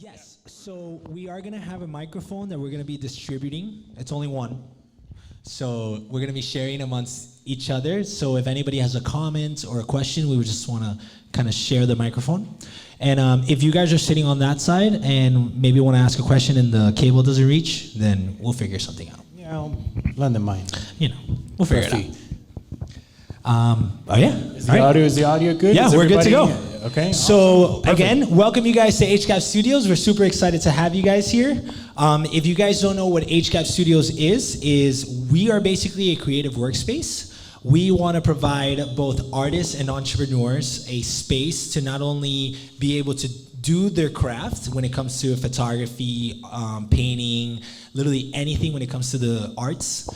Yes, so we are gonna have a microphone that we're gonna be distributing. It's only one. So we're gonna be sharing amongst each other. So if anybody has a comment or a question, we would just wanna kind of share the microphone. And if you guys are sitting on that side and maybe wanna ask a question and the cable doesn't reach, then we'll figure something out. Yeah, I'll lend them mine. You know, we'll figure it out. Oh yeah. Is the audio good? Yeah, we're good to go. Okay. So again, welcome you guys to HGAB Studios. We're super excited to have you guys here. If you guys don't know what HGAB Studios is we are basically a creative workspace. We want to provide both artists and entrepreneurs a space to not only be able to do their craft when it comes to photography, painting, literally anything when it comes to the arts.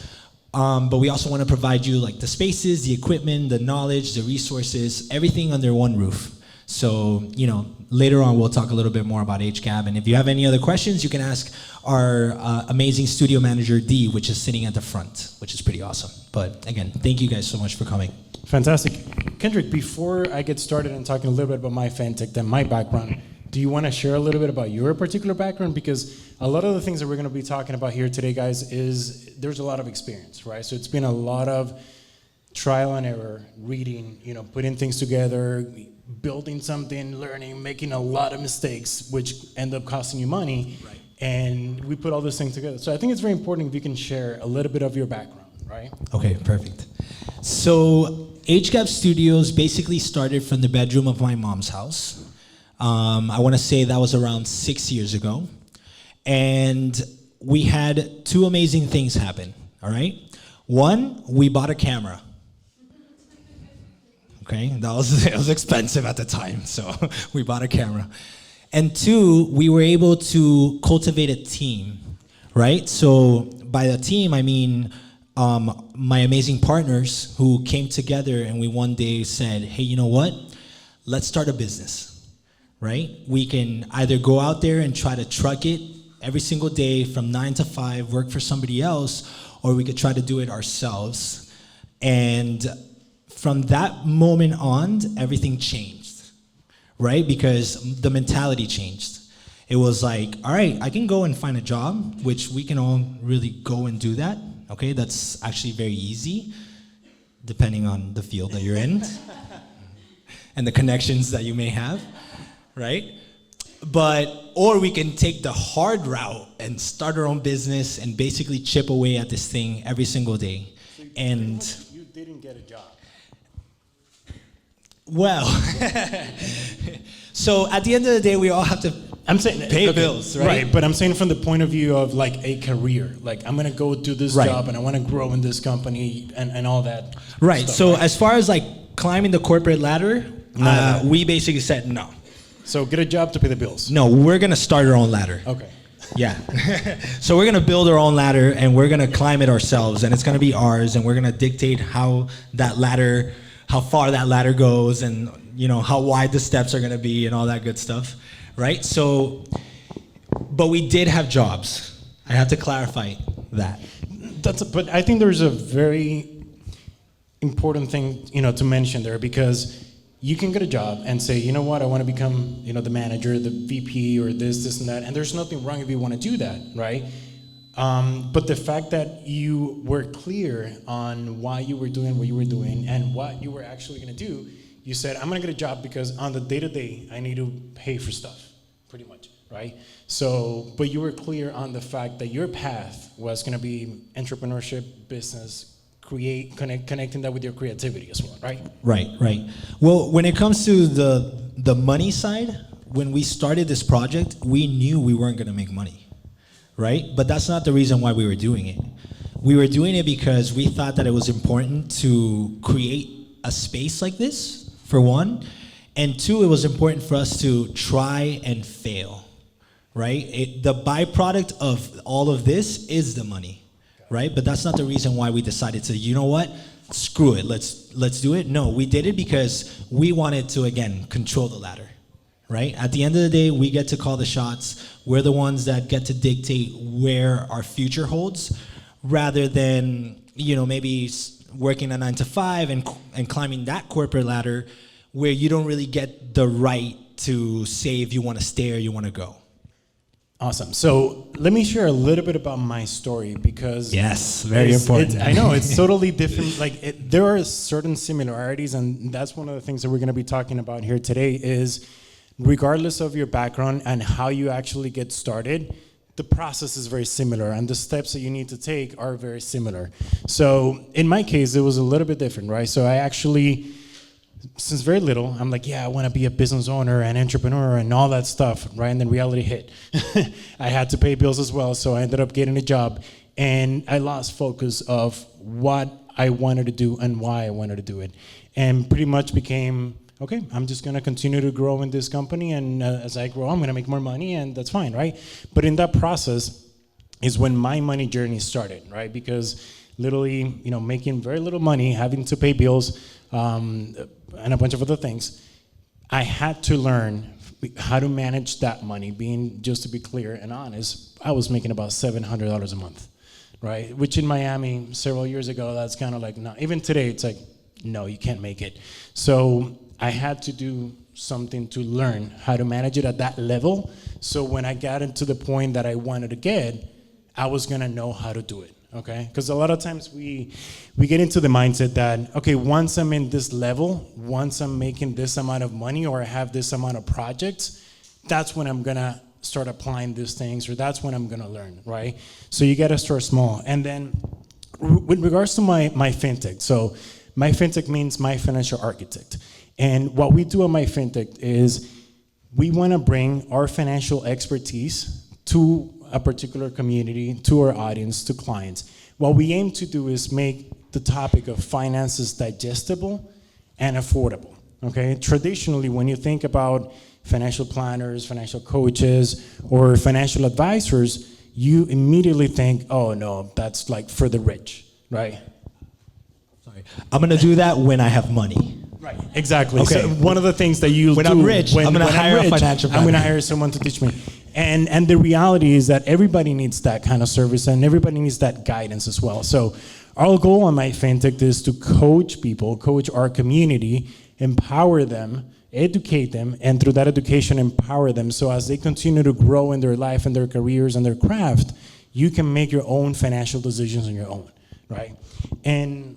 But we also want to provide you like the spaces, the equipment, the knowledge, the resources, everything under one roof. So, you know, later on we'll talk a little bit more about HGAB. And if you have any other questions, you can ask our amazing studio manager, D, which is sitting at the front, which is pretty awesome. But again, thank you guys so much for coming. Fantastic. Kendrick, before I get started and talking a little bit about MyFinTect and my background, do you want to share a little bit about your particular background? Because a lot of the things that we're going to be talking about here today, guys, is there's a lot of experience, right? So it's been a lot of trial and error, reading, you know, putting things together, building something, learning, making a lot of mistakes, which end up costing you money. Right. And we put all this thing together. So I think it's very important if you can share a little bit of your background, right? Okay, perfect. So HGAB Studios basically started from the bedroom of my mom's house. I want to say that was around 6 years ago. And we had two amazing things happen, all right? One, we bought a camera. Okay, it was expensive at the time, so we bought a camera. And two, we were able to cultivate a team, right? So by the team, I mean my amazing partners who came together and we one day said, hey, you know what? Let's start a business, right? We can either go out there and try to truck it every single day from 9 to 5, work for somebody else, or we could try to do it ourselves. And from that moment on, everything changed, right? Because the mentality changed. It was like, all right, I can go and find a job, which we can all really go and do that, okay? That's actually very easy, depending on the field that you're in and the connections that you may have, right? Or we can take the hard route and start our own business and basically chip away at this thing every single day. So you didn't get a job. Well, so at the end of the day, we all have to pay bills, right? Right, but I'm saying from the point of view of like a career, like I'm gonna go do this job and I want to grow in this company and all that. Right. Stuff, so right? as far as like climbing the corporate ladder, we basically said no. So get a job to pay the bills. No, we're gonna start our own ladder. Okay. Yeah. So we're gonna build our own ladder and we're gonna climb it ourselves, and it's gonna be ours, and we're gonna dictate how far that ladder goes, and you know how wide the steps are gonna be and all that good stuff, right? So, but we did have jobs. I have to clarify that. But I think there's a very important thing, you know, to mention there, because you can get a job and say, you know what, I want to become, you know, the manager, the VP, or this and that, and there's nothing wrong if you want to do that, right? But the fact that you were clear on why you were doing what you were doing and what you were actually going to do, you said, I'm going to get a job because on the day-to-day, I need to pay for stuff, pretty much, right? So, but you were clear on the fact that your path was going to be entrepreneurship, business, connecting that with your creativity as well, right? Right. Well, when it comes to the money side, when we started this project, we knew we weren't going to make money, right? But that's not the reason why we were doing it. We were doing it because we thought that it was important to create a space like this, for one, and two, it was important for us to try and fail, right? The byproduct of all of this is the money. Right? But that's not the reason why we decided to, you know what, screw it, let's do it. No, we did it because we wanted to, again, control the ladder, right? At the end of the day, we get to call the shots. We're the ones that get to dictate where our future holds, rather than, you know, maybe working a 9 to 5 and climbing that corporate ladder where you don't really get the right to say if you want to stay or you want to go. Awesome. So let me share a little bit about my story because Yes, very important. I know it's totally different. There are certain similarities, and that's one of the things that we're going to be talking about here today. Is regardless of your background and how you actually get started, the process is very similar, and the steps that you need to take are very similar. So in my case, it was a little bit different, right? So I actually, since very little, I'm like, yeah, I want to be a business owner and entrepreneur and all that stuff, right? And then reality hit. I had to pay bills as well, so I ended up getting a job, and I lost focus of what I wanted to do and why I wanted to do it, and pretty much became, okay, I'm just going to continue to grow in this company, and as I grow, I'm going to make more money, and that's fine, right? But in that process is when my money journey started, right? Because literally, making very little money, having to pay bills, and a bunch of other things, I had to learn how to manage that money. Being, just to be clear and honest, I was making about $700 a month, right? Which in Miami several years ago, that's kind of like, no, even today, it's like, no, you can't make it. So I had to do something to learn how to manage it at that level. So when I got into the point that I wanted to get, I was gonna know how to do it. Okay, because a lot of times we get into the mindset that, okay, once I'm in this level, once I'm making this amount of money or I have this amount of projects, that's when I'm gonna start applying these things, or that's when I'm gonna learn, right? So you gotta start small. And then with regards to my FinTech, so my FinTech means my financial architect. And what we do at MyFinTech is we wanna bring our financial expertise to a particular community, to our audience, to clients. What we aim to do is make the topic of finances digestible and affordable, okay? Traditionally, when you think about financial planners, financial coaches, or financial advisors, you immediately think, oh no, that's like for the rich, right? Sorry, I'm gonna do that when I have money. Right, exactly. Okay. So one of the things that you when do, I'm rich, I'm gonna hire a financial planner. I'm gonna hire someone to teach me. And the reality is that everybody needs that kind of service, and everybody needs that guidance as well. So our goal on MyFinTech is to coach people, coach our community, empower them, educate them, and through that education, empower them. So as they continue to grow in their life and their careers and their craft, you can make your own financial decisions on your own, right? And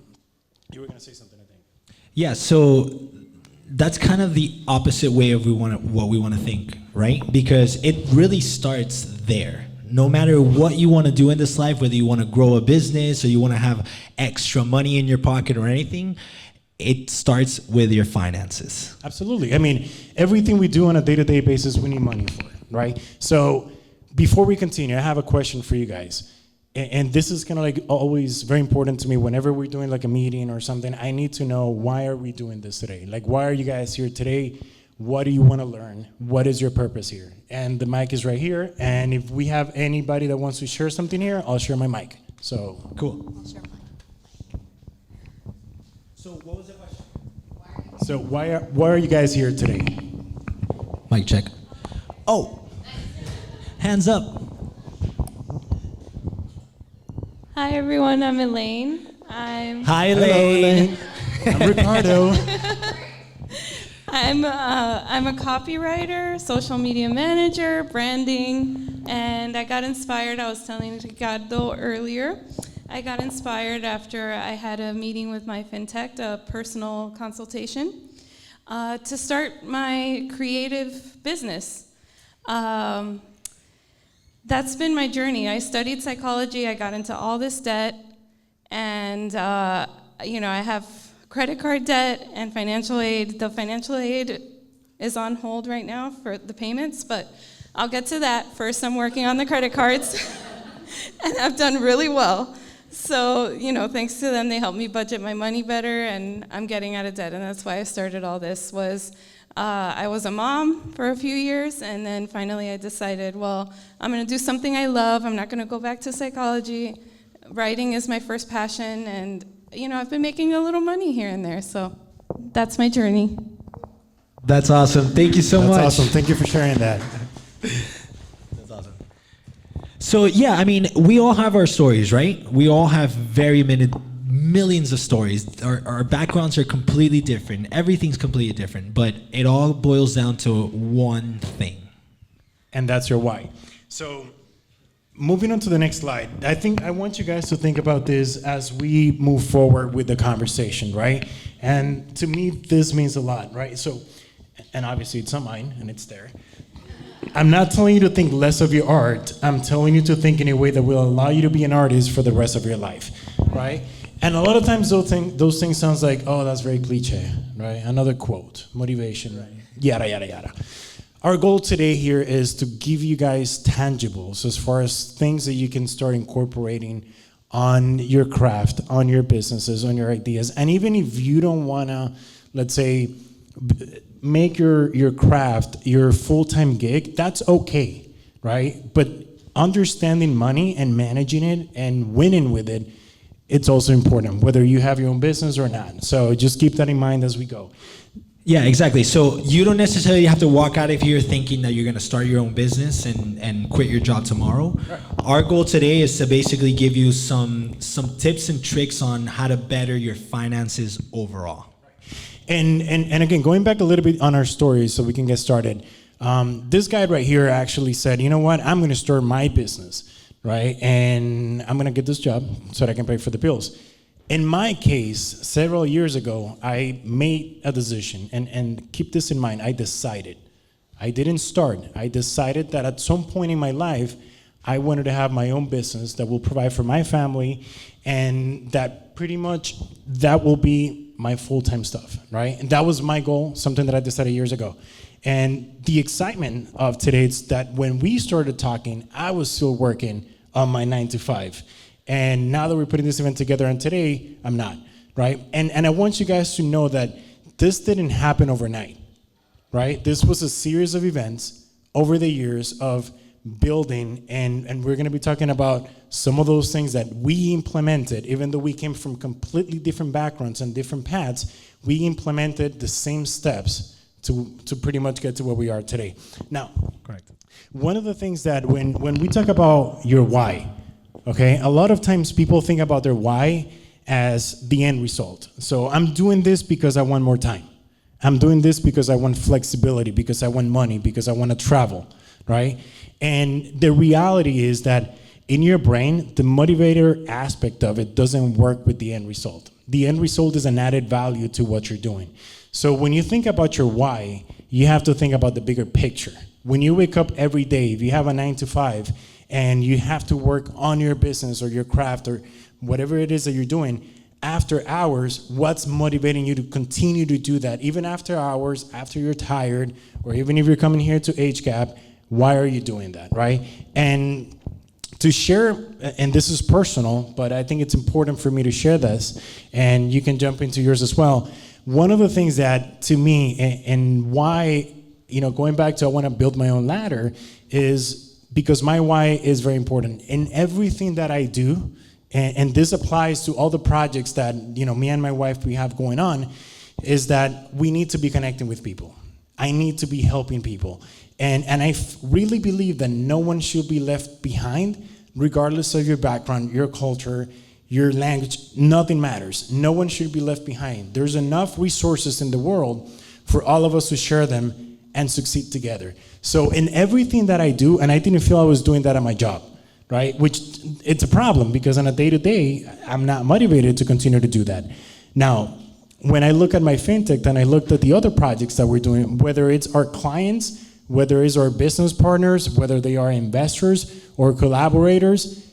you were gonna say something, I think. Yeah, so that's kind of the opposite way of what we want to think, right? Because it really starts there. No matter what you want to do in this life, whether you want to grow a business or you want to have extra money in your pocket or anything, it starts with your finances. Absolutely. I mean, everything we do on a day-to-day basis, we need money for it, right? So before we continue, I have a question for you guys. And this is kind of like always very important to me. Whenever we're doing like a meeting or something, I need to know, why are we doing this today? Like, why are you guys here today? What do you want to learn? What is your purpose here? And the mic is right here. And if we have anybody that wants to share something here, I'll share my mic. So Cool. I'll share mine. So what was the question? So why are you guys here today? Mic check. Oh, hands up. Hi everyone, I'm Elaine. Hi, Hello, Elaine. I'm Ricardo. I'm a copywriter, social media manager, branding, and I got inspired. I was telling Ricardo earlier. I got inspired after I had a meeting with MyFinTect, a personal consultation, to start my creative business. That's been my journey. I studied psychology. I got into all this debt, and I have credit card debt and financial aid. The financial aid is on hold right now for the payments, but I'll get to that. First, I'm working on the credit cards, and I've done really well. So, thanks to them, they helped me budget my money better, and I'm getting out of debt, and that's why I started all this. I was a mom for a few years, and then finally I decided, well, I'm going to do something I love. I'm not going to go back to psychology. Writing is my first passion, and I've been making a little money here and there, so that's my journey. That's awesome. Thank you so much. That's awesome. Thank you for sharing that. That's awesome. So yeah, I mean, we all have our stories, right? We all have millions of stories. Our backgrounds are completely different. Everything's completely different, but it all boils down to one thing. And that's your why. So moving on to the next slide, I think I want you guys to think about this as we move forward with the conversation, right? And to me, this means a lot, right? So, and obviously it's not mine, and it's there. I'm not telling you to think less of your art. I'm telling you to think in a way that will allow you to be an artist for the rest of your life, right? And a lot of times those things sounds like, oh, that's very cliche, right? Another quote, motivation, right? Yada, yada, yada. Our goal today here is to give you guys tangibles as far as things that you can start incorporating on your craft, on your businesses, on your ideas. And even if you don't want to, let's say, make your craft your full-time gig, that's okay, right? But understanding money and managing it and winning with it, it's also important, whether you have your own business or not. So just keep that in mind as we go. Yeah, exactly. So you don't necessarily have to walk out of here thinking that you're going to start your own business and quit your job tomorrow. Right. Our goal today is to basically give you some tips and tricks on how to better your finances overall. And again, going back a little bit on our story so we can get started. This guy right here actually said, you know what, I'm going to start my business, right? And I'm going to get this job so that I can pay for the bills. In my case, several years ago, I made a decision, and keep this in mind, I decided. I didn't start. I decided that at some point in my life, I wanted to have my own business that will provide for my family, and that pretty much, that will be my full-time stuff, right? And that was my goal, something that I decided years ago. And the excitement of today is that when we started talking, I was still working on my 9 to 5. And now that we're putting this event together, and today, I'm not, right? And I want you guys to know that this didn't happen overnight, right? This was a series of events over the years of building, and we're gonna be talking about some of those things that we implemented, even though we came from completely different backgrounds and different paths, we implemented the same steps to pretty much get to where we are today. Now, correct. One of the things that when we talk about your why, okay, a lot of times people think about their why as the end result. So I'm doing this because I want more time. I'm doing this because I want flexibility, because I want money, because I want to travel, right? And the reality is that in your brain, the motivator aspect of it doesn't work with the end result. The end result is an added value to what you're doing. So when you think about your why, you have to think about the bigger picture. When you wake up every day, if you have a 9 to 5, and you have to work on your business or your craft or whatever it is that you're doing, after hours, what's motivating you to continue to do that? Even after hours, after you're tired, or even if you're coming here to HGAB, why are you doing that, right? And to share, and this is personal, but I think it's important for me to share this, and you can jump into yours as well. One of the things that, to me, and why, going back to I want to build my own ladder, is because my why is very important. In everything that I do, and this applies to all the projects that me and my wife we have going on, is that we need to be connecting with people. I need to be helping people. And I really believe that no one should be left behind, regardless of your background, your culture, your language, nothing matters. No one should be left behind. There's enough resources in the world for all of us to share them and succeed together. So in everything that I do, and I didn't feel I was doing that at my job, right? Which it's a problem because on a day-to-day, I'm not motivated to continue to do that. Now, when I look at MyFinTect and I looked at the other projects that we're doing, whether it's our clients, whether it's our business partners, whether they are investors or collaborators,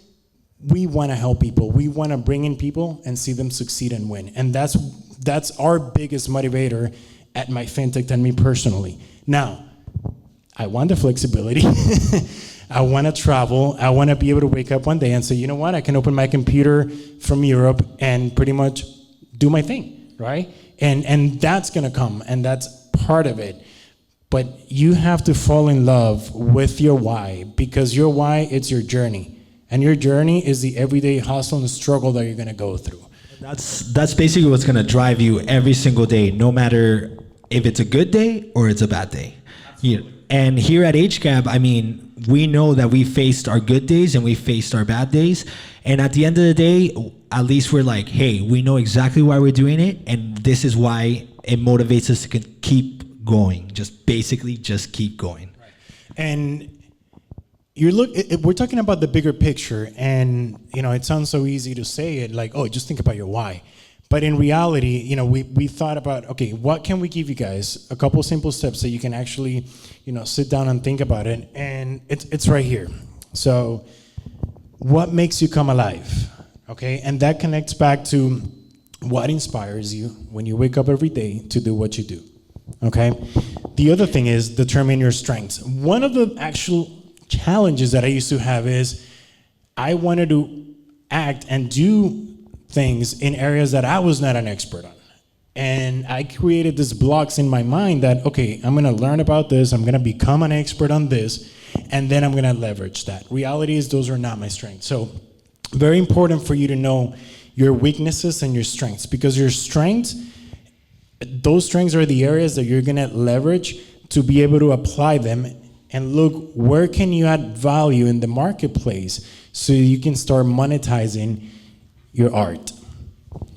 we want to help people. We want to bring in people and see them succeed and win. And that's our biggest motivator at MyFinTect and me personally. Now, I want the flexibility. I want to travel. I want to be able to wake up one day and say, you know what, I can open my computer from Europe and pretty much do my thing, right? And that's going to come, and that's part of it. But you have to fall in love with your why, because your why, it's your journey. And your journey is the everyday hustle and struggle that you're going to go through. That's basically what's going to drive you every single day, no matter if it's a good day or it's a bad day. And here at HGAB, we know that we faced our good days and we faced our bad days. And at the end of the day, at least we're like, hey, we know exactly why we're doing it. And this is why it motivates us to keep going. Just keep going. And we're talking about the bigger picture, and it sounds so easy to say it, like, oh, just think about your why. But in reality, we thought about, okay, what can we give you guys? A couple simple steps that you can actually, sit down and think about it, and it's right here. So, what makes you come alive? Okay, and that connects back to what inspires you when you wake up every day to do what you do. Okay, the other thing is determine your strengths. One of the actual challenges that I used to have is I wanted to act and do things in areas that I was not an expert on. And I created these blocks in my mind that, okay, I'm gonna learn about this, I'm gonna become an expert on this, and then I'm gonna leverage that. Reality is those are not my strengths. So very important for you to know your weaknesses and your strengths, because your strengths, those strengths are the areas that you're gonna leverage to be able to apply them and look where can you add value in the marketplace so you can start monetizing your art.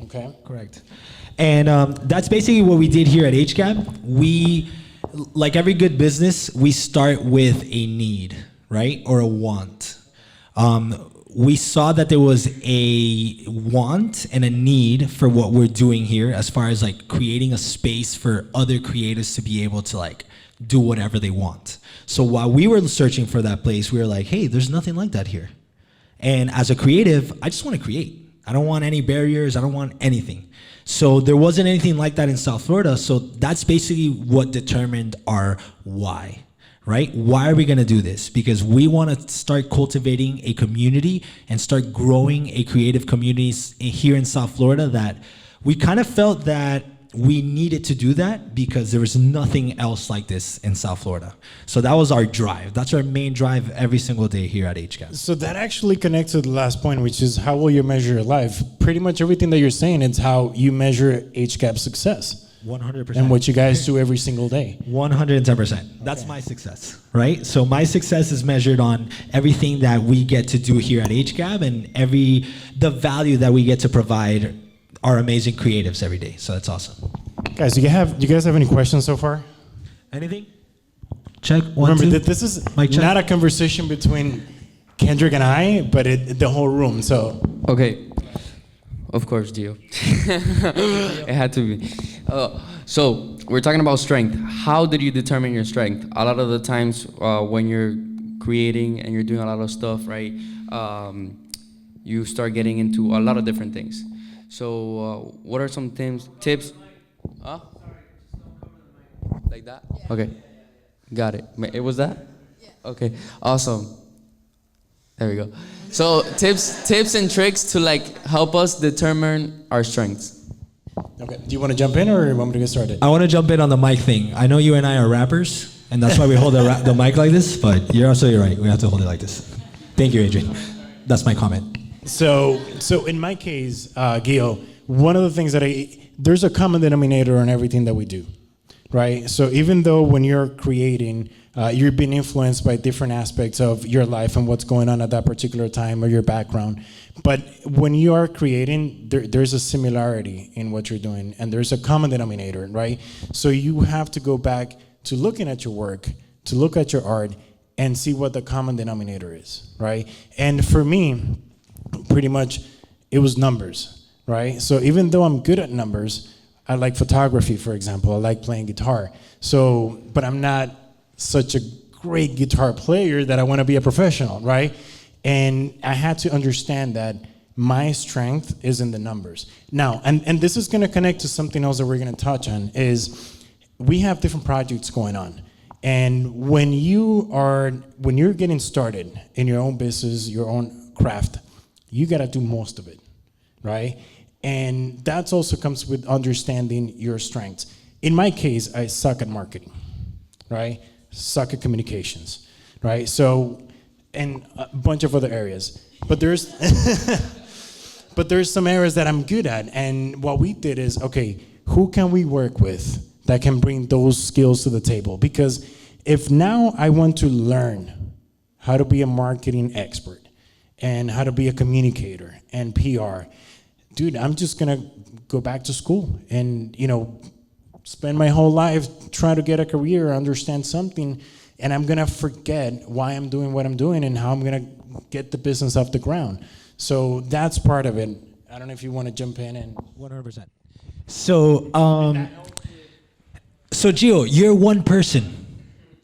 Okay? Correct. And that's basically what we did here at HGAB. We, like every good business, we start with a need, right? Or a want. We saw that there was a want and a need for what we're doing here as far as like creating a space for other creators to be able to like do whatever they want. So while we were searching for that place, we were like, hey, there's nothing like that here. And as a creative, I just want to create. I don't want any barriers. I don't want anything. So there wasn't anything like that in South Florida. So that's basically what determined our why, right? Why are we going to do this? Because we want to start cultivating a community and start growing a creative community here in South Florida that we kind of felt that we needed to do that because there was nothing else like this in South Florida. So that was our drive. That's our main drive every single day here at HGAB. So that actually connects to the last point, which is how will you measure your life? Pretty much everything that you're saying is how you measure HGAB success. 100%. And what you guys do every single day. 110%. That's my success, right? So my success is measured on everything that we get to do here at HGAB and the value that we get to provide our amazing creatives every day. So that's awesome. Guys, do you guys have any questions so far? Anything? Check. One, Remember two. that this is Mic check. not a conversation between Kendrick and I, but the whole room. So Okay. Of course, Gio. It had to be. So we're talking about strength. How did you determine your strength? A lot of the times when you're creating and you're doing a lot of stuff, right? You start getting into a lot of different things. So what are some tips? Huh? Like that? Okay. Got it. It was that? Okay. Awesome. There we go. So tips and tricks to like help us determine our strengths. Okay. Do you want to jump in or you want me to get started? I want to jump in on the mic thing. I know you and I are rappers, and that's why we hold the mic like this, but you're right. We have to hold it like this. Thank you, Adrian. That's my comment. So in my case, Gio, one of the things that there's a common denominator in everything that we do, right? So even though when you're creating, you're being influenced by different aspects of your life and what's going on at that particular time or your background, but when you are creating, there's a similarity in what you're doing, and there's a common denominator, right? So you have to go back to looking at your work, to look at your art, and see what the common denominator is, right? And for me, pretty much it was numbers, right? So even though I'm good at numbers, I like photography, for example. I like playing guitar. So, but I'm not such a great guitar player that I want to be a professional, right? And I had to understand that my strength is in the numbers. Now, and this is going to connect to something else that we're going to touch on, is we have different projects going on. And when you're getting started in your own business, your own craft, you got to do most of it, right? And that also comes with understanding your strengths. In my case, I suck at marketing, right? Suck at communications, right? So, and a bunch of other areas. But there's some areas that I'm good at. And what we did is, okay, who can we work with that can bring those skills to the table? Because if now I want to learn how to be a marketing expert, and how to be a communicator and PR. Dude, I'm just gonna go back to school and, spend my whole life trying to get a career, understand something, and I'm gonna forget why I'm doing what I'm doing and how I'm gonna get the business off the ground. So that's part of it. I don't know if you want to jump in and 100%. So, so Gio, you're one person,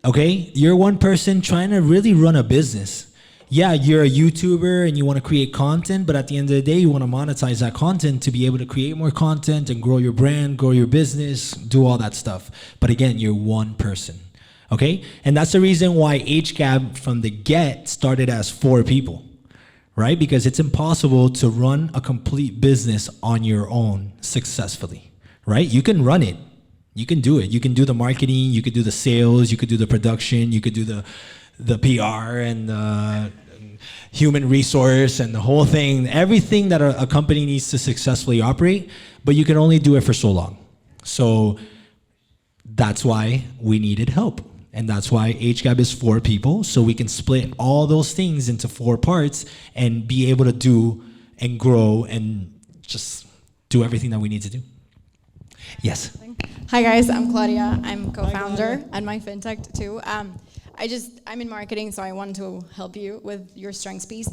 okay? You're one person trying to really run a business. Yeah, you're a YouTuber and you want to create content, but at the end of the day, you want to monetize that content to be able to create more content and grow your brand, grow your business, do all that stuff. But again, you're one person, okay? And that's the reason why HGAB from the get started as 4 people, right? Because it's impossible to run a complete business on your own successfully, right? You can run it. You can do it. You can do the marketing, you could do the sales, you could do the production, you could do the PR and the human resource and the whole thing, everything that a company needs to successfully operate, but you can only do it for so long. So that's why we needed help. And that's why HGAB is 4 people, so we can split all those things into 4 parts and be able to do and grow and just do everything that we need to do. Yes. Hi guys, I'm Claudia. I'm co-founder at MyFinTect too. I'm in marketing, so I want to help you with your strengths piece.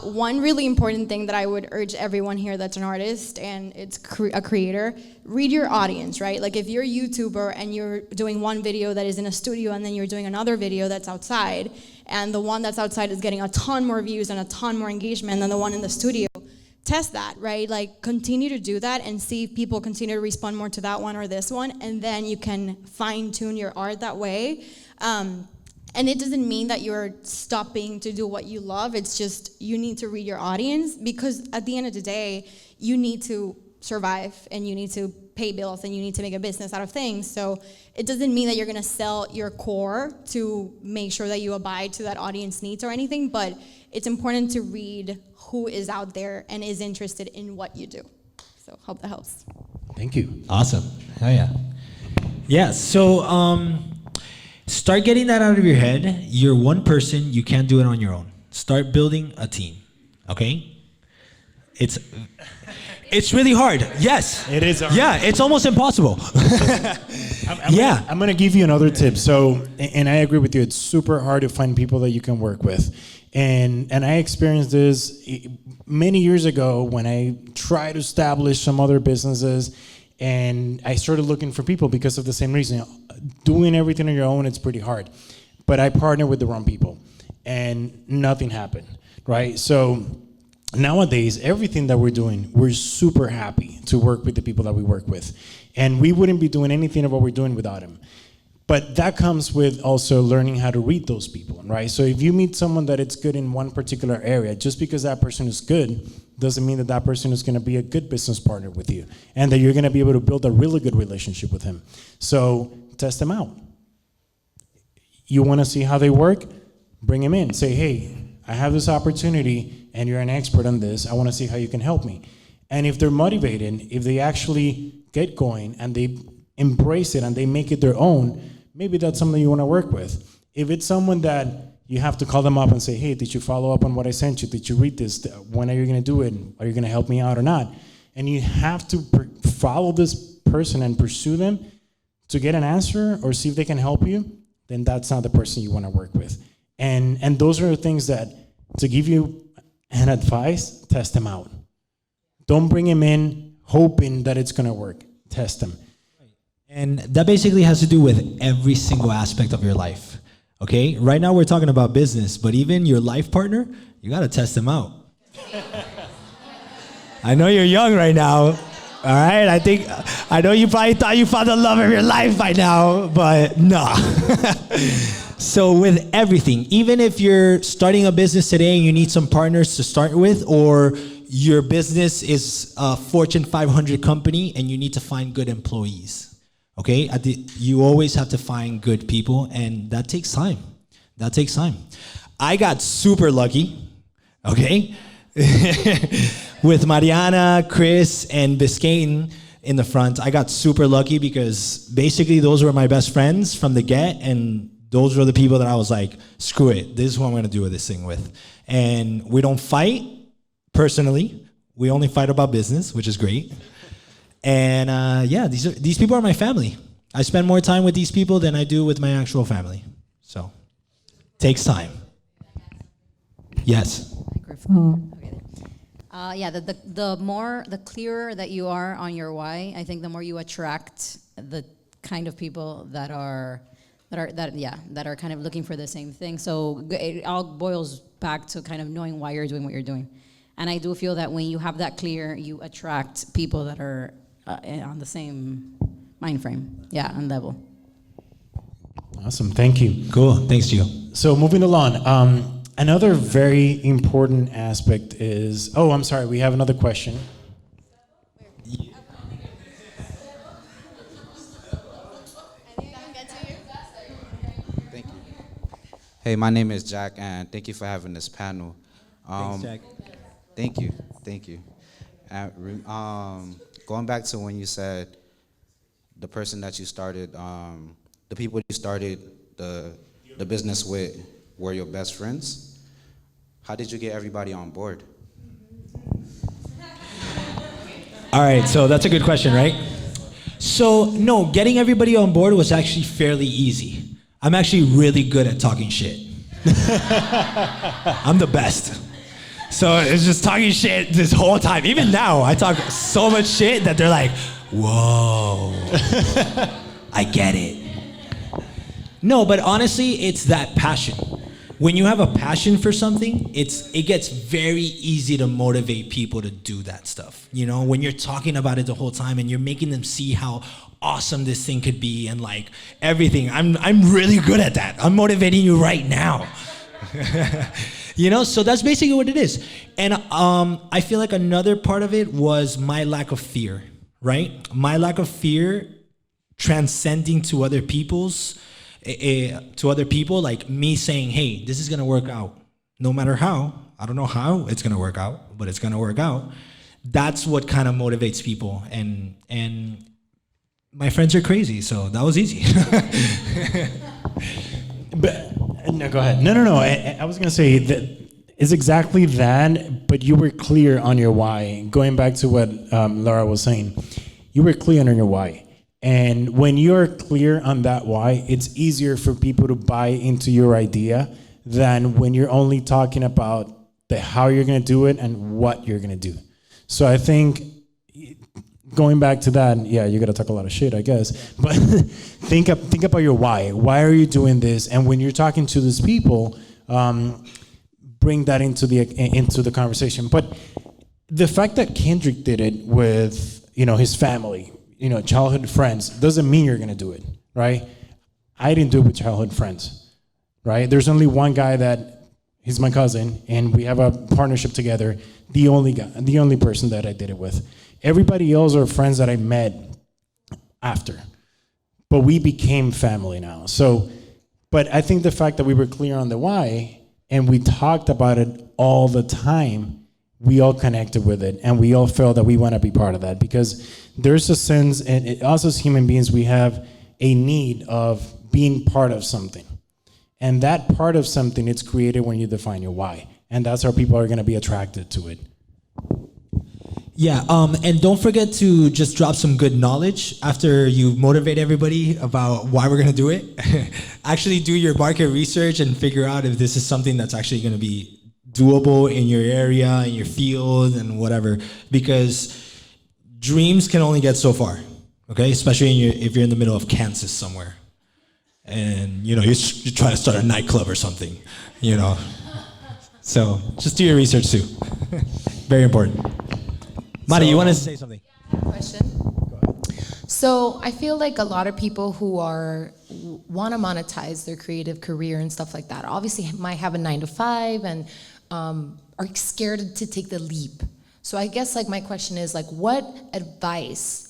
One really important thing that I would urge everyone here that's an artist and it's a creator, read your audience, right? Like if you're a YouTuber and you're doing one video that is in a studio and then you're doing another video that's outside, and the one that's outside is getting a ton more views and a ton more engagement than the one in the studio, test that, right? Like continue to do that and see if people continue to respond more to that one or this one, and then you can fine tune your art that way. And it doesn't mean that you're stopping to do what you love. It's just you need to read your audience, because at the end of the day, you need to survive and you need to pay bills and you need to make a business out of things. So it doesn't mean that you're gonna sell your core to make sure that you abide to that audience needs or anything, but it's important to read who is out there and is interested in what you do. So hope that helps. thank you. Awesome. Hell yeah. Yeah, so start getting that out of your head. You're one person, you can't do it on your own. Start building a team, okay? It's really hard, yes. It is hard. Yeah, it's almost impossible. I'm gonna give you another tip. So, and I agree with you. It's super hard to find people that you can work with, and I experienced this many years ago when I tried to establish some other businesses, and I started looking for people because of the same reason. Doing everything on your own, it's pretty hard. But I partnered with the wrong people, and nothing happened, right? So nowadays, everything that we're doing, we're super happy to work with the people that we work with. And we wouldn't be doing anything of what we're doing without them. But that comes with also learning how to read those people, right? So if you meet someone that is good in one particular area, just because that person is good, doesn't mean that that person is gonna be a good business partner with you and that you're gonna be able to build a really good relationship with him. So test them out. You wanna see how they work? Bring them in. Say, hey, I have this opportunity and you're an expert on this. I wanna see how you can help me. And if they're motivated, if they actually get going and they embrace it and they make it their own, maybe that's something you wanna work with. If it's someone that you have to call them up and say, hey, did you follow up on what I sent you? Did you read this? When are you gonna do it? Are you gonna help me out or not? And you have to follow this person and pursue them to get an answer or see if they can help you, then that's not the person you wanna work with. And those are the things that, to give you an advice, test them out. Don't bring them in hoping that it's gonna work. Test them. And that basically has to do with every single aspect of your life, okay? Right now we're talking about business, but even your life partner, you gotta test them out. I know you're young right now, all right? I know you probably thought you found the love of your life by now, but nah. So with everything, even if you're starting a business today and you need some partners to start with, or your business is a Fortune 500 company and you need to find good employees. Okay, you always have to find good people, and that takes time. That takes time. I got super lucky, okay, with Mariana, Chris, and Biscayne in the front. I got super lucky because basically those were my best friends from the get, and those were the people that I was like, screw it, this is who I'm gonna do this thing with. And we don't fight personally. We only fight about business, which is great. And yeah, these people are my family. I spend more time with these people than I do with my actual family. So, takes time. Yes. Microphone. Okay, there. Yeah, the clearer that you are on your why, I think the more you attract the kind of people that are kind of looking for the same thing. So it all boils back to kind of knowing why you're doing what you're doing. And I do feel that when you have that clear, you attract people that are on the same mind frame, and level. Awesome, thank you. Cool. Thanks, Gio. So moving along, another very important aspect is, oh, I'm sorry, we have another question. Thank you. Hey, my name is Jack, and thank you for having this panel. Thanks, Jack. Thank you. Going back to when you said the person that you started, the people you started the business with were your best friends. How did you get everybody on board? All right, so that's a good question, right? So, no, getting everybody on board was actually fairly easy. I'm actually really good at talking shit. I'm the best. So it's just talking shit this whole time. Even now, I talk so much shit that they're like, whoa, I get it. No, but honestly, it's that passion. When you have a passion for something, it gets very easy to motivate people to do that stuff. You know, when you're talking about it the whole time and you're making them see how awesome this thing could be and like everything. I'm really good at that. I'm motivating you right now. You know, so that's basically what it is. And I feel like another part of it was my lack of fear, right? My lack of fear transcending to other people's, to other people, like me saying, hey, this is gonna work out. No matter how, I don't know how it's gonna work out, but it's gonna work out. That's what kind of motivates people. And my friends are crazy, so that was easy. But no, go ahead. No. I was gonna say that it's exactly that, but you were clear on your why. Going back to what Laura was saying, you were clear on your why. And when you're clear on that why, it's easier for people to buy into your idea than when you're only talking about the how you're gonna do it and what you're gonna do. So I think going back to that, yeah, you gotta talk a lot of shit, I guess. But think about your why. Why are you doing this? And when you're talking to these people, bring that into the conversation. But the fact that Kendrick did it with his family, childhood friends, doesn't mean you're gonna do it, right? I didn't do it with childhood friends, right? There's only one guy that he's my cousin, and we have a partnership together. The only person that I did it with. Everybody else are friends that I met after, but we became family now. So, but I think the fact that we were clear on the why and we talked about it all the time, we all connected with it and we all felt that we want to be part of that because there's a sense, and also as human beings, we have a need of being part of something. And that part of something, it's created when you define your why. And that's how people are going to be attracted to it. Yeah, and don't forget to just drop some good knowledge after you motivate everybody about why we're gonna do it. Actually do your market research and figure out if this is something that's actually gonna be doable in your area, in your field, and whatever. Because dreams can only get so far, okay? Especially if you're in the middle of Kansas somewhere. And you're trying to start a nightclub or something, So just do your research too. Very important. Mari, you want to say something? Question. So I feel like a lot of people who want to monetize their creative career and stuff like that, obviously might have a 9-to-5 and are scared to take the leap. So I guess my question is what advice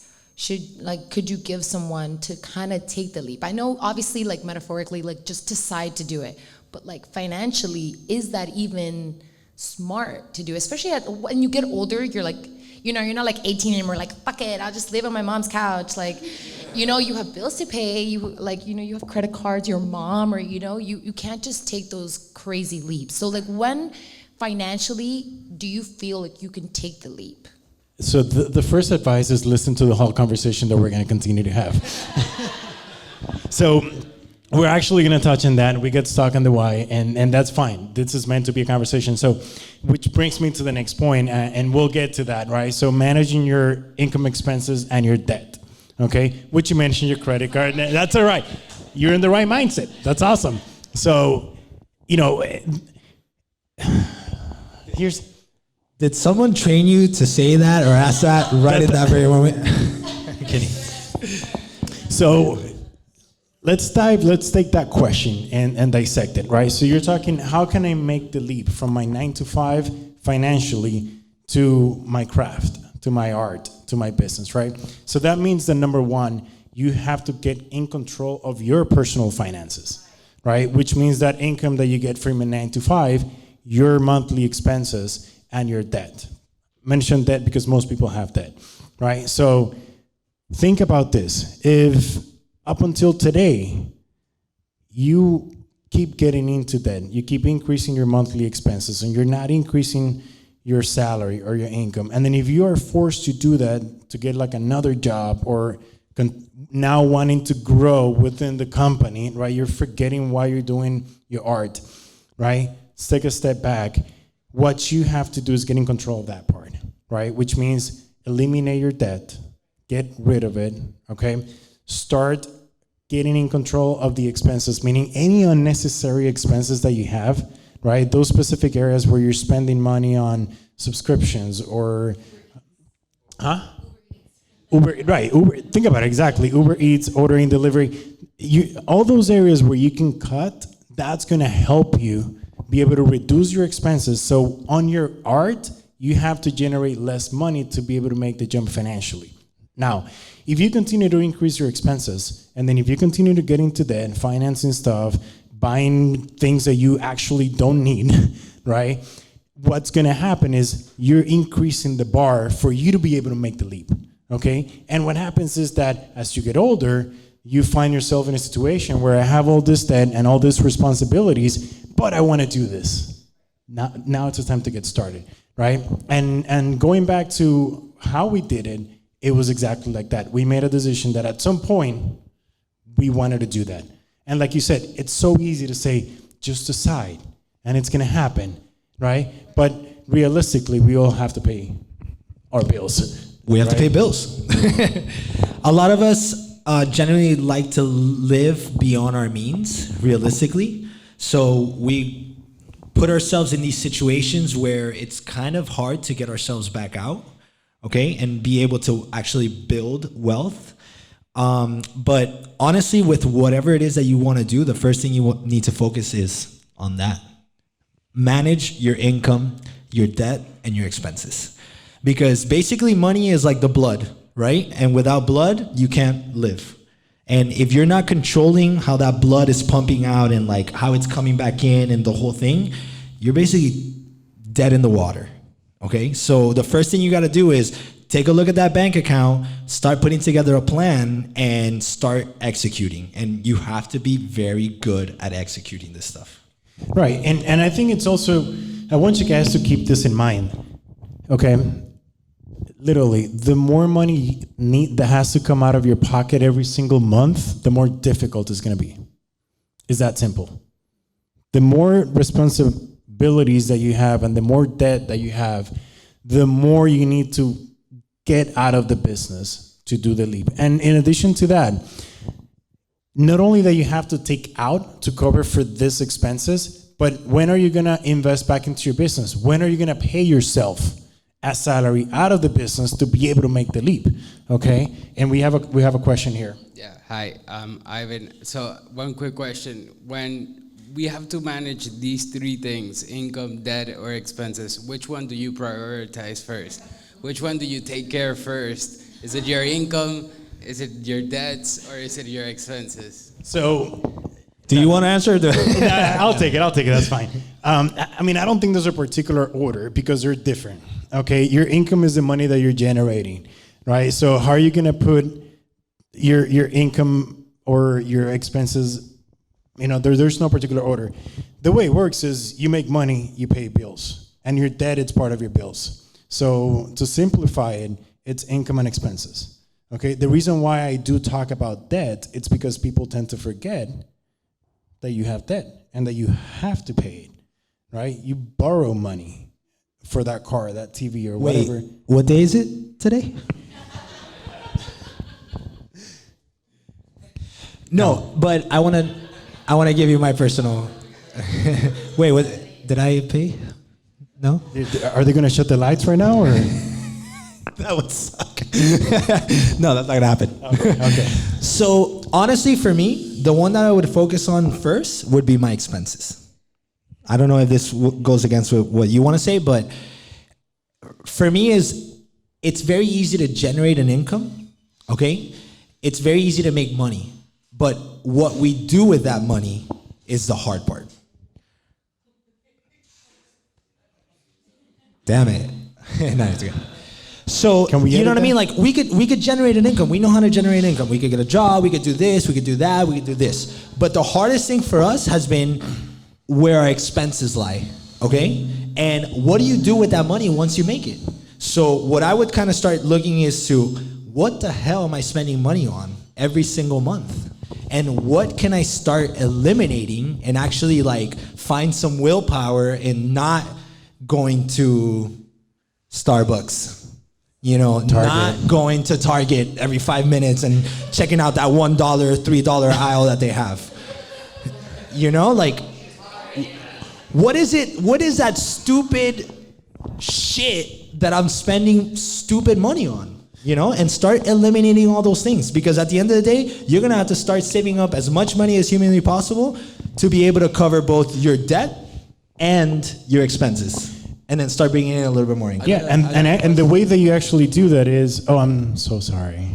could you give someone to kind of take the leap? I know obviously metaphorically just decide to do it, but financially, is that even smart to do? Especially when you get older, you're you're not 18 anymore, fuck it, I'll just live on my mom's couch. You have bills to pay, you have credit cards, your mom, or you can't just take those crazy leaps. So when financially do you feel you can take the leap? So the first advice is listen to the whole conversation that we're going to continue to have. So we're actually going to touch on that. We get stuck on the why, and that's fine. This is meant to be a conversation. So, which brings me to the next point, and we'll get to that, right? So, managing your income, expenses, and your debt, okay? Which you mentioned your credit card. That's all right. You're in the right mindset. That's awesome. So, here's... Did someone train you to say that or ask that right at that very moment? I'm kidding. So let's take that question and dissect it, right? So you're talking, how can I make the leap from my 9 to 5 financially to my craft, to my art, to my business, right? So that means that number one, you have to get in control of your personal finances, right? Which means that income that you get from a 9 to 5, your monthly expenses, and your debt. Mention debt because most people have debt, right? So think about this. If up until today, you keep getting into debt, you keep increasing your monthly expenses, and you're not increasing your salary or your income, and then if you are forced to do that to get like another job or now wanting to grow within the company, right? You're forgetting why you're doing your art, right? Let's take a step back. What you have to do is get in control of that part, right? Which means eliminate your debt, get rid of it, okay? Start getting in control of the expenses, meaning any unnecessary expenses that you have, right? Those specific areas where you're spending money on subscriptions or, Uber, right? Uber. Think about it exactly. Uber Eats, ordering, delivery. All those areas where you can cut. That's going to help you be able to reduce your expenses. So on your art, you have to generate less money to be able to make the jump financially. Now, if you continue to increase your expenses, and then if you continue to get into debt, financing stuff, buying things that you actually don't need, right? What's going to happen is you're increasing the bar for you to be able to make the leap, okay? And what happens is that as you get older, you find yourself in a situation where I have all this debt and all these responsibilities, but I want to do this. Now it's the time to get started, right? And going back to how we did it, it was exactly like that. We made a decision that at some point, we wanted to do that. And like you said, it's so easy to say, just decide, and it's going to happen, right? But realistically, we all have to pay our bills. We have to pay bills. A lot of us generally like to live beyond our means, realistically. So we put ourselves in these situations where it's kind of hard to get ourselves back out, okay, and be able to actually build wealth. But honestly, with whatever it is that you want to do, the first thing you need to focus is on that. Manage your income, your debt, and your expenses. Because basically money is like the blood, right? And without blood, you can't live. And if you're not controlling how that blood is pumping out and like how it's coming back in and the whole thing, you're basically dead in the water, okay? So the first thing you gotta do is take a look at that bank account, start putting together a plan, and start executing. And you have to be very good at executing this stuff. Right, and I think it's also, I want you guys to keep this in mind, okay? Literally, the more money that has to come out of your pocket every single month, the more difficult it's going to be. It's that simple. The more responsibilities that you have and the more debt that you have, the more you need to get out of the business to do the leap. And in addition to that, not only that you have to take out to cover for these expenses, but when are you going to invest back into your business? When are you going to pay yourself a salary out of the business to be able to make the leap, okay? And we have a question here. Yeah, hi, Ivan. So one quick question. When we have to manage these three things, income, debt, or expenses, which one do you prioritize first? Which one do you take care of first? Is it your income, is it your debts, or is it your expenses? So, do you want to answer? I'll take it, that's fine. I mean, I don't think there's a particular order because they're different. Okay, your income is the money that you're generating, right? So how are you gonna put your income or your expenses? You know, there's no particular order. The way it works is you make money, you pay bills, and your debt is part of your bills. So to simplify it, it's income and expenses. Okay, the reason why I do talk about debt, it's because people tend to forget that you have debt and that you have to pay it, right? You borrow money for that car, that TV, or Wait, whatever. what day is it today? No, but I wanna give you my personal. Wait, what? Did I pay? No. Are they gonna shut the lights right now, or? That would suck. No, that's not gonna happen. Okay. So honestly, for me, the one that I would focus on first would be my expenses. I don't know if this goes against what you want to say, but for me, it's very easy to generate an income. Okay, it's very easy to make money, but what we do with that money is the hard part. Damn it. No, it's okay. So, you know what I mean? Like, we could generate an income. We know how to generate income. We could get a job, we could do this, we could do that, we could do this. But the hardest thing for us has been where our expenses lie, okay? And what do you do with that money once you make it? So what I would kind of start looking is to, what the hell am I spending money on every single month? And what can I start eliminating and actually like find some willpower in not going to Starbucks? You know, not going to Target every 5 minutes and checking out that $1, $3 aisle that they have. You know, like, what is it? What is that stupid shit that I'm spending stupid money on? You know, and start eliminating all those things, because at the end of the day, you're gonna have to start saving up as much money as humanly possible to be able to cover both your debt and your expenses. And then start bringing in a little bit more income. Yeah, and the way that you actually do that is, oh, I'm so sorry.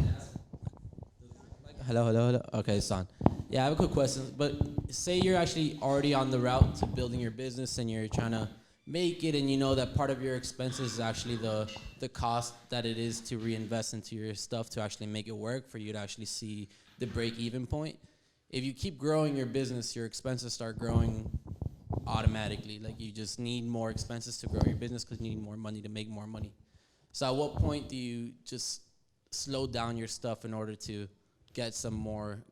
Hello. Okay, son. Yeah, I have a quick question. But say you're actually already on the route to building your business and you're trying to make it, and you know that part of your expenses is actually the cost that it is to reinvest into your stuff to actually make it work for you to actually see the break-even point. If you keep growing your business, your expenses start growing automatically. Like, you just need more expenses to grow your business because you need more money to make more money. So at what point do you just slow down your stuff in order to get some more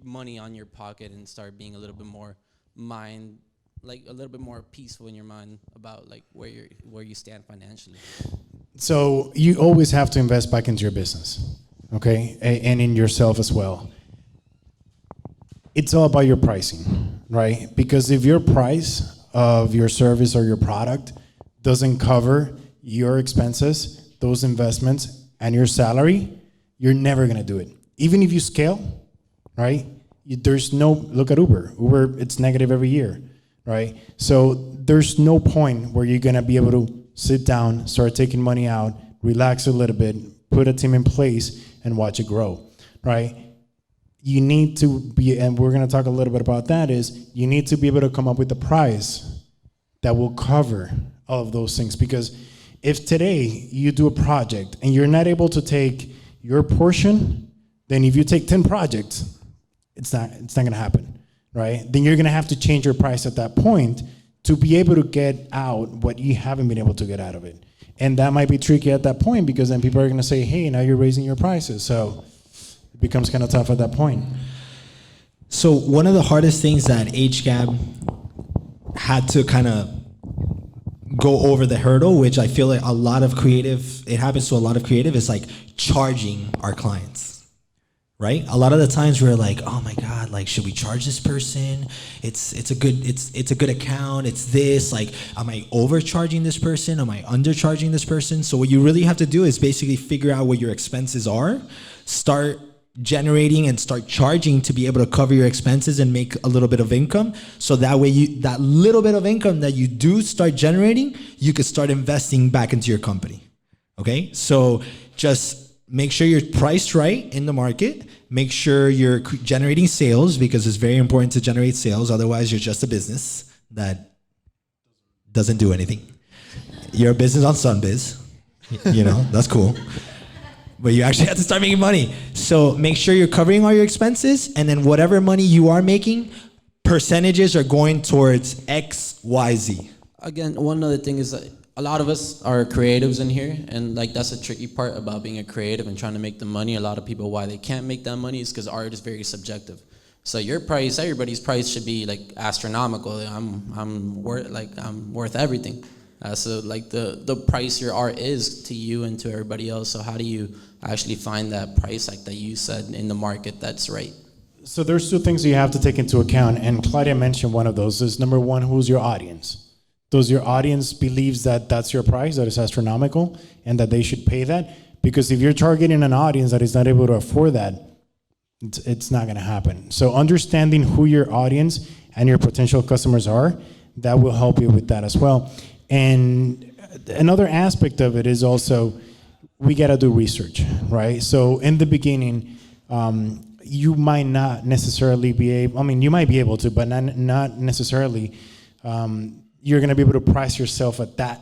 money on your pocket and start being a little bit more a little bit more peaceful in your mind about like where you stand financially? So you always have to invest back into your business, okay, and in yourself as well. It's all about your pricing, right? Because if your price of your service or your product doesn't cover your expenses, those investments, and your salary, you're never gonna do it. Even if you scale, right? There's no, look at Uber. Uber, it's negative every year, right? So there's no point where you're gonna be able to sit down, start taking money out, relax a little bit, put a team in place, and watch it grow, right? You need to be, and we're gonna talk a little bit about that, is you need to be able to come up with a price that will cover all of those things. Because if today you do a project and you're not able to take your portion, then if you take 10 projects, it's not gonna happen, right? Then you're gonna have to change your price at that point to be able to get out what you haven't been able to get out of it. And that might be tricky at that point, because then people are gonna say, hey, now you're raising your prices. So it becomes kind of tough at that point. So one of the hardest things that HGAB had to kind of go over the hurdle, which I feel like it happens to a lot of creative, is like charging our clients, right? A lot of the times we're like, oh my God, like, should we charge this person? It's a good account, it's this, like, am I overcharging this person? Am I undercharging this person? So what you really have to do is basically figure out what your expenses are, start generating and start charging to be able to cover your expenses and make a little bit of income. So that way that little bit of income that you do start generating, you can start investing back into your company. Okay? So just make sure you're priced right in the market. Make sure you're generating sales, because it's very important to generate sales. Otherwise, you're just a business that doesn't do anything. You're a business on Sunbiz. You know, that's cool. But you actually have to start making money. So make sure you're covering all your expenses, and then whatever money you are making, percentages are going towards X, Y, Z. Again, one other thing is that a lot of us are creatives in here, and like that's a tricky part about being a creative and trying to make the money. A lot of people, why they can't make that money is because art is very subjective. So your price, everybody's price should be like astronomical. I'm worth everything. So like the price your art is to you and to everybody else. So how do you actually find that price, like that you said, in the market that's right? So there's two things you have to take into account, and Claudia mentioned one of those. Is number one, who's your audience? Does your audience believes that that's your price, that is astronomical, and that they should pay that? Because if you're targeting an audience that is not able to afford that, it's not going to happen. So understanding who your audience and your potential customers are, that will help you with that as well. And another aspect of it is also, we got to do research, right? So in the beginning, you might not necessarily be able, I mean, you might be able to, but not necessarily, you're going to be able to price yourself at that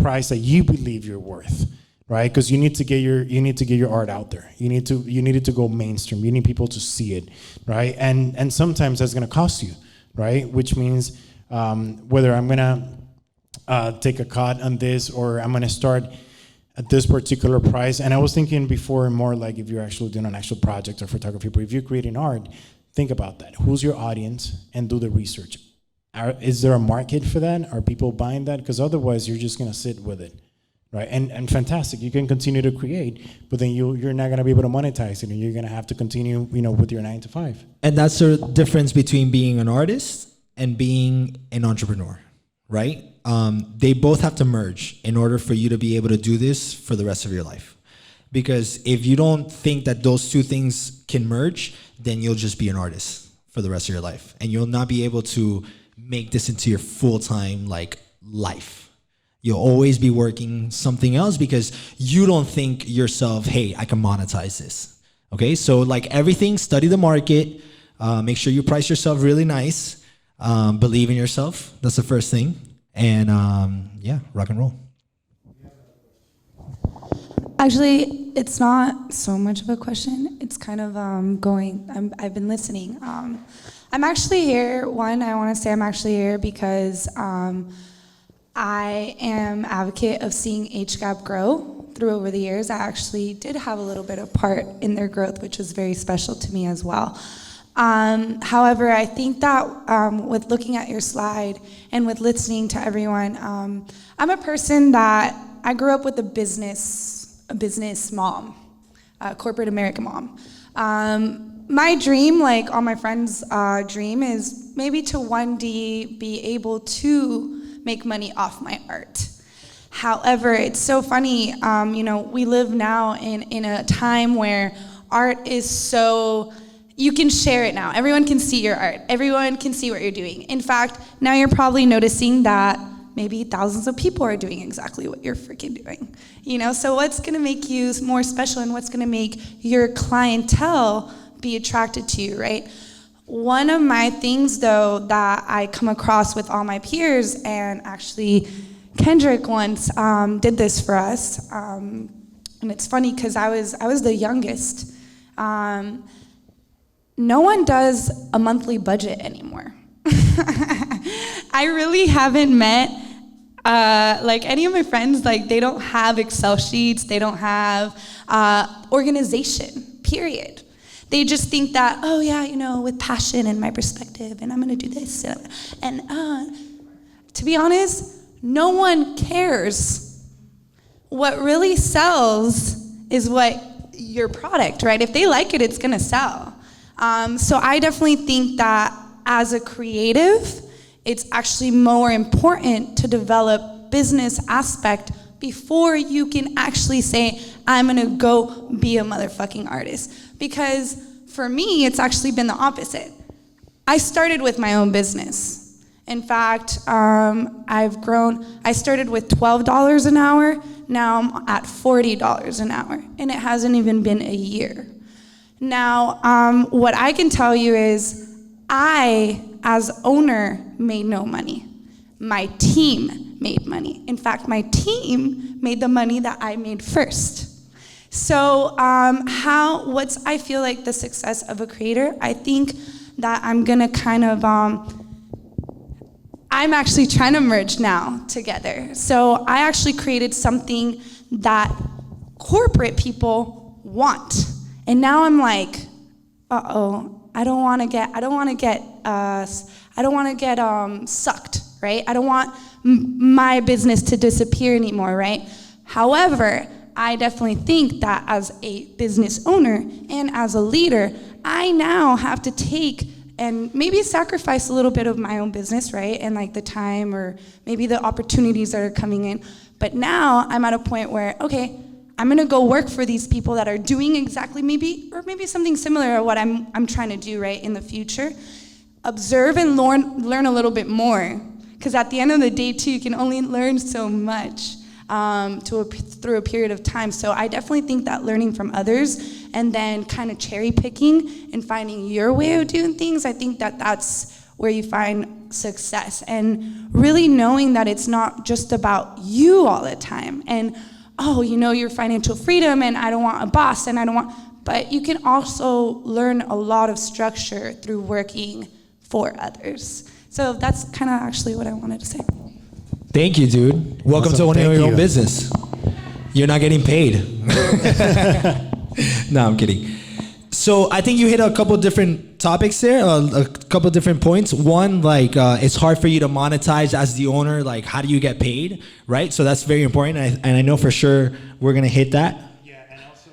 price that you believe you're worth, right? Because you need to get your art out there. You need it to go mainstream. You need people to see it, right? And sometimes that's going to cost you, right? Which means whether I'm going to take a cut on this, or I'm going to start at this particular price. And I was thinking before more like if you're actually doing an actual project or photography, but if you're creating art, think about that. Who's your audience, and do the research. Is there a market for that? Are people buying that? Because otherwise you're just going to sit with it, right? And fantastic, you can continue to create, but then you're not going to be able to monetize it, and you're going to have to continue, with your 9 to 5. And that's the difference between being an artist and being an entrepreneur, right? They both have to merge in order for you to be able to do this for the rest of your life. Because if you don't think that those two things can merge, then you'll just be an artist for the rest of your life. And you'll not be able to make this into your full-time life. You'll always be working something else because you don't think yourself, hey, I can monetize this. Okay, so everything, study the market, make sure you price yourself really nice, believe in yourself. That's the first thing. And rock and roll. Actually, it's not so much of a question. It's kind of I've been listening. I'm actually here. One, I want to say I'm actually here because I am advocate of seeing HGAB grow through over the years. I actually did have a little bit of part in their growth, which was very special to me as well. However, I think that with looking at your slide and with listening to everyone, I'm a person that I grew up with a business mom, a corporate American mom. My dream, like all my friends' dream, is maybe to one day be able to make money off my art. However, it's so funny, we live now in a time where art is so, you can share it now. Everyone can see your art. Everyone can see what you're doing. In fact, now you're probably noticing that maybe thousands of people are doing exactly what you're freaking doing. So what's gonna make you more special, and what's gonna make your clientele be attracted to you, right? One of my things, though, that I come across with all my peers, and actually Kendrick once did this for us, and it's funny because I was the youngest. No one does a monthly budget anymore. I really haven't met any of my friends, they don't have Excel sheets, they don't have organization, period. They just think that, oh yeah, with passion and my perspective, and I'm gonna do this. And to be honest, no one cares. What really sells is your product, right? If they like it, it's gonna sell. So I definitely think that as a creative, it's actually more important to develop business aspect before you can actually say, I'm gonna go be a motherfucking artist. Because for me, it's actually been the opposite. I started with my own business. In fact, I've grown. I started with $12 an hour, now I'm at $40 an hour, and it hasn't even been a year. Now, what I can tell you is I, as owner, made no money. My team made money. In fact, my team made the money that I made first. So what's I feel like the success of a creator? I think that I'm gonna kind of, I'm actually trying to merge now together. So I actually created something that corporate people want. And now I'm like, uh-oh, I don't want to get sucked, right? I don't want my business to disappear anymore, right? However, I definitely think that as a business owner and as a leader, I now have to take and maybe sacrifice a little bit of my own business, right? And like the time or maybe the opportunities that are coming in. But now I'm at a point where, okay, I'm gonna go work for these people that are doing exactly maybe something similar to what I'm trying to do, right, in the future. Observe and learn a little bit more. Because at the end of the day, too, you can only learn so much through a period of time. So I definitely think that learning from others and then kind of cherry picking and finding your way of doing things, I think that that's where you find success. And really knowing that it's not just about you all the time. And, your financial freedom, and I don't want a boss, and I don't want, but you can also learn a lot of structure through working for others. So that's kind of actually what I wanted to say. Thank you, dude. Welcome Awesome. to owning Thank your you. own business. You're not getting paid. No, I'm kidding. So I think you hit a couple different topics there, a couple different points. One, like it's hard for you to monetize as the owner. Like, how do you get paid, right? So that's very important, and I know for sure we're gonna hit that. Yeah, and also.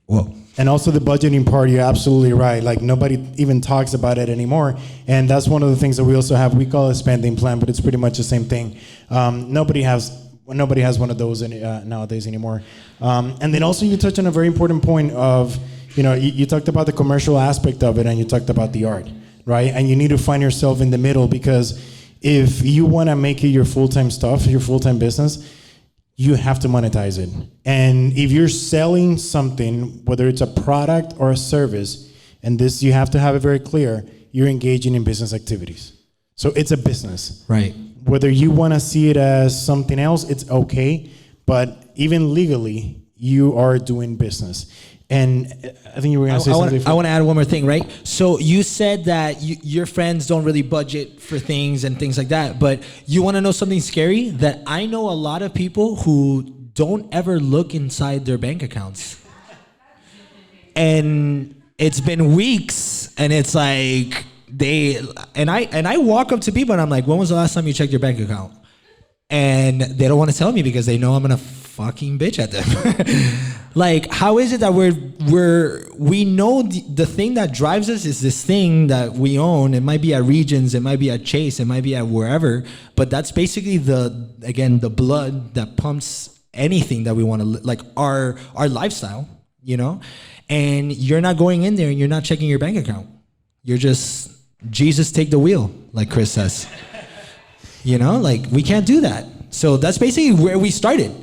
Whoa. And also the budgeting part, you're absolutely right. Like nobody even talks about it anymore. And that's one of the things that we also have. We call it spending plan, but it's pretty much the same thing. Nobody has one of those nowadays anymore. And then also you touched on a very important point of, you talked about the commercial aspect of it and you talked about the art, right? And you need to find yourself in the middle, because if you want to make it your full-time stuff, your full-time business, you have to monetize it. And if you're selling something, whether it's a product or a service, and this you have to have it very clear, you're engaging in business activities. So it's a business. Right. Whether you want to see it as something else, it's okay, but even legally, you are doing business. And I think you were going to say something. I want to add one more thing, right? So you said that your friends don't really budget for things and things like that, but you want to know something scary? That I know a lot of people who don't ever look inside their bank accounts. And it's been weeks, and it's like I walk up to people and I'm like, when was the last time you checked your bank account? And they don't want to tell me because they know I'm gonna fucking bitch at them. Like, how is it that we know the thing that drives us is this thing that we own? It might be at Regions, it might be at Chase, it might be at wherever, but that's basically the blood that pumps anything that we want to, like our lifestyle, and you're not going in there and you're not checking your bank account. You're just, Jesus take the wheel, like Chris says. Like, we can't do that. So that's basically where we started,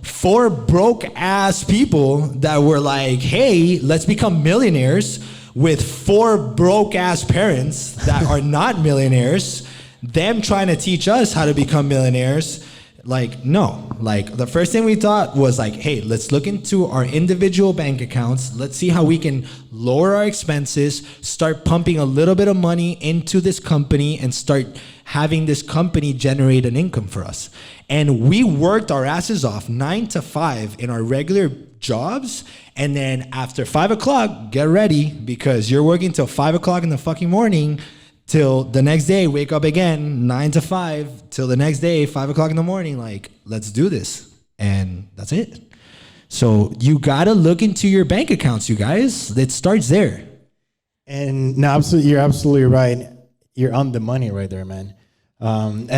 4 broke ass people that were like, hey, let's become millionaires, with 4 broke ass parents that are not millionaires, them trying to teach us how to become millionaires. Like, no. Like, the first thing we thought was like, hey, let's look into our individual bank accounts. Let's see how we can lower our expenses, start pumping a little bit of money into this company, and start having this company generate an income for us. And we worked our asses off 9 to 5 in our regular jobs. And then after 5 o'clock, get ready, because you're working till 5 o'clock in the fucking morning till the next day, wake up again, 9 to 5, till the next day, 5 o'clock in the morning, like, let's do this. And that's it. So you gotta look into your bank accounts, you guys. It starts there. And no, you're absolutely right. You're on the money right there, man. And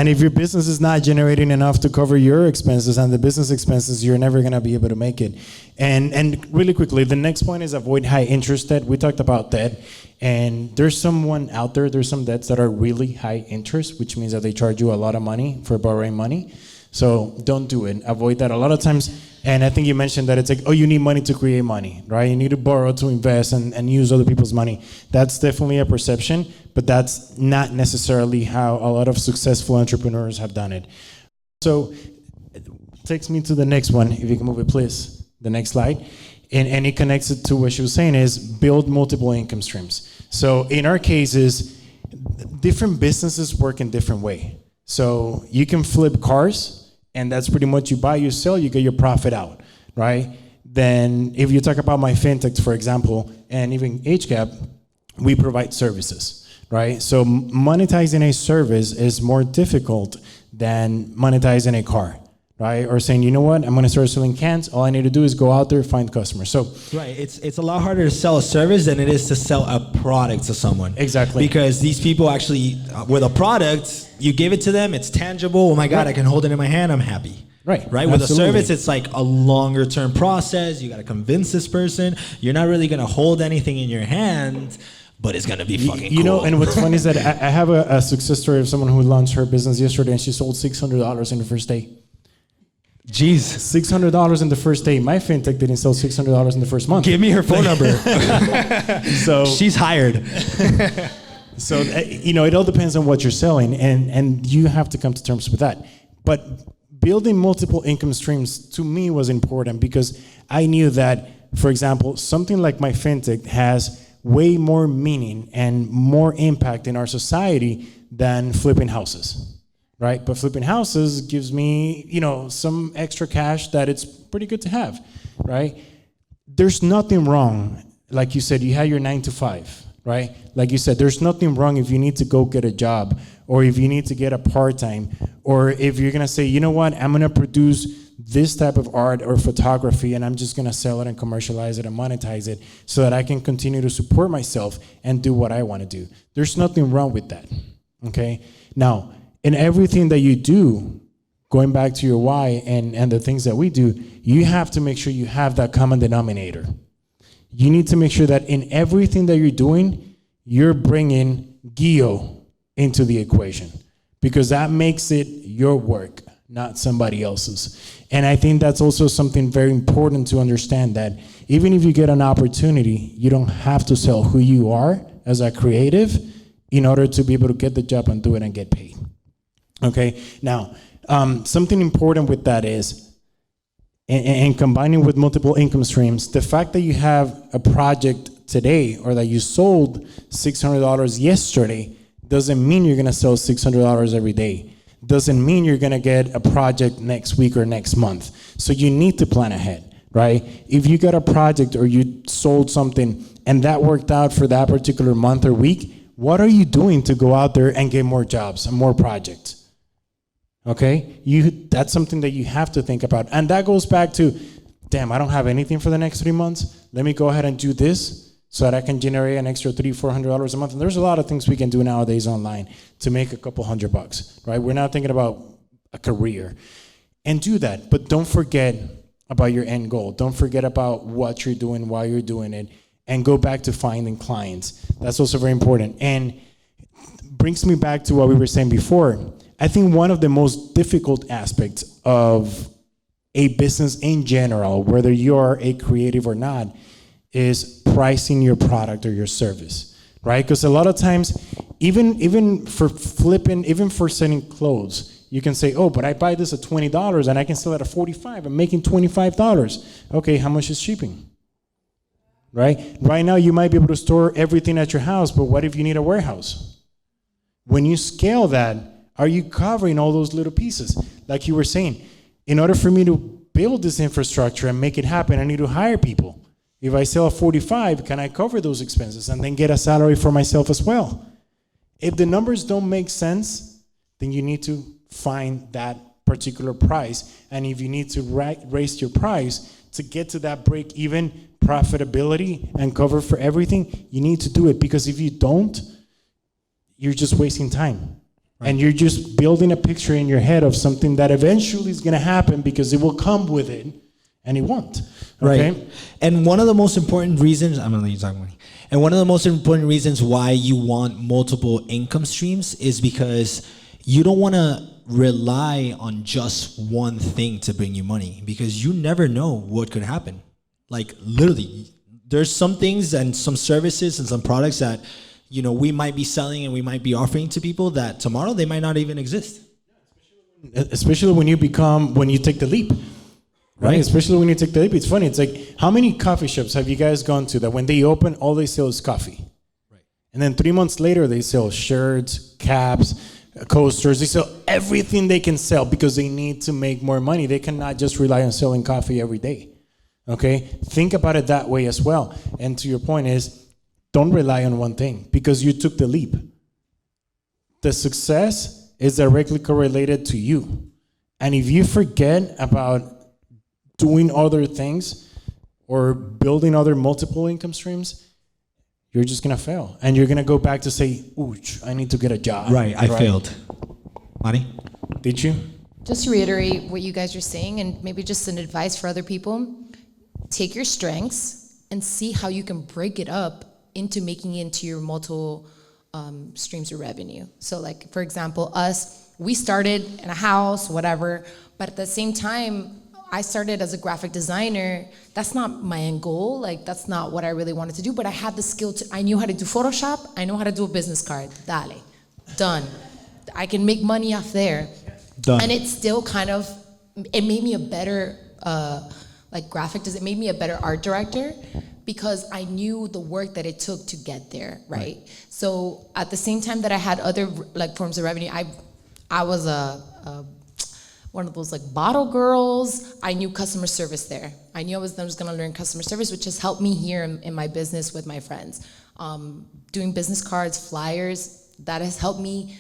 if your business is not generating enough to cover your expenses and the business expenses, you're never gonna be able to make it. And really quickly, the next point is avoid high interest debt. We talked about debt, and there's someone out there. There's some debts that are really high interest, which means that they charge you a lot of money for borrowing money. So don't do it. Avoid that. A lot of times, and I think you mentioned that it's like, oh, you need money to create money, right? You need to borrow to invest and use other people's money. That's definitely a perception, but that's not necessarily how a lot of successful entrepreneurs have done it. So it takes me to the next one. If you can move it, please. The next slide. And it connects it to what she was saying is build multiple income streams. So in our cases, different businesses work in different way. So you can flip cars, and that's pretty much you buy, you sell, you get your profit out, right? then if you talk about MyFinTech, for example, and even HGAB, we provide services, right? So monetizing a service is more difficult than monetizing a car, right? Or saying, you know what, I'm gonna start selling cans, all I need to do is go out there, find customers. So Right, it's a lot harder to sell a service than it is to sell a product to someone. Exactly. Because these people actually, with a product, you give it to them, it's tangible, oh my God, I can hold it in my hand, I'm happy. Right, Right, with absolutely. a service, it's like a longer term process, you gotta convince this person, you're not really gonna hold anything in your hand, but it's gonna be fucking you cool. know, and what's funny is that I have a success story of someone who launched her business yesterday and she sold $600 in the first day. Jeez. $600 in the first day. MyFinTech didn't sell $600 in the first month. Give me her phone number. So She's hired. So, you know, it all depends on what you're selling, and you have to come to terms with that. But building multiple income streams, to me, was important because I knew that, for example, something like MyFinTech has way more meaning and more impact in our society than flipping houses, right? But flipping houses gives me, you know, some extra cash that it's pretty good to have, right? There's nothing wrong, like you said, you had your 9 to 5, right? Like you said, there's nothing wrong if you need to go get a job or if you need to get a part-time or if you're gonna say, you know what, I'm gonna produce this type of art or photography and I'm just gonna sell it and commercialize it and monetize it so that I can continue to support myself and do what I wanna do. There's nothing wrong with that, okay? Now, in everything that you do, going back to your why and the things that we do, you have to make sure you have that common denominator. You need to make sure that in everything that you're doing, you're bringing Gio into the equation because that makes it your work, not somebody else's. And I think that's also something very important to understand, that even if you get an opportunity, you don't have to sell who you are as a creative in order to be able to get the job and do it and get paid. Okay, now, something important with that is, and combining with multiple income streams, the fact that you have a project today or that you sold $600 yesterday doesn't mean you're gonna sell $600 every day. Doesn't mean you're gonna get a project next week or next month. So you need to plan ahead, right? If you got a project or you sold something and that worked out for that particular month or week, what are you doing to go out there and get more jobs and more projects? Okay, that's something that you have to think about. And that goes back to, damn, I don't have anything for the next 3 months. Let me go ahead and do this so that I can generate an extra $300-400 a month. And there's a lot of things we can do nowadays online to make a couple $100, right? We're not thinking about a career. And do that, but don't forget about your end goal. Don't forget about what you're doing, why you're doing it, and go back to finding clients. That's also very important. And brings me back to what we were saying before. I think one of the most difficult aspects of a business in general, whether you're a creative or not, is pricing your product or your service, right? Because a lot of times, even for flipping, even for selling clothes, you can say, oh, but I buy this at $20 and I can sell it at $45. I'm making $25. Okay, how much is shipping? Right? Right now, you might be able to store everything at your house, but what if you need a warehouse? When you scale that, are you covering all those little pieces? Like you were saying, in order for me to build this infrastructure and make it happen, I need to hire people. If I sell at 45, can I cover those expenses and then get a salary for myself as well? If the numbers don't make sense, then you need to find that particular price. And if you need to raise your price to get to that break-even profitability and cover for everything, you need to do it. Because if you don't, you're just wasting time. Right. And you're just building a picture in your head of something that eventually is going to happen because it will come with it. And it won't. Okay? Right. And one of the most important reasons, I'm gonna let you talk about it. And one of the most important reasons why you want multiple income streams is because you don't wanna rely on just one thing to bring you money, because you never know what could happen. Like literally, there's some things and some services and some products that, you know, we might be selling and we might be offering to people that tomorrow they might not even exist. Especially when you take the leap. Right? Especially when you take the leap. It's funny. It's like, how many coffee shops have you guys gone to that when they open, all they sell is coffee? Right. And then 3 months later, they sell shirts, caps, coasters. They sell everything they can sell because they need to make more money. They cannot just rely on selling coffee every day. Okay, think about it that way as well. And to your point is, don't rely on one thing because you took the leap. The success is directly correlated to you. And if you forget about doing other things or building other multiple income streams, you're just gonna fail. And you're gonna go back to say, ooch, I need to get a job. Right, I failed. Mari? Did you? Just to reiterate what you guys are saying, and maybe just an advice for other people, take your strengths and see how you can break it up into making it into your multiple streams of revenue. So like, for example, we started in a house, whatever, but at the same time, I started as a graphic designer. That's not my end goal. Like, that's not what I really wanted to do, but I had the skill I knew how to do Photoshop. I know how to do a business card. Dale. Done. I can make money off there. Done. And it still it made me a better, it made me a better art director because I knew the work that it took to get there, right? So at the same time that I had other forms of revenue, I was one of those bottle girls. I knew customer service there. I knew I was gonna learn customer service, which has helped me here in my business with my friends. Doing business cards, flyers, that has helped me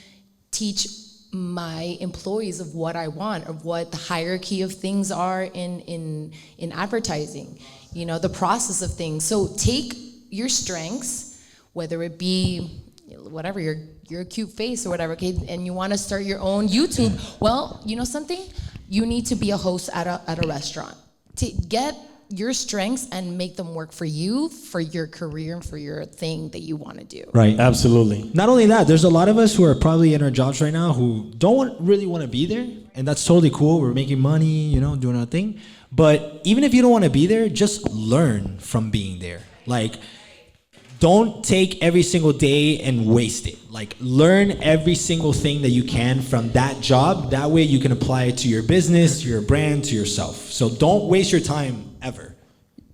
teach my employees of what I want, of what the hierarchy of things are in advertising, the process of things. So take your strengths, whether it be whatever, your cute face or whatever, okay, and you want to start your own YouTube. Well, you know something? You need to be a host at a restaurant. To get your strengths and make them work for you, for your career, and for your thing that you want to do. Right. Absolutely. Not only that, there's a lot of us who are probably in our jobs right now who don't really want to be there, and that's totally cool. We're making money, doing our thing. But even if you don't want to be there, just learn from being there. Like, don't take every single day and waste it. Like, learn every single thing that you can from that job. That way you can apply it to your business, to your brand, to yourself. So don't waste your time ever.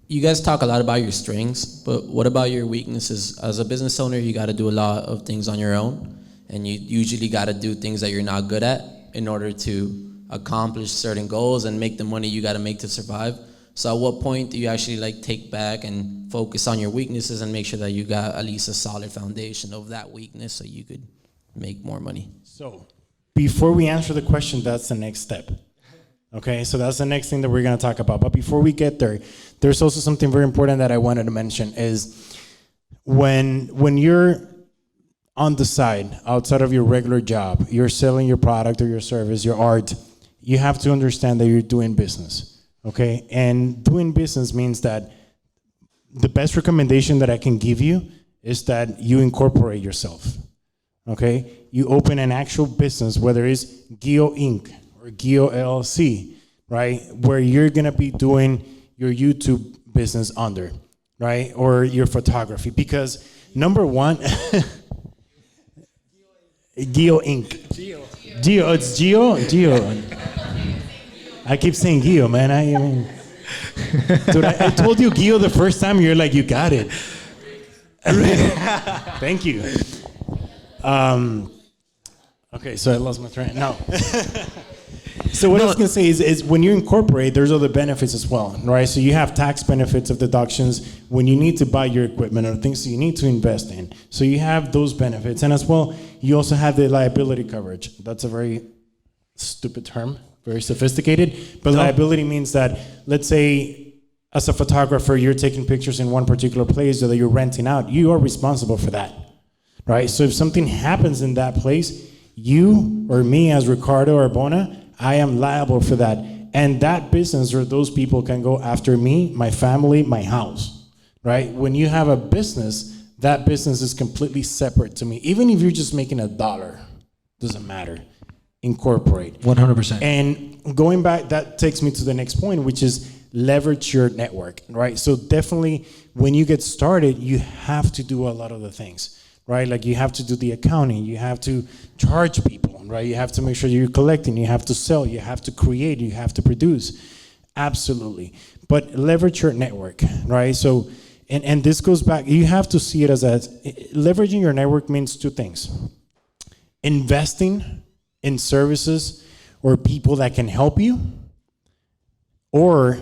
You guys talk a lot about your strengths, but what about your weaknesses? As a business owner, you got to do a lot of things on your own, and you usually got to do things that you're not good at in order to accomplish certain goals and make the money you got to make to survive. So at what point do you actually take back and focus on your weaknesses and make sure that you got at least a solid foundation of that weakness so you could make more money? So before we answer the question, that's the next step. Okay, so that's the next thing that we're going to talk about. But before we get there, there's also something very important that I wanted to mention is when you're on the side, outside of your regular job, you're selling your product or your service, your art, you have to understand that you're doing business. Okay, and doing business means that the best recommendation that I can give you is that you incorporate yourself. Okay, you open an actual business, whether it's Geo Inc. or Geo LLC, right? Where you're gonna be doing your YouTube business under, right? Or your photography, because number one, Geo Inc. Geo, it's Geo. I keep saying Gio, man. Dude, I told you Gio the first time. You're like, you got it. Thank you. Okay, so I lost my train. No. So what I was gonna say is when you incorporate, there's other benefits as well, right? So you have tax benefits of deductions when you need to buy your equipment or things that you need to invest in. So you have those benefits, and as well, you also have the liability coverage. That's a very stupid term. Very sophisticated, but liability means that, let's say, as a photographer, you're taking pictures in one particular place that you're renting out, you are responsible for that, right? So if something happens in that place, you or me as Ricardo or Arbona, I am liable for that. And that business or those people can go after me, my family, my house, right? When you have a business, that business is completely separate to me. Even if you're just making $1, doesn't matter. Incorporate. 100%. And going back, that takes me to the next point, which is leverage your network, right? So definitely when you get started, you have to do a lot of the things, right? Like you have to do the accounting, you have to charge people, right? You have to make sure you're collecting, you have to sell, you have to create, you have to produce. Absolutely. But leverage your network, right? So, and this goes back, you have to see it as leveraging your network means two things. Investing in services or people that can help you, or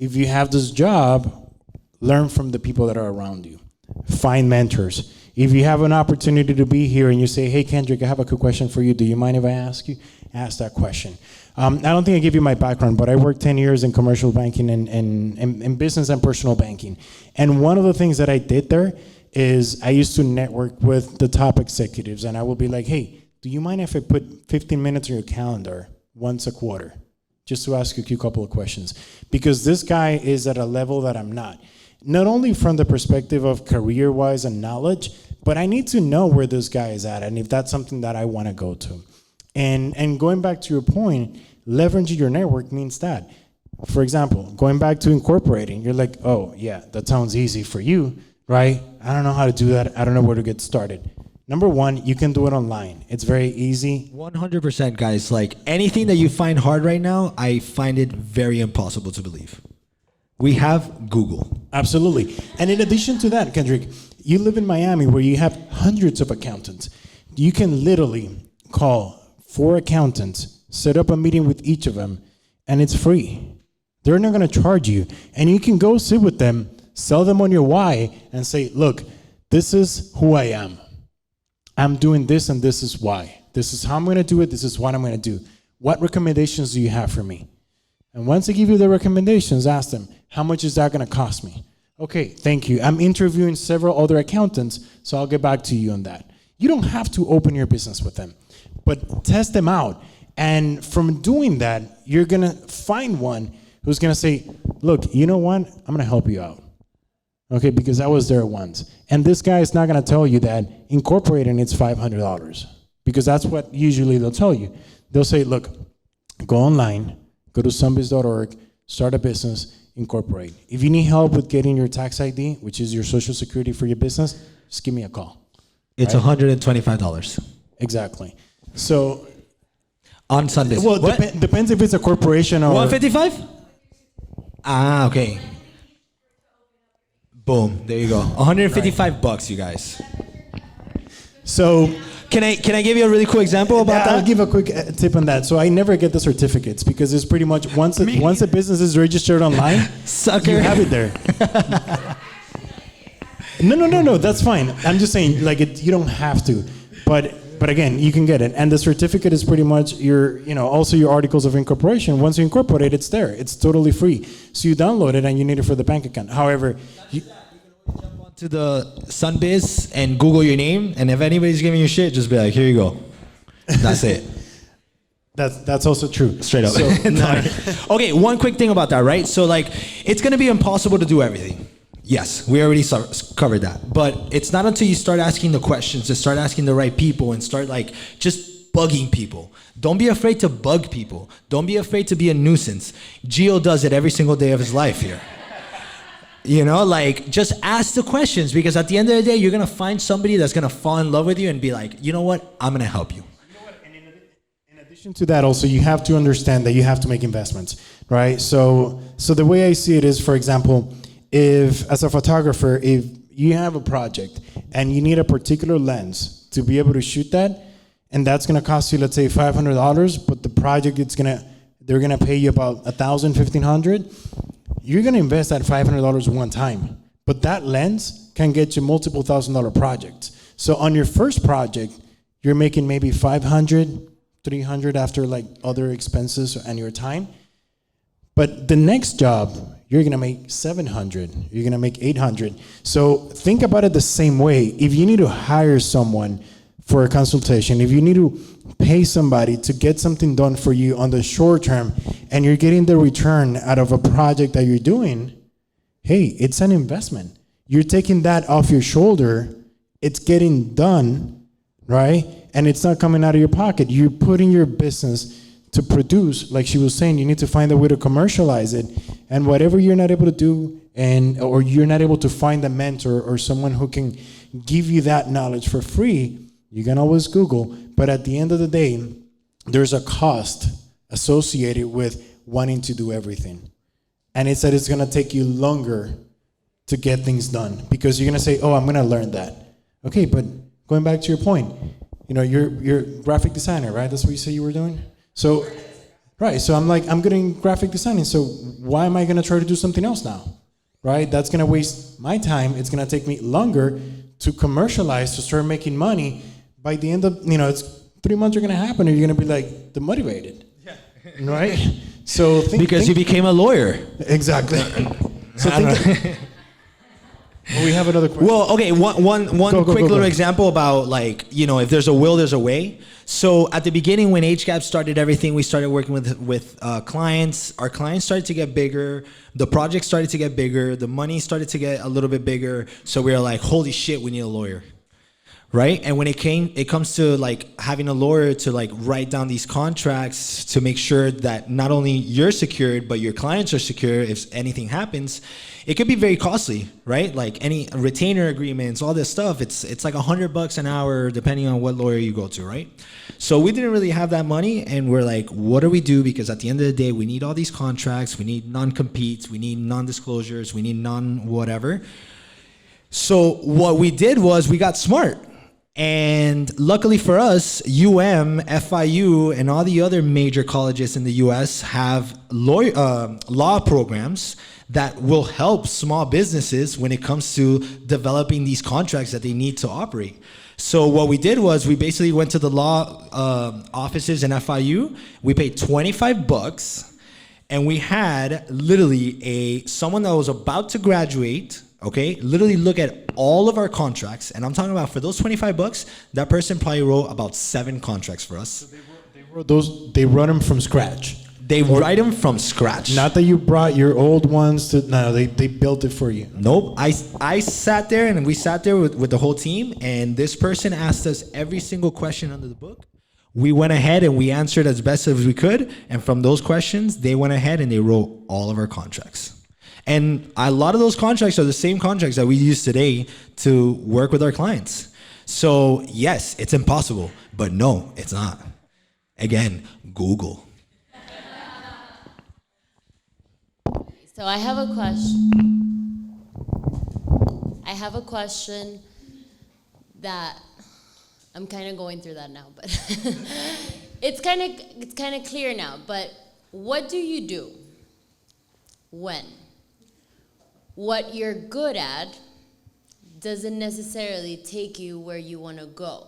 If you have this job, learn from the people that are around you. Find mentors. If you have an opportunity to be here and you say, hey, Kendrick, I have a quick question for you. Do you mind if I ask you? Ask that question. I don't think I gave you my background, but I worked 10 years in commercial banking and in business and personal banking. And one of the things that I did there is I used to network with the top executives, and I would be like, hey, do you mind if I put 15 minutes on your calendar once a quarter just to ask you a couple of questions? Because this guy is at a level that I'm not. Not only from the perspective of career-wise and knowledge, but I need to know where this guy is at and if that's something that I want to go to. And going back to your point, leveraging your network means that. For example, going back to incorporating, you're like, oh, yeah, that sounds easy for you, right? I don't know how to do that. I don't know where to get started. Number one, you can do it online. It's very easy. 100%, guys. Like anything that you find hard right now, I find it very impossible to believe. We have Google. Absolutely. And in addition to that, Kendrick, you live in Miami where you have hundreds of accountants. You can literally call 4 accountants, set up a meeting with each of them, and it's free. They're not going to charge you. And you can go sit with them, sell them on your why, and say, look, this is who I am. I'm doing this and this is why. This is how I'm going to do it. This is what I'm going to do. What recommendations do you have for me? And once they give you the recommendations, ask them, how much is that going to cost me? Okay, thank you. I'm interviewing several other accountants, so I'll get back to you on that. You don't have to open your business with them, but test them out. And from doing that, you're going to find one who's going to say, look, you know what? I'm going to help you out. Okay, because I was there once. And this guy is not going to tell you that incorporating it's $500, because that's what usually they'll tell you. They'll say, look, go online, go to sunbiz.org, start a business, incorporate. If you need help with getting your tax ID, which is your social security for your business, just give me a call. It's right? $125. Exactly. So on Sundays. Well, depends if it's a corporation or 155. Ah, okay. Boom. There you go. 155 bucks, you guys. So can I give you a really cool example about that? I'll give a quick tip on that. So I never get the certificates because it's pretty much once a business is registered online, sucker, you have it there. No. That's fine. I'm just saying, like, you don't have to, but again, you can get it. And the certificate is pretty much also your articles of incorporation. Once you incorporate, it's there. It's totally free. So you download it and you need it for the bank account. However, you can jump onto the Sunbiz and Google your name, and if anybody's giving you shit, just be like, here you go. That's it. That's also true. Straight up. So, okay, one quick thing about that, right? So, like, it's going to be impossible to do everything. Yes, we already covered that. But it's not until you start asking the questions, to start asking the right people, and start, like, just bugging people. Don't be afraid to bug people. Don't be afraid to be a nuisance. Gio does it every single day of his life here. Like, just ask the questions, because at the end of the day, you're going to find somebody that's going to fall in love with you and be like, you know what, I'm going to help you. And in addition to that, also, you have to understand that you have to make investments, right? So the way I see it is, for example, if, as a photographer, if you have a project and you need a particular lens to be able to shoot that, and that's going to cost you, let's say, $500, but the project, they're going to pay you about $1,000, $1,500, you're going to invest that $500 one time. But that lens can get you multiple $1,000 projects. So on your first project, you're making maybe $500, $300 after, like, other expenses and your time. But the next job, you're going to make $700. You're going to make $800. So think about it the same way. If you need to hire someone for a consultation, if you need to pay somebody to get something done for you on the short term, and you're getting the return out of a project that you're doing, hey, it's an investment. You're taking that off your shoulder. It's getting done, right? And it's not coming out of your pocket. You're putting your business to produce, like she was saying, you need to find a way to commercialize it. And whatever you're not able to do, or you're not able to find a mentor or someone who can give you that knowledge for free, you can always Google. But at the end of the day, there's a cost associated with wanting to do everything. And it's that it's going to take you longer to get things done, because you're going to say, oh, I'm going to learn that. Okay, but going back to your point, you're a graphic designer, right? That's what you say you were doing? So Right. So I'm like, I'm good in graphic designing. So why am I going to try to do something else now? Right. That's going to waste my time. It's going to take me longer to commercialize, to start making money. By the end of, it's 3 months are going to happen and you're going to be like demotivated. Yeah. Right. So because you became a lawyer. Exactly. So we have another question. Well, okay, one quick little example about like, if there's a will, there's a way. So at the beginning when HGAB started everything, we started working with clients. Our clients started to get bigger. The project started to get bigger. The money started to get a little bit bigger. So we were like, holy shit, we need a lawyer. Right? And when it comes to like having a lawyer to like write down these contracts to make sure that not only you're secured, but your clients are secure if anything happens, it could be very costly, right? Like any retainer agreements, all this stuff, it's like $100 an hour depending on what lawyer you go to, right? So we didn't really have that money and we're like, what do we do? Because at the end of the day, we need all these contracts, we need non-competes, we need non-disclosures, we need non-whatever. So what we did was we got smart. And luckily for us, FIU, and all the other major colleges in the US have law programs that will help small businesses when it comes to developing these contracts that they need to operate. So what we did was we basically went to the law offices in FIU. We paid $25, and we had literally someone that was about to graduate. Okay, literally look at all of our contracts, and I'm talking about for those $25, that person probably wrote about 7 contracts for us. So they run them from scratch. They write them from scratch. Not that you brought your old ones to. No, they built it for you. Nope. I sat there and we sat there with the whole team, and this person asked us every single question under the book. We went ahead and we answered as best as we could, and from those questions, they went ahead and they wrote all of our contracts. And a lot of those contracts are the same contracts that we use today to work with our clients. So yes, it's impossible, but no, it's not. Again, Google. So I have a question that I'm kind of going through that now, but it's kind of clear now. But what do you do when what you're good at doesn't necessarily take you where you want to go?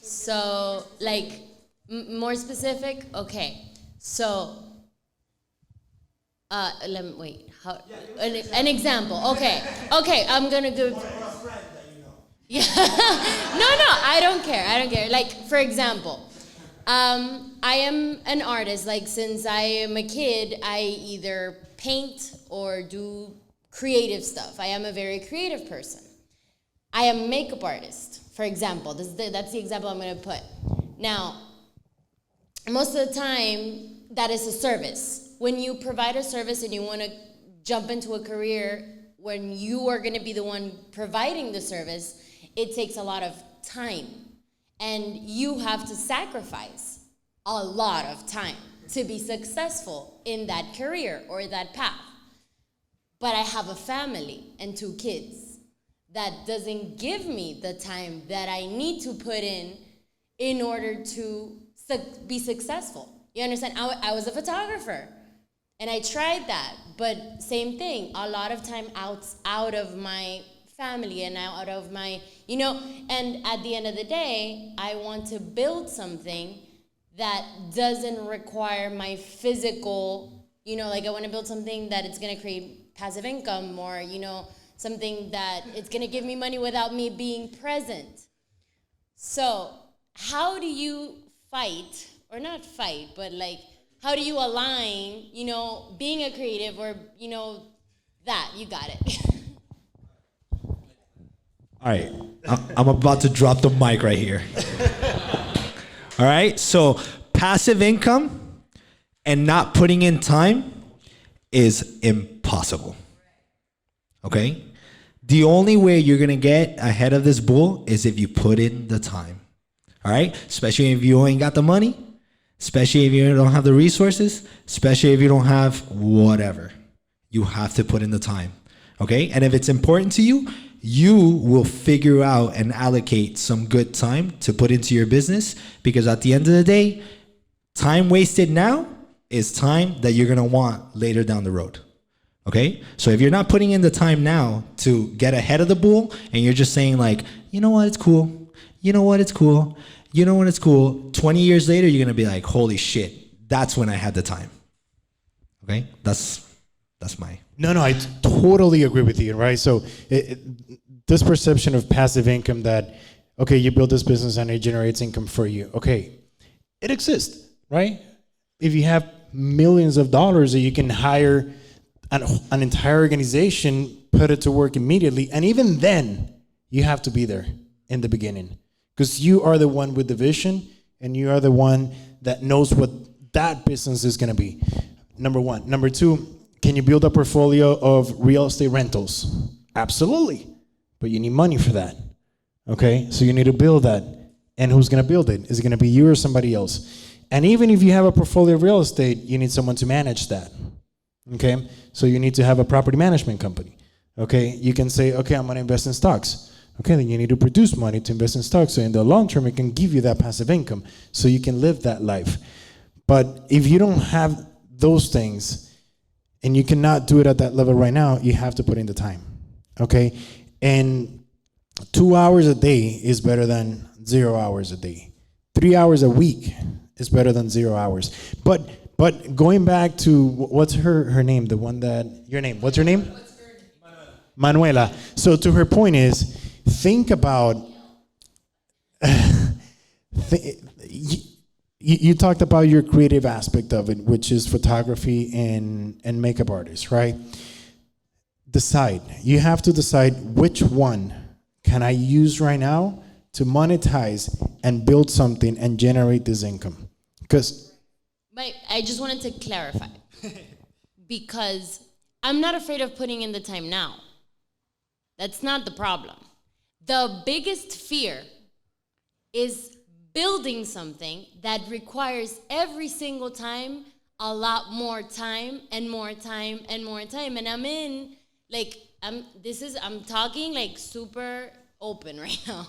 So, like, more specific? Okay. So, let me, wait. An example. Okay. Okay, I'm going to give... Yeah. No, I don't care. Like, for example... I am an artist. Like, since I am a kid, I either paint or do creative stuff. I am a very creative person. I am a makeup artist, for example. That's the example I'm going to put. Now, most of the time, that is a service. When you provide a service and you want to jump into a career when you are going to be the one providing the service, it takes a lot of time. And you have to sacrifice a lot of time to be successful in that career or that path. But I have a family and 2 kids that doesn't give me the time that I need to put in order to be successful. You understand? I was a photographer and I tried that, but same thing, a lot of time out of my family and out of my, and at the end of the day, I want to build something that doesn't require my physical, like I want to build something that it's going to create passive income or, something that it's going to give me money without me being present. So how do you fight, or not fight, but like, how do you align, being a creative or, that, you got it. All right, I'm about to drop the mic right here. All right, so passive income and not putting in time is impossible. Okay? The only way you're gonna get ahead of this bull is if you put in the time. All right? Especially if you ain't got the money, especially if you don't have the resources, especially if you don't have whatever. You have to put in the time. Okay? And if it's important to you, you will figure out and allocate some good time to put into your business, because at the end of the day, time wasted now is time that you're gonna want later down the road. Okay? So if you're not putting in the time now to get ahead of the bull, and you're just saying like, you know what, it's cool. You know what, it's cool. You know what, it's cool. 20 years later, you're gonna be like, holy shit, that's when I had the time. Okay? That's my... No, I totally agree with you, right? So this perception of passive income that, okay, you build this business and it generates income for you. Okay, it exists, right? If you have millions of dollars that you can hire an entire organization, put it to work immediately, and even then, you have to be there in the beginning, because you are the one with the vision, and you are the one that knows what that business is going to be. Number one. Number two, can you build a portfolio of real estate rentals? Absolutely, but you need money for that. Okay, so you need to build that, and who's going to build it? Is it going to be you or somebody else? And even if you have a portfolio of real estate, you need someone to manage that. Okay, so you need to have a property management company. Okay, you can say, okay, I'm going to invest in stocks. Okay, then you need to produce money to invest in stocks, so in the long term, it can give you that passive income, so you can live that life. But if you don't have those things, and you cannot do it at that level right now, you have to put in the time. Okay, and 2 hours a day is better than 0 hours a day. 3 hours a week is better than 0 hours. But going back to, what's her name? The one that, your name, what's her name? Manuela. So to her point is, think about, you talked about your creative aspect of it, which is photography and makeup artists, right? You have to decide which one can I use right now to monetize and build something and generate this income. Because But I just wanted to clarify, because I'm not afraid of putting in the time now. That's not the problem. The biggest fear is building something that requires every single time a lot more time and more time and more time. And I'm talking like super open right now.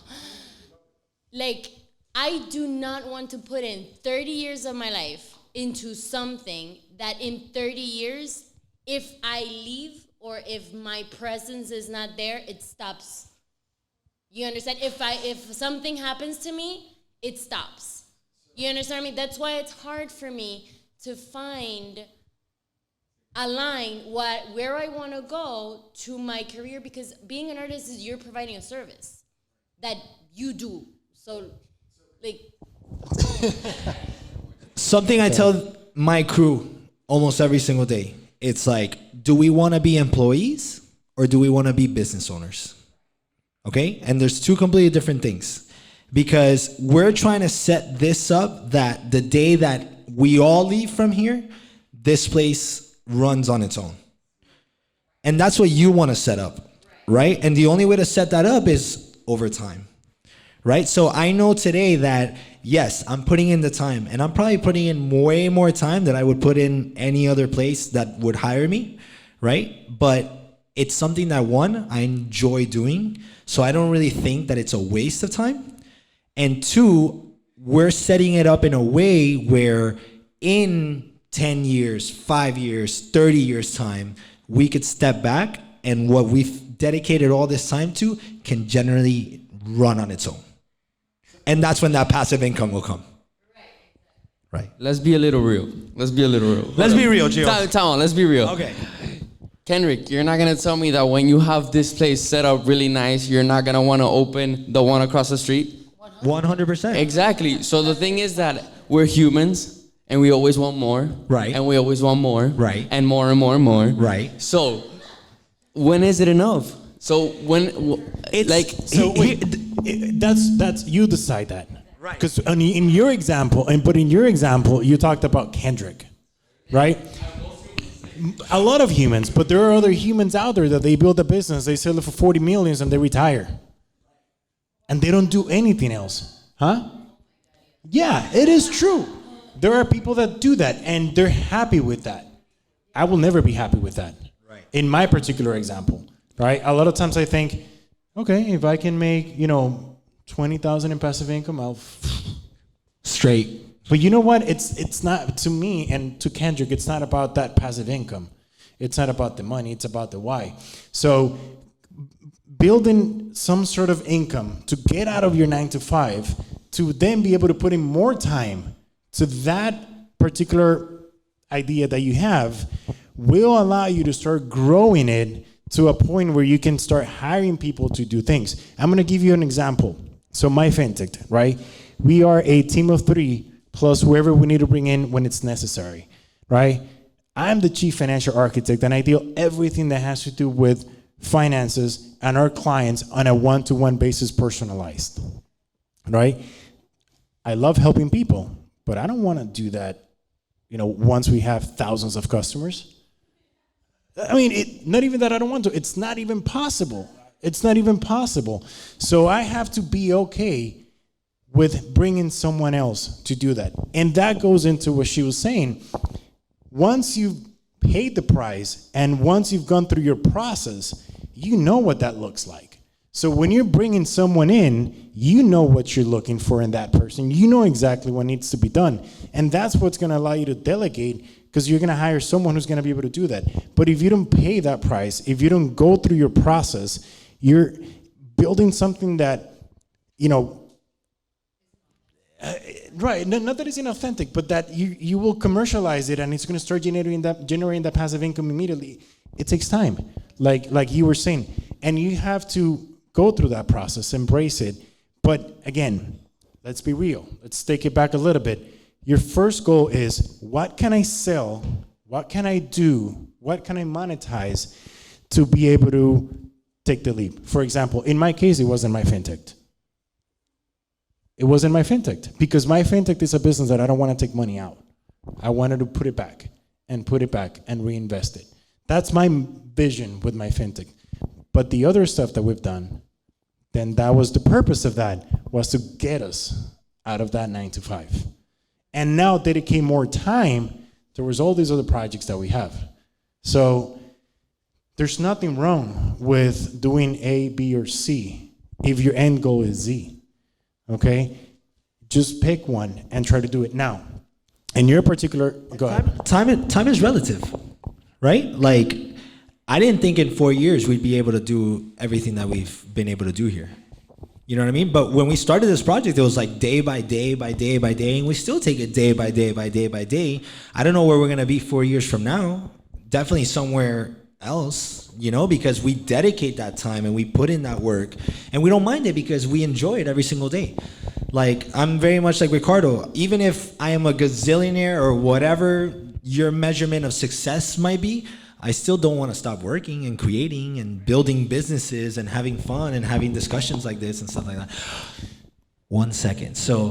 Like, I do not want to put in 30 years of my life into something that in 30 years, if I leave or if my presence is not there, it stops. You understand? If something happens to me, it stops. You understand me? That's why it's hard for me to align where I want to go to my career, because being an artist is you're providing a service that you do. So, like... Something I tell my crew almost every single day, it's like, do we want to be employees or do we want to be business owners? Okay? And there's two completely different things, because we're trying to set this up that the day that we all leave from here, this place runs on its own. And that's what you want to set up, right? And the only way to set that up is over time, right? So I know today that, yes, I'm putting in the time, and I'm probably putting in way more time than I would put in any other place that would hire me, right? But it's something that, one, I enjoy doing, so I don't really think that it's a waste of time. And two, we're setting it up in a way where in 10 years, 5 years, 30 years time, we could step back and what we've dedicated all this time to can generally run on its own. And that's when that passive income will come. Right. Let's be a little real. Let's be real, Gio. Come on, let's be real. Okay. Kendrick, you're not gonna tell me that when you have this place set up really nice, you're not gonna wanna open the one across the street? 100%. Exactly. So the thing is that we're humans and we always want more. Right. And we always want more. Right. And more and more and more. Right. So when is it enough? So when it's like that's you decide that. Right. Because in your example, you talked about Kendrick, right? A lot of humans, but there are other humans out there that they build a business, they sell it for 40 million and they retire. And they don't do anything else. Huh? Yeah, it is true. There are people that do that and they're happy with that. I will never be happy with that. Right. In my particular example, right? A lot of times I think, Okay, if I can make, 20,000 in passive income, I'll Straight. But you know what? It's not, to me and to Kendrick, it's not about that passive income. It's not about the money, it's about the why. So building some sort of income to get out of your 9 to 5, to then be able to put in more time to that particular idea that you have, will allow you to start growing it to a point where you can start hiring people to do things. I'm gonna give you an example. So MyFinTect, right? We are a team of 3 plus whoever we need to bring in when it's necessary, right? I'm the chief financial architect and I deal everything that has to do with finances and our clients on a one-to-one basis, personalized, right? I love helping people, but I don't want to do that, once we have thousands of customers. I mean, not even that I don't want to, it's not even possible. It's not even possible. So I have to be okay with bringing someone else to do that. And that goes into what she was saying. Once you've paid the price and once you've gone through your process, you know what that looks like. So when you're bringing someone in, you know what you're looking for in that person. You know exactly what needs to be done. And that's what's going to allow you to delegate, because you're going to hire someone who's going to be able to do that. But if you don't pay that price, if you don't go through your process, you're building something that, right, not that it's inauthentic, but that you will commercialize it and it's going to start generating that passive income immediately. It takes time, like you were saying, and you have to go through that process, embrace it. But again, let's be real. Let's take it back a little bit. Your first goal is, what can I sell? What can I do? What can I monetize to be able to take the leap? For example, in my case, it wasn't MyFinTect. It wasn't MyFinTect, because MyFinTect is a business that I don't want to take money out. I wanted to put it back and reinvest it. That's my vision with MyFinTect. But the other stuff that we've done, then that was the purpose of that, was to get us out of that 9 to 5. And now dedicate more time towards all these other projects that we have. So there's nothing wrong with doing A, B, or C if your end goal is Z. Okay, just pick one and try to do it now. In your particular, go ahead. Time is relative, right? Like, I didn't think in 4 years we'd be able to do everything that we've been able to do here. You know what I mean? But when we started this project, it was like day by day by day by day, and we still take it day by day by day by day. I don't know where we're gonna be 4 years from now. Definitely somewhere else, because we dedicate that time and we put in that work, and we don't mind it because we enjoy it every single day. Like, I'm very much like Ricardo. Even if I am a gazillionaire or whatever your measurement of success might be, I still don't want to stop working and creating and building businesses and having fun and having discussions like this and stuff like that. 1 second. So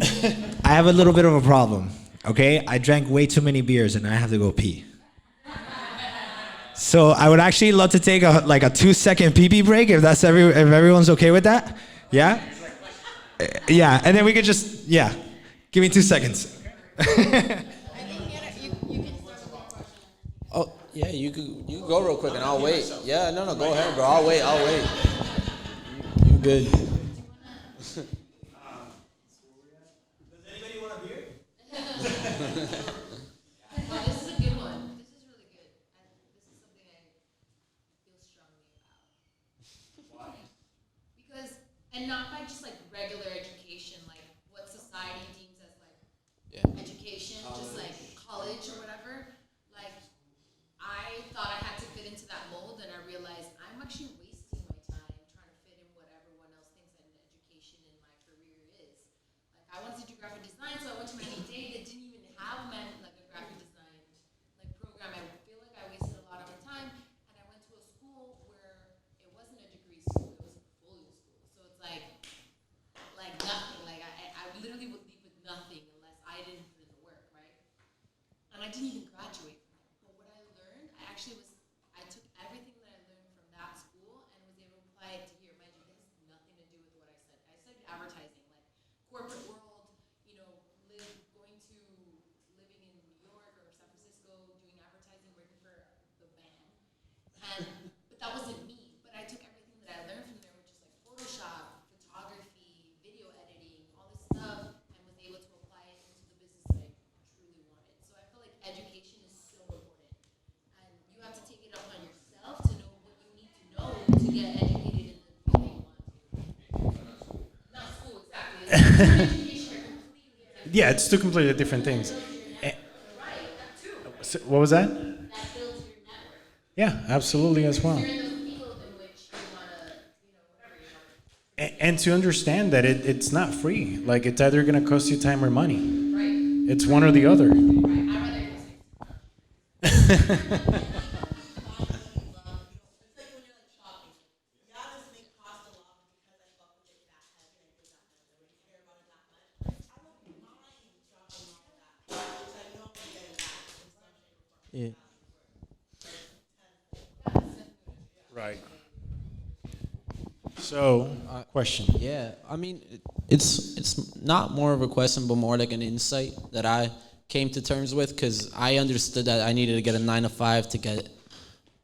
I have a little bit of a problem, okay? I drank way too many beers and I have to go pee. So I would actually love to take a 2-second pee-pee break if everyone's okay with that. Yeah? Yeah, and then we could just, give me 2 seconds. Oh, yeah, you can go real quick and I'll wait. Yeah, no, go ahead, bro. I'll wait. You good. Does anybody want a beer? This is a good one. This is really good. And this is something I feel strongly about. Why? Because, and not by just like regular education, like what society deems as like education, just like college or whatever. Like, I thought I had to fit into that mold, and I realized I'm actually wasting my time trying to fit in what everyone else thinks an education in my career is. Like, I wanted to do graphic design, so I went to my MBA that didn't even have like a graphic design like program. I feel like I wasted a lot of my time, and I went to a school where it wasn't a degree school, it was a portfolio school. So it's like nothing. Like I literally would leave with nothing unless I didn't put in the work, right? And I didn't even graduate from it. But what I learned, I took everything that I learned from that school and was able to apply it to here. Mind you, this has nothing to do with what I studied. I studied advertising, like corporate world, living in New York or San Francisco, doing advertising, working for the band. But that wasn't me. But I took everything that I learned from there, which is like Yeah, it's two completely different things. So what was that? Yeah, absolutely as well. And to understand that it's not free. Like, it's either going to cost you time or money. Right. It's one or the other. Yeah. Right. So, question. Yeah, I mean, it's not more of a question, but more like an insight that I came to terms with, because I understood that I needed to get a 9 to 5 to get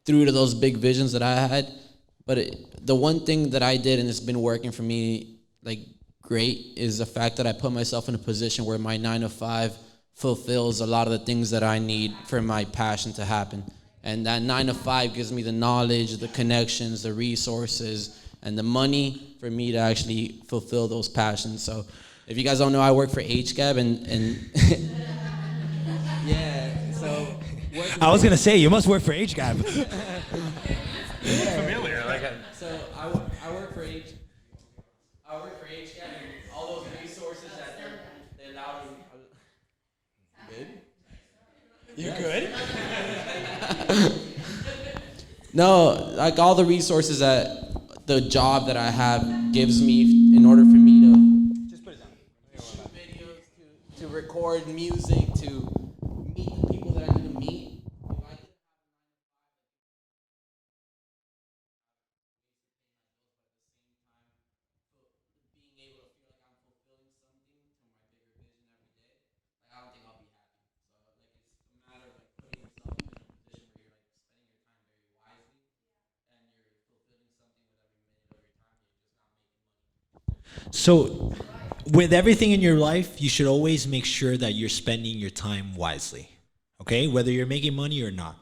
through to those big visions that I had. But the one thing that I did, and it's been working for me like great, is the fact that I put myself in a position where my 9 to 5 fulfills a lot of the things that I need for my passion to happen. And that 9 to 5 gives me the knowledge, the connections, the resources, and the money for me to actually fulfill those passions. So if you guys don't know, I work for HGAB and yeah, so I was gonna say, you must work for HGAB. Familiar, like so I work for HGAB and all those resources that they allow me. Good? You good? No, like all the resources that the job that I have gives me in order for me to just put it down. Shoot videos, to record music, to meet the people that I need to meet. If I could being able to feel like I'm fulfilling something to my bigger vision every day, like I don't think I'll be happy. So like it's a matter of like putting yourself in a position where you're like spending your time very wisely and you're fulfilling something with every minute of your time. You're just not making money. So, with everything in your life, you should always make sure that you're spending your time wisely, okay? Whether you're making money or not,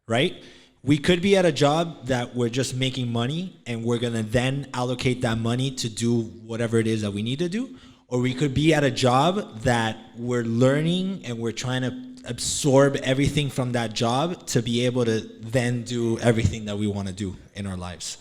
right? We could be at a job that we're just making money and we're gonna then allocate that money to do whatever it is that we need to do. Or we could be at a job that we're learning and we're trying to absorb everything from that job to be able to then do everything that we wanna do in our lives.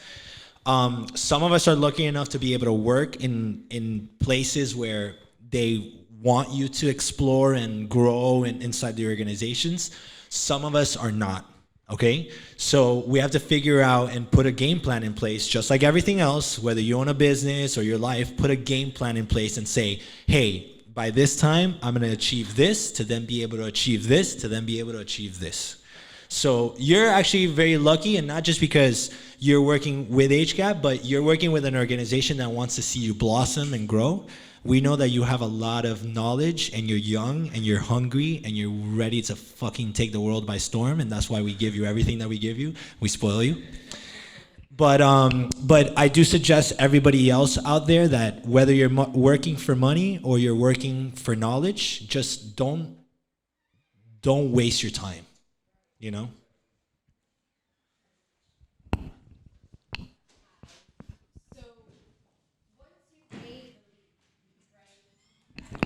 Some of us are lucky enough to be able to work in places where they want you to explore and grow inside the organizations. Some of us are not, okay? So we have to figure out and put a game plan in place, just like everything else, whether you own a business or your life, put a game plan in place and say, hey, by this time, I'm gonna achieve this to then be able to achieve this to then be able to achieve this. So you're actually very lucky, and not just because you're working with HGAB, but you're working with an organization that wants to see you blossom and grow. We know that you have a lot of knowledge, and you're young, and you're hungry, and you're ready to fucking take the world by storm, and that's why we give you everything that we give you. We spoil you. But I do suggest everybody else out there that whether you're working for money or you're working for knowledge, just don't waste your time. You know?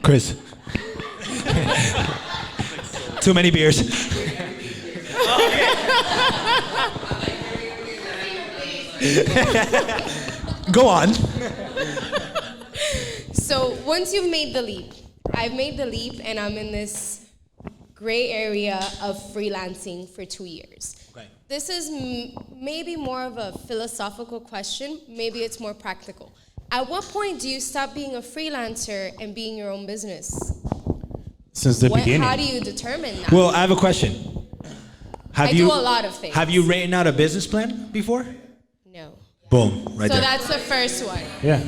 Chris. Too many beers. Go on. So once you've made the leap, I've made the leap and I'm in this gray area of freelancing for 2 years. Okay. This is maybe more of a philosophical question, maybe it's more practical. At what point do you stop being a freelancer and being your own business? Since the beginning. How do you determine that? Well, I have a question. I do a lot of things. Have you written out a business plan before? No. Boom, right so there. that's the first one. Yeah.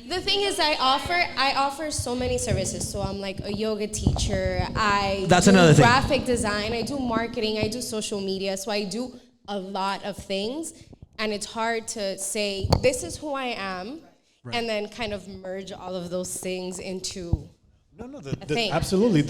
The thing is, I offer so many services. So I'm like a yoga teacher. That's do another thing. graphic design. I do marketing. I do social media. So I do a lot of things, and it's hard to say this is who I am, and then kind of merge all of those things into No, a thing. absolutely.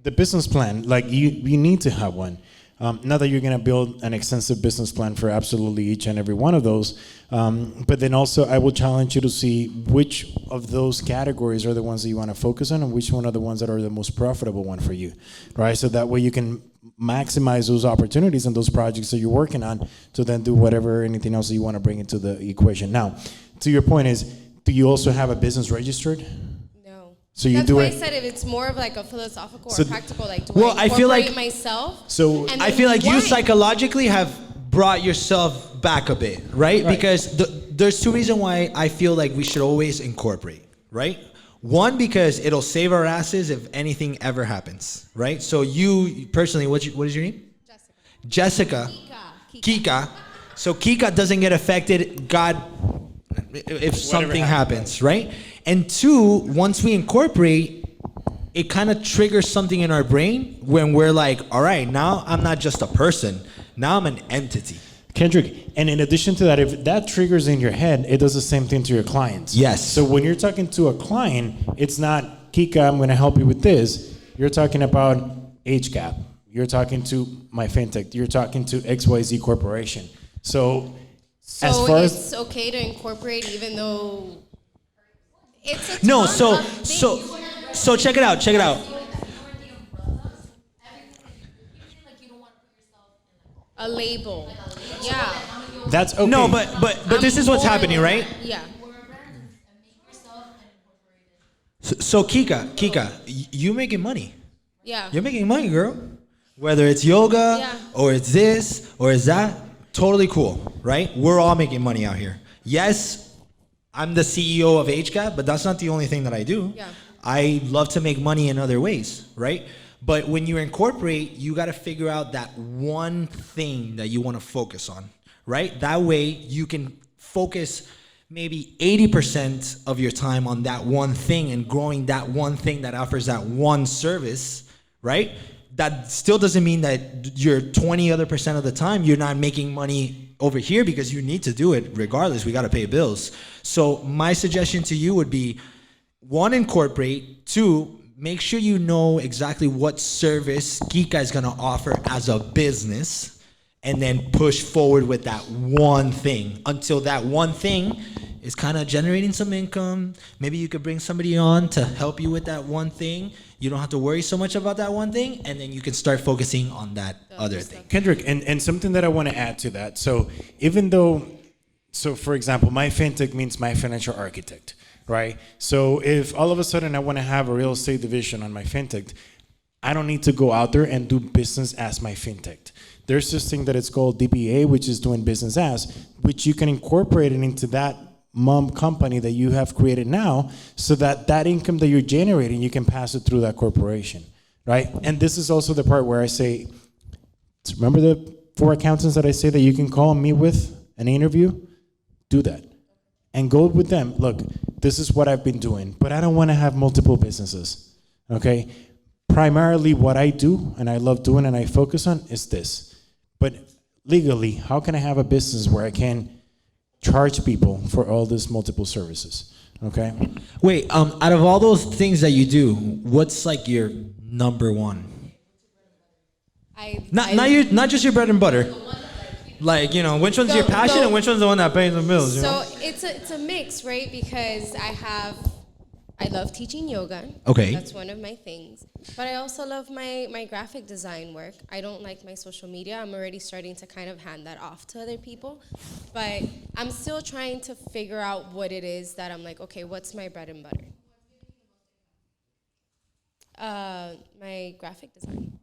The business plan, like you need to have one. Not that you're going to build an extensive business plan for absolutely each and every one of those, but then also I will challenge you to see which of those categories are the ones that you want to focus on and which one are the ones that are the most profitable one for you, right? So that way you can maximize those opportunities and those projects that you're working on to then do whatever, anything else that you want to bring into the equation. Now, to your point is, do you also have a business registered? So you That's do why it. I said if it's more of like a philosophical So or practical, like do well, I I feel like- incorporate myself? So And I then feel like you why? psychologically have brought yourself back a bit, right? Because there's two reasons why I feel like we should always incorporate, right? One, because it'll save our asses if anything ever happens, right? So you personally, what is your name? Jessica. Kika. So Kika doesn't get affected, God, if something happens, right? And two, once we incorporate, it kind of triggers something in our brain when we're like, all right, now I'm not just a person, now I'm an entity. Kendrick, and in addition to that, if that triggers in your head, it does the same thing to your clients. Yes. So when you're talking to a client, it's not, Kika, I'm going to help you with this. You're talking about HGAB. You're talking to MyFinTech. You're talking to XYZ Corporation. So as So far it's as... okay to incorporate even though it's a No, ton of things. so check it out, check it out. A label. Yeah. That's okay. No, but this I'm is what's more happening, than right? that. Yeah. So Kika, you making money. Yeah. You're making money, girl. Whether it's yoga Yeah. or it's this or it's that, totally cool, right? We're all making money out here. Yes, I'm the CEO of HGAB, but that's not the only thing that I do. Yeah. I love to make money in other ways, right? But when you incorporate, you got to figure out that one thing that you want to focus on, right? That way you can focus maybe 80% of your time on that one thing and growing that one thing that offers that one service, right? That still doesn't mean that you're 20 other percent of the time you're not making money over here, because you need to do it regardless. We got to pay bills. So my suggestion to you would be, one, incorporate. Two, make sure you know exactly what service Kika is going to offer as a business, and then push forward with that one thing until that one thing is kind of generating some income. Maybe you could bring somebody on to help you with that one thing. You don't have to worry so much about that one thing, and then you can start focusing on that other thing. Kendrick, and something that I want to add to that. So even though, so for example, MyFinTech means my financial architect, right? So if all of a sudden I want to have a real estate division on MyFinTech, I don't need to go out there and do business as MyFinTech. There's this thing that it's called DBA, which is doing business as, which you can incorporate it into that mom company that you have created now, so that that income that you're generating, you can pass it through that corporation, right? And this is also the part where I say, remember the 4 accountants that I say that you can call and meet with an interview? Do that. And go with them. Look, this is what I've been doing, but I don't want to have multiple businesses, okay? Primarily what I do, and I love doing and I focus on, is this. But legally, how can I have a business where I can charge people for all these multiple services? Okay. Wait, out of all those things that you do, what's like your number one? Not just your bread and butter. Like, you know, which one's your passion and which one's the one that pays the bills? You know? So it's a mix, right? Because I love teaching yoga. Okay. That's one of my things. But I also love my graphic design work. I don't like my social media. I'm already starting to kind of hand that off to other people. But I'm still trying to figure out what it is that I'm like, okay, what's my bread and butter? My graphic design.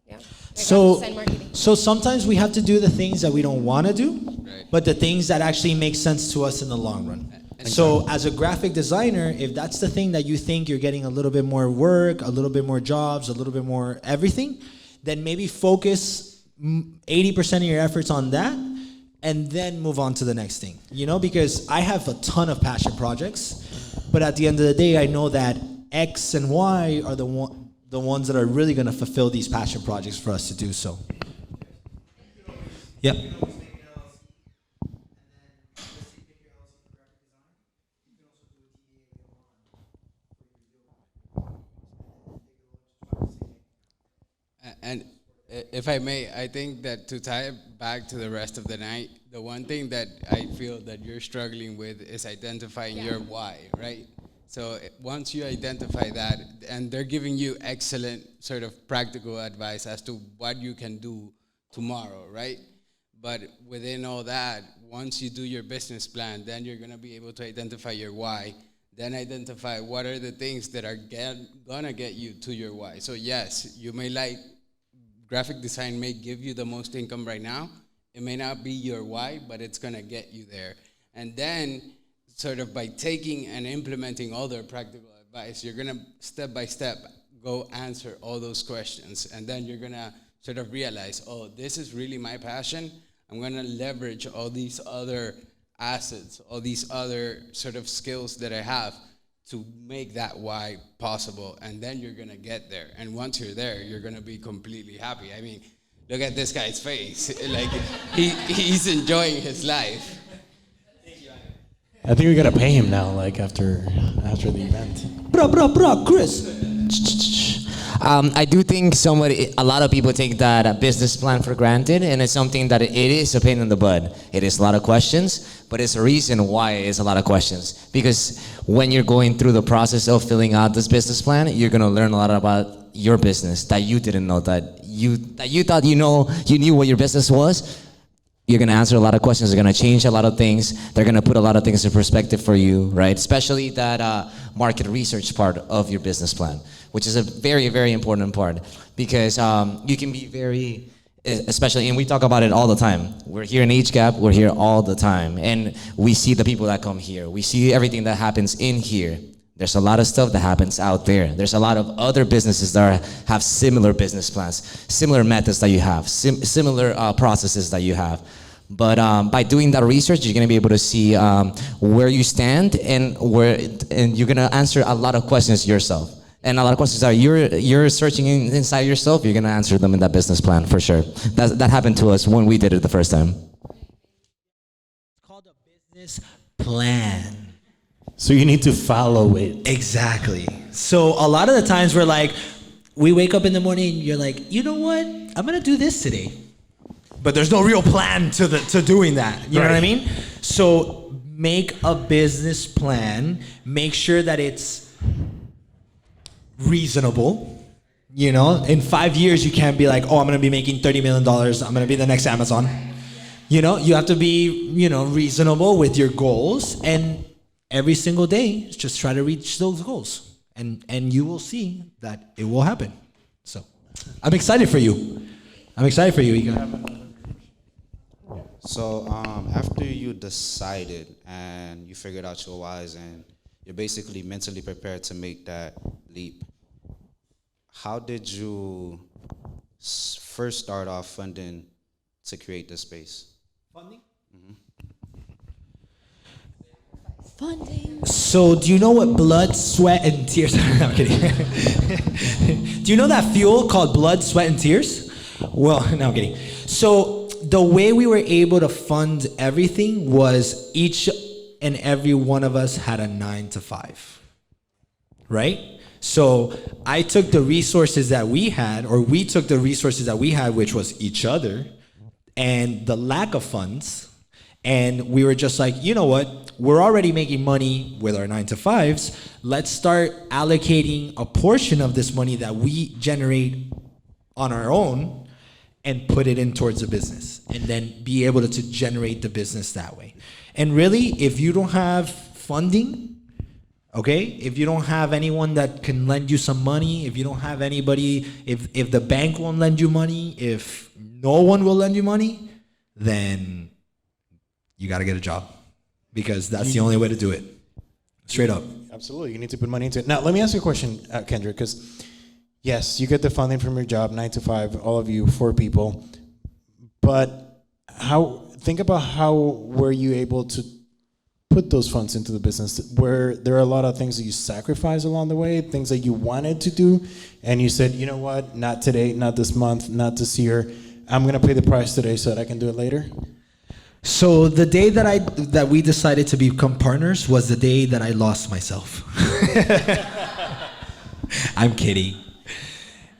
Yeah. So sometimes we have to do the things that we don't want to do, but the things that actually make sense to us in the long run. So as a graphic designer, if that's the thing that you think you're getting a little bit more work, a little bit more jobs, a little bit more everything, then maybe focus 80% of your efforts on that and then move on to the next thing. You know, because I have a ton of passion projects, but at the end of the day, I know that X and Y are the ones that are really going to fulfill these passion projects for us to do so. Yep. If I may, I think that to tie it back to the rest of the night, the one thing that I feel that you're struggling with is identifying your why, right? So once you identify that, and they're giving you excellent sort of practical advice as to what you can do tomorrow, right? But within all that, once you do your business plan, then you're gonna be able to identify your why, then identify what are the things that are gonna get you to your why. So yes, you may like, graphic design may give you the most income right now. It may not be your why, but it's gonna get you there. And then, sort of by taking and implementing all their practical advice, you're gonna step by step go answer all those questions. And then you're gonna sort of realize, oh, this is really my passion. I'm gonna leverage all these other assets, all these other sort of skills that I have to make that why possible, and then you're gonna get there. And once you're there, you're gonna be completely happy. I mean, look at this guy's face. Like, he's enjoying his life. I think we gotta pay him now, like after the event. Bro, Chris. I do think a lot of people take that business plan for granted, and it's something that it is a pain in the butt. It is a lot of questions, but it's a reason why it's a lot of questions. Because when you're going through the process of filling out this business plan, you're gonna learn a lot about your business that you didn't know, that you thought you knew what your business was. You're gonna answer a lot of questions. They're gonna change a lot of things. They're gonna put a lot of things in perspective for you, right? Especially that market research part of your business plan, which is a very, very important part, because you can be very, especially, and we talk about it all the time. We're here in HGAB, we're here all the time, and we see the people that come here. We see everything that happens in here. There's a lot of stuff that happens out there. There's a lot of other businesses that have similar business plans, similar methods that you have, similar processes that you have. But by doing that research, you're gonna be able to see where you stand and you're gonna answer a lot of questions yourself. And a lot of questions that you're searching inside yourself, you're gonna answer them in that business plan for sure. That happened to us when we did it the first time. It's called a business plan. So you need to follow it. Exactly. So a lot of the times we wake up in the morning and you're like, you know what? I'm gonna do this today. But there's no real plan to doing that. You know what I mean? So make a business plan. Make sure that it's reasonable. You know, in 5 years you can't be like, oh, I'm gonna be making $30 million. I'm gonna be the next Amazon. You know, you have to be, reasonable with your goals, and every single day just try to reach those goals, and you will see that it will happen. So I'm excited for you. Ika. So after you decided and you figured out your whys and you're basically mentally prepared to make that leap, how did you first start off funding to create this space? Funding? Mm-hmm. Funding. So do you know what blood, sweat, and tears? No, I'm kidding. Do you know that fuel called blood, sweat, and tears? Well, no, I'm kidding. So the way we were able to fund everything was each and every one of us had a 9 to 5, right? So I took the resources that we had, or we took the resources that we had, which was each other, and the lack of funds, and we were just like, you know what? We're already making money with our 9 to 5s. Let's start allocating a portion of this money that we generate on our own and put it in towards the business, and then be able to generate the business that way. And really, if you don't have funding, okay, if you don't have anyone that can lend you some money, if you don't have anybody, if the bank won't lend you money, if no one will lend you money, then you gotta get a job, because that's the only way to do it. Straight up. Absolutely, you need to put money into it. Now, let me ask you a question, Kendrick, because yes, you get the funding from your job, 9 to 5, all of you, 4 people. But think about how were you able to put those funds into the business? Where there are a lot of things that you sacrificed along the way, things that you wanted to do, and you said, you know what, not today, not this month, not this year. I'm gonna pay the price today so that I can do it later. So the day that we decided to become partners was the day that I lost myself. I'm kidding.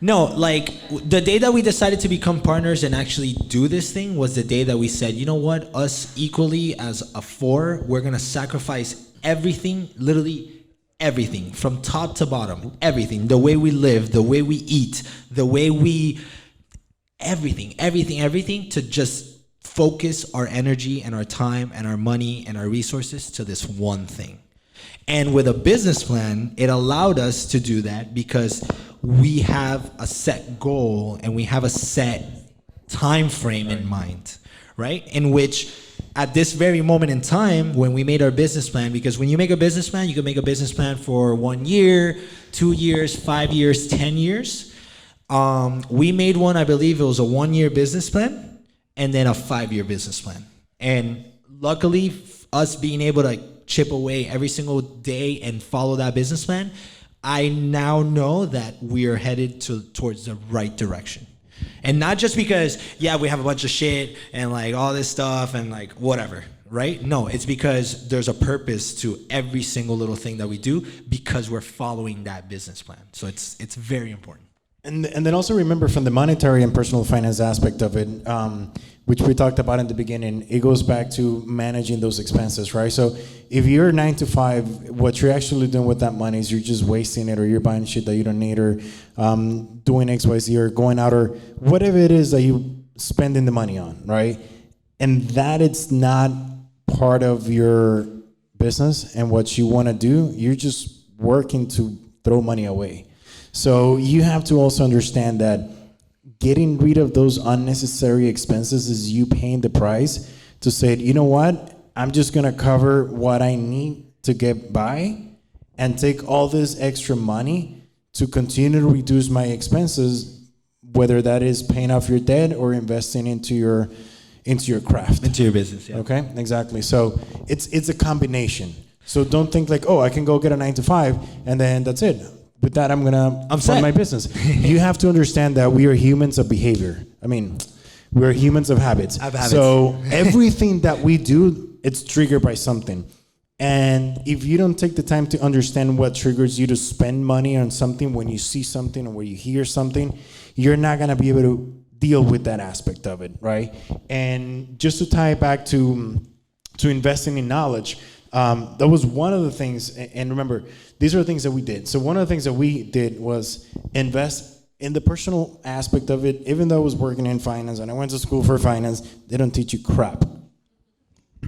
No, like the day that we decided to become partners and actually do this thing was the day that we said, you know what, us equally as a four, we're gonna sacrifice everything, literally everything, from top to bottom, everything, the way we live, the way we eat, the way we, everything to just focus our energy and our time and our money and our resources to this one thing. And with a business plan, it allowed us to do that because we have a set goal and we have a set time frame in mind, right? In which at this very moment in time, when we made our business plan, because when you make a business plan, you can make a business plan for 1 year, 2 years, 5 years, 10 years. We made one, I believe it was a 1-year business plan and then a 5-year business plan. And luckily, us being able to chip away every single day and follow that business plan, I now know that we are headed towards the right direction. And not just because, yeah, we have a bunch of shit and like all this stuff and like whatever, right? No, it's because there's a purpose to every single little thing that we do because we're following that business plan. So it's very important. And then also remember from the monetary and personal finance aspect of it, which we talked about in the beginning, it goes back to managing those expenses, right? So if you're 9 to 5, what you're actually doing with that money is you're just wasting it, or you're buying shit that you don't need, or doing XYZ, or going out, or whatever it is that you spending the money on, right? And that it's not part of your business and what you want to do, you're just working to throw money away. So you have to also understand that getting rid of those unnecessary expenses is you paying the price to say, you know what, I'm just gonna cover what I need to get by and take all this extra money to continue to reduce my expenses, whether that is paying off your debt or investing into your craft. Into your business, yeah. Okay, exactly. So it's a combination. So don't think like, oh, I can go get a 9 to 5 and then that's it. With that, I'm fund my business. You have to understand that we are humans of behavior. I mean, we're humans of habits. So everything that we do, it's triggered by something. And if you don't take the time to understand what triggers you to spend money on something, when you see something or when you hear something, you're not gonna be able to deal with that aspect of it, right? And just to tie it back to investing in knowledge, that was one of the things, and remember, these are the things that we did. So one of the things that we did was invest in the personal aspect of it. Even though I was working in finance and I went to school for finance, they don't teach you crap.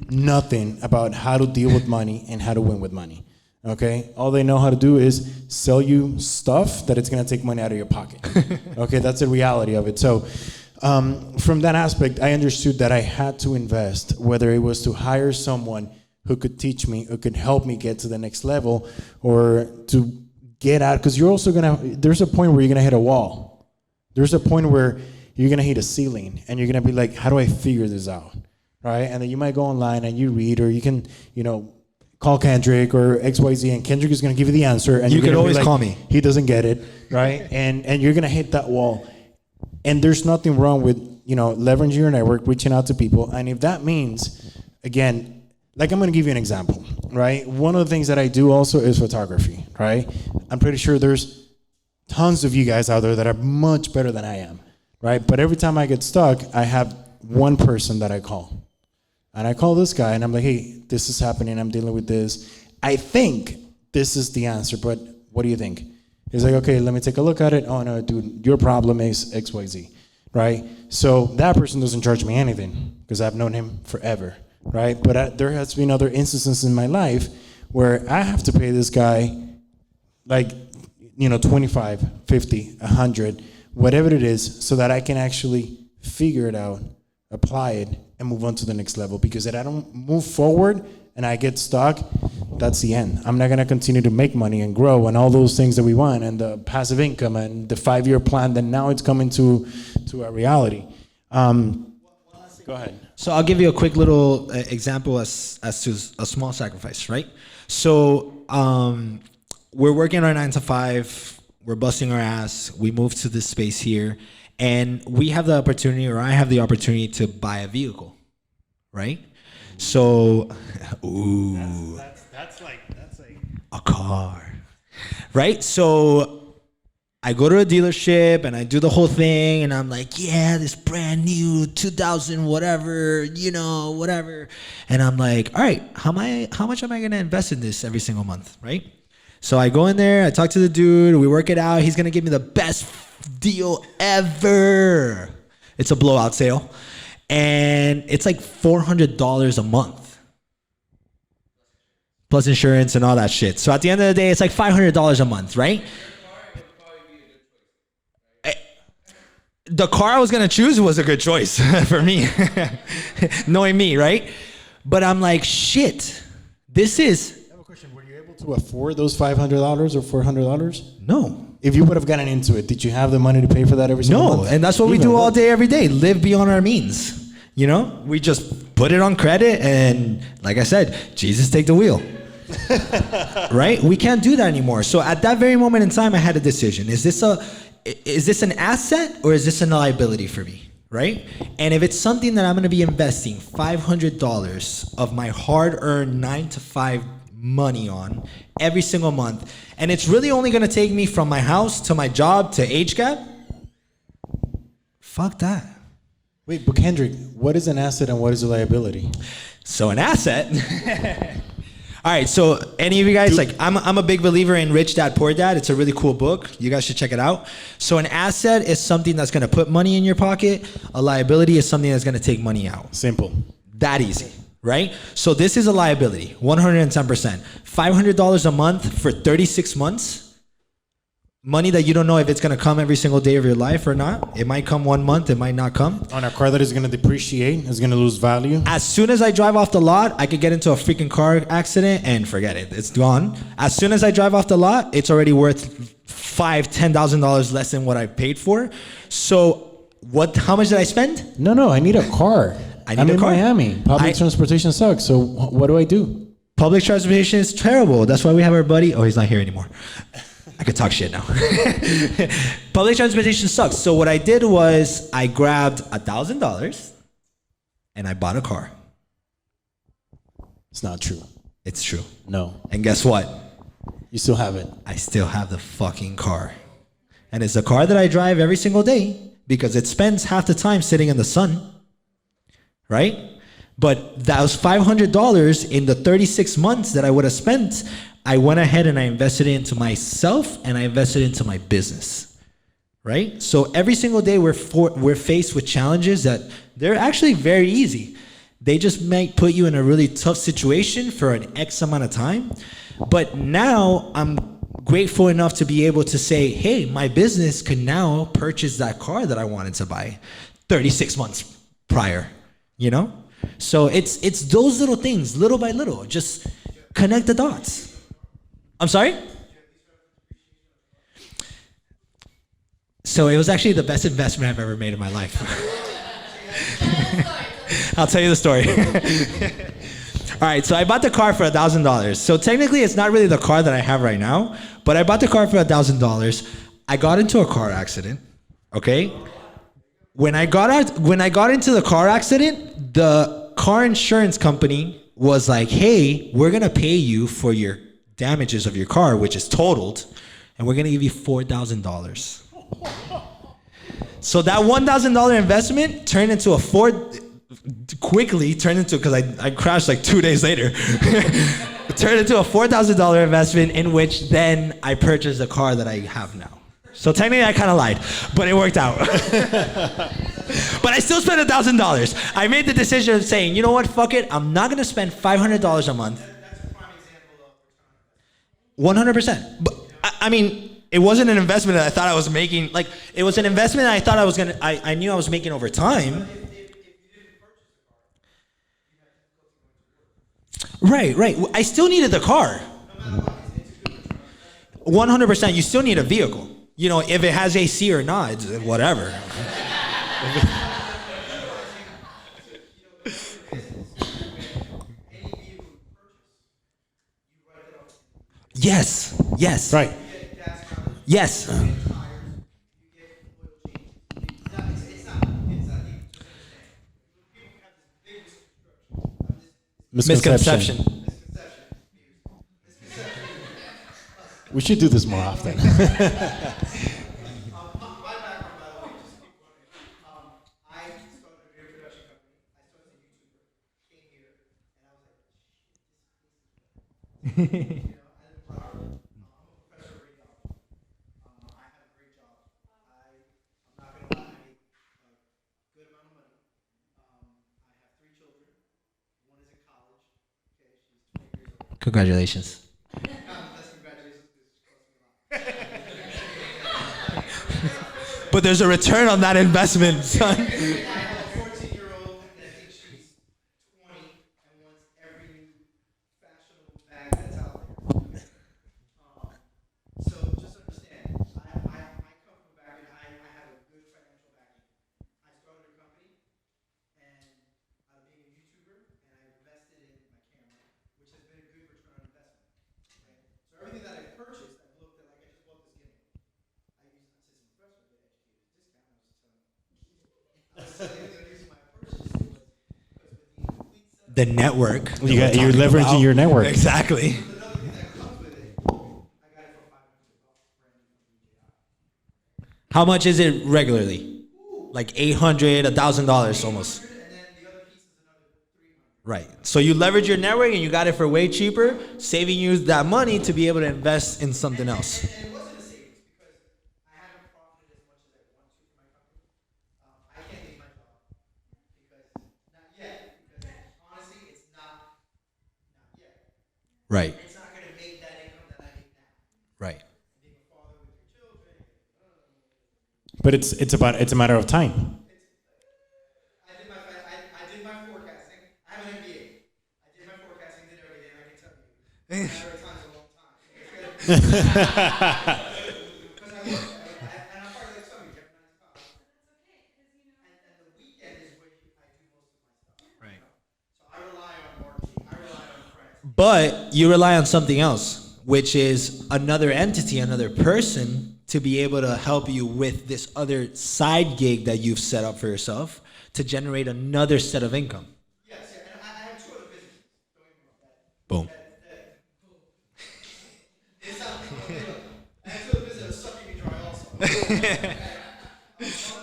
Nothing about how to deal with money and how to win with money, okay? All they know how to do is sell you stuff that it's gonna take money out of your pocket, okay? That's the reality of it. So from that aspect, I understood that I had to invest, whether it was to hire someone who could teach me, who could help me get to the next level, or to get out, because you're also there's a point where you're gonna hit a wall. There's a point where you're gonna hit a ceiling, and you're gonna be like, how do I figure this out, right? And then you might go online and you read, or you can, call Kendrick or XYZ, and Kendrick is gonna give you the answer, and you can always call me. He doesn't get it, right? and you're gonna hit that wall. And there's nothing wrong with, leveraging your network, reaching out to people, and if that means, again, like I'm gonna give you an example, right? One of the things that I do also is photography, right? I'm pretty sure there's tons of you guys out there that are much better than I am, right? But every time I get stuck, I have one person that I call. And I call this guy and I'm like, hey, this is happening, I'm dealing with this. I think this is the answer, but what do you think? He's like, okay, let me take a look at it. Oh no, dude, your problem is XYZ, right? So that person doesn't charge me anything because I've known him forever. Right, but there has been other instances in my life where I have to pay this guy like 25, 50, 100, whatever it is, so that I can actually figure it out, apply it, and move on to the next level. Because if I don't move forward and I get stuck, that's the end. I'm not gonna continue to make money and grow and all those things that we want, and the passive income and the 5-year plan that now it's coming to a reality. Go ahead. So I'll give you a quick little example as to a small sacrifice, right? So we're working our 9 to 5, we're busting our ass, we move to this space here, and we have the opportunity, or I have the opportunity to buy a vehicle, right? So, ooh, that's like a car, right? So I go to a dealership and I do the whole thing and I'm like, yeah, this brand new 2000 whatever, whatever. And I'm like, all right, how much am I gonna invest in this every single month, right? So I go in there, I talk to the dude, we work it out. He's gonna give me the best deal ever. It's a blowout sale. And it's like $400 a month. Plus insurance and all that shit. So at the end of the day, it's like $500 a month, right? The car I was gonna choose was a good choice for me, knowing me, right? But I'm like, shit, this is. I have a question. Were you able to afford those $500 or $400? No. If you would have gotten into it, did you have the money to pay for that every single month? No, and that's what we do all day, every day. Live beyond our means. We just put it on credit, and like I said, Jesus, take the wheel. Right? We can't do that anymore. So at that very moment in time, I had a decision. Is this an asset or is this a liability for me, right? And if it's something that I'm going to be investing $500 of my hard-earned 9 to 5 money on every single month, and it's really only going to take me from my house to my job to HGAB, fuck that. Wait, but Kendrick, what is an asset and what is a liability? So an asset... All right, so any of you guys, I'm a big believer in Rich Dad, Poor Dad. It's a really cool book. You guys should check it out. So an asset is something that's going to put money in your pocket. A liability is something that's going to take money out. Simple. That easy, right? So this is a liability, 110%. $500 a month for 36 months. Money that you don't know if it's going to come every single day of your life or not. It might come 1 month. It might not come. On a car that is going to depreciate, is going to lose value. As soon as I drive off the lot, I could get into a freaking car accident and forget it. It's gone. As soon as I drive off the lot, it's already worth $5,000-$10,000 less than what I paid for. So how much did I spend? No, I need a car. I'm in Miami. Public transportation sucks. So what do I do? Public transportation is terrible. That's why we have our buddy. Oh, he's not here anymore. I could talk shit now. Public transportation sucks. So what I did was I grabbed $1,000 and I bought a car. It's not true. It's true. No. And guess what? You still have it. I still have the fucking car. And it's a car that I drive every single day because it spends half the time sitting in the sun. Right? But that was $500 in the 36 months that I would have spent. I went ahead and I invested it into myself and I invested into my business, right? So every single day we're faced with challenges that they're actually very easy. They just might put you in a really tough situation for an X amount of time. But now I'm grateful enough to be able to say, hey, my business can now purchase that car that I wanted to buy 36 months prior, So it's those little things, little by little, just connect the dots. I'm sorry? So it was actually the best investment I've ever made in my life. I'll tell you the story. All right, so I bought the car for $1,000. So technically it's not really the car that I have right now, but I bought the car for $1,000. I got into a car accident, okay? When I got into the car accident, the car insurance company was like, hey, we're gonna pay you for your damages of your car, which is totaled, and we're gonna give you $4,000. So that $1,000 investment turned into because I crashed like 2 days later. It turned into a $4,000 investment in which then I purchased the car that I have now. So technically I kind of lied, but it worked out. But I still spent $1,000. I made the decision of saying, you know what, fuck it, I'm not gonna spend $500 a month. 100%. But I mean, it wasn't an investment that I thought I was making. Like, it was an investment that I thought I knew I was making over time. Right. I still needed the car. 100%. You still need a vehicle. If it has AC or not, it's whatever. Yes. Right. Yes. Misconception. We should do this more often. Congratulations. But there's a return on that investment, son. The network. You're leveraging your network. Exactly. How much is it regularly? Like $800, $1,000 almost. Right. So you leverage your network and you got it for way cheaper, saving you that money to be able to invest in something else. Right. Right. But it's a matter of time. I did my forecasting. I have an MBA. I did my forecasting, did everything. I can tell you. A matter of time is a long time. Because I look, and I'm probably like some of you, have 9 to 5. That's okay, because and the weekend is when I do most of my stuff. Right. So I rely on marketing. I rely on friends. But you rely on something else, which is another entity, another person to be able to help you with this other side gig that you've set up for yourself to generate another set of income. Yes, yeah, and I have 2 other businesses. Don't get me wrong. Boom. It's not, I have 2 other businesses that are sucking me dry also. One of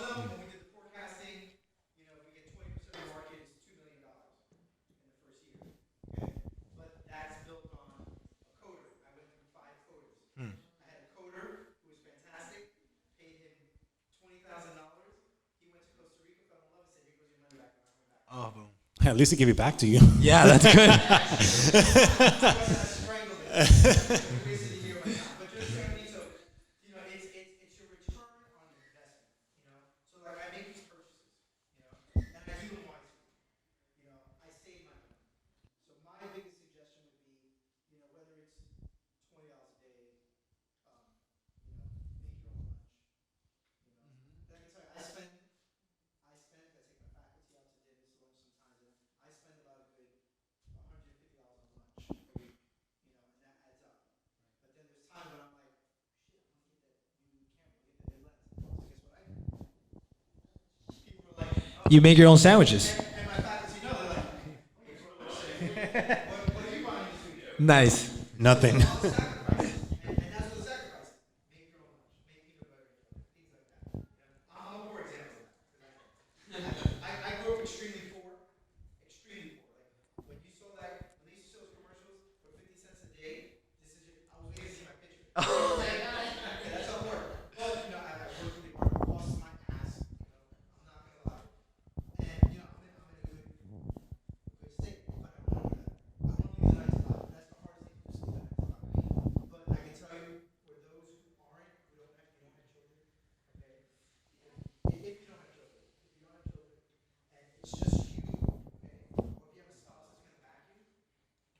them, when we did the forecasting, we get 20% of the market is $2 million in the first year. Okay? But that's built on a coder. I went through 5 coders. I had a coder who was fantastic, paid him $20,000. He went to Costa Rica, fell in love, and said, "Here goes your money back." Oh, boom. At least they give it back to you. Yeah, that's good. It's your return on your investment, So like I make these purchases, and I do them wisely. I save my money. So my biggest suggestion would be, whether it's $20 a day, make your own lunch. I can tell you, I take my faculty out to dinner, to lunch sometimes, and I spend about a good $150 on lunch a week, and that adds up. But then there's times when I'm like, shit, I want to get that new camera, get the new lens. So guess what I do? People are like, oh, You make your own sandwiches. and my faculty know, they're like, what are you buying this week? Nice. Nothing. And that's the sacrifice. Make your own lunch. Make peanut butter, things like that. I'm a poor example of that. I grew up extremely poor. Extremely poor. Like when you saw that, when they used to show those commercials for 50 cents a day, I was waiting to see my picture. Oh my God. That's how it worked. But I worked really hard. I lost my ass. I'm not gonna lie. And I'm in a good state. But I want to do that. I want to leave the 9 to 5. That's the hardest thing to do. But I can tell you, for those who don't have children, okay, if you don't have children, and it's just you, okay, or if you have a spouse that's going to back you,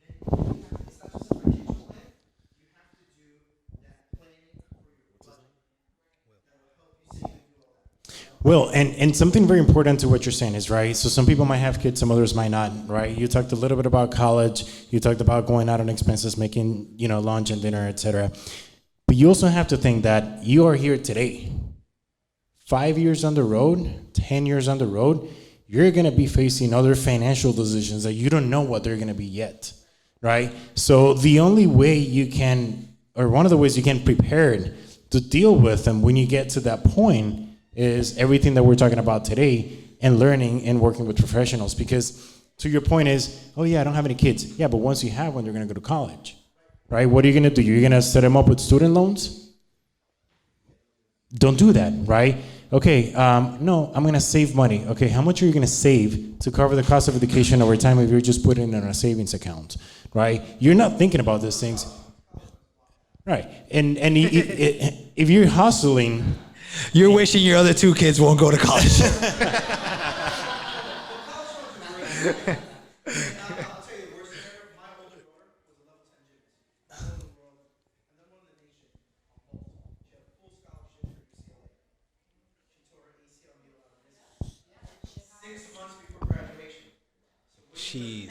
then it's not just a financial plan, you have to do that planning for your budget. That will help you save and do all that. Well, and something very important to what you're saying is, right, so some people might have kids, some others might not, right? You talked a little bit about college, you talked about going out on expenses, making, lunch and dinner, etc. But you also have to think that you are here today. 5 years on the road, 10 years on the road, you're gonna be facing other financial decisions that you don't know what they're gonna be yet, right? So the only way you can, or one of the ways you can prepare to deal with them when you get to that point is everything that we're talking about today and learning and working with professionals. Because to your point is, oh yeah, I don't have any kids. Yeah, but once you have one, they're gonna go to college, right? What are you gonna do? You're gonna set them up with student loans? Don't do that, right? Okay, no, I'm gonna save money. Okay, how much are you gonna save to cover the cost of education over time if you're just putting it in a savings account, right? You're not thinking about these things, right? And if you're hustling, you're wishing your other two kids won't go to college. Jeez.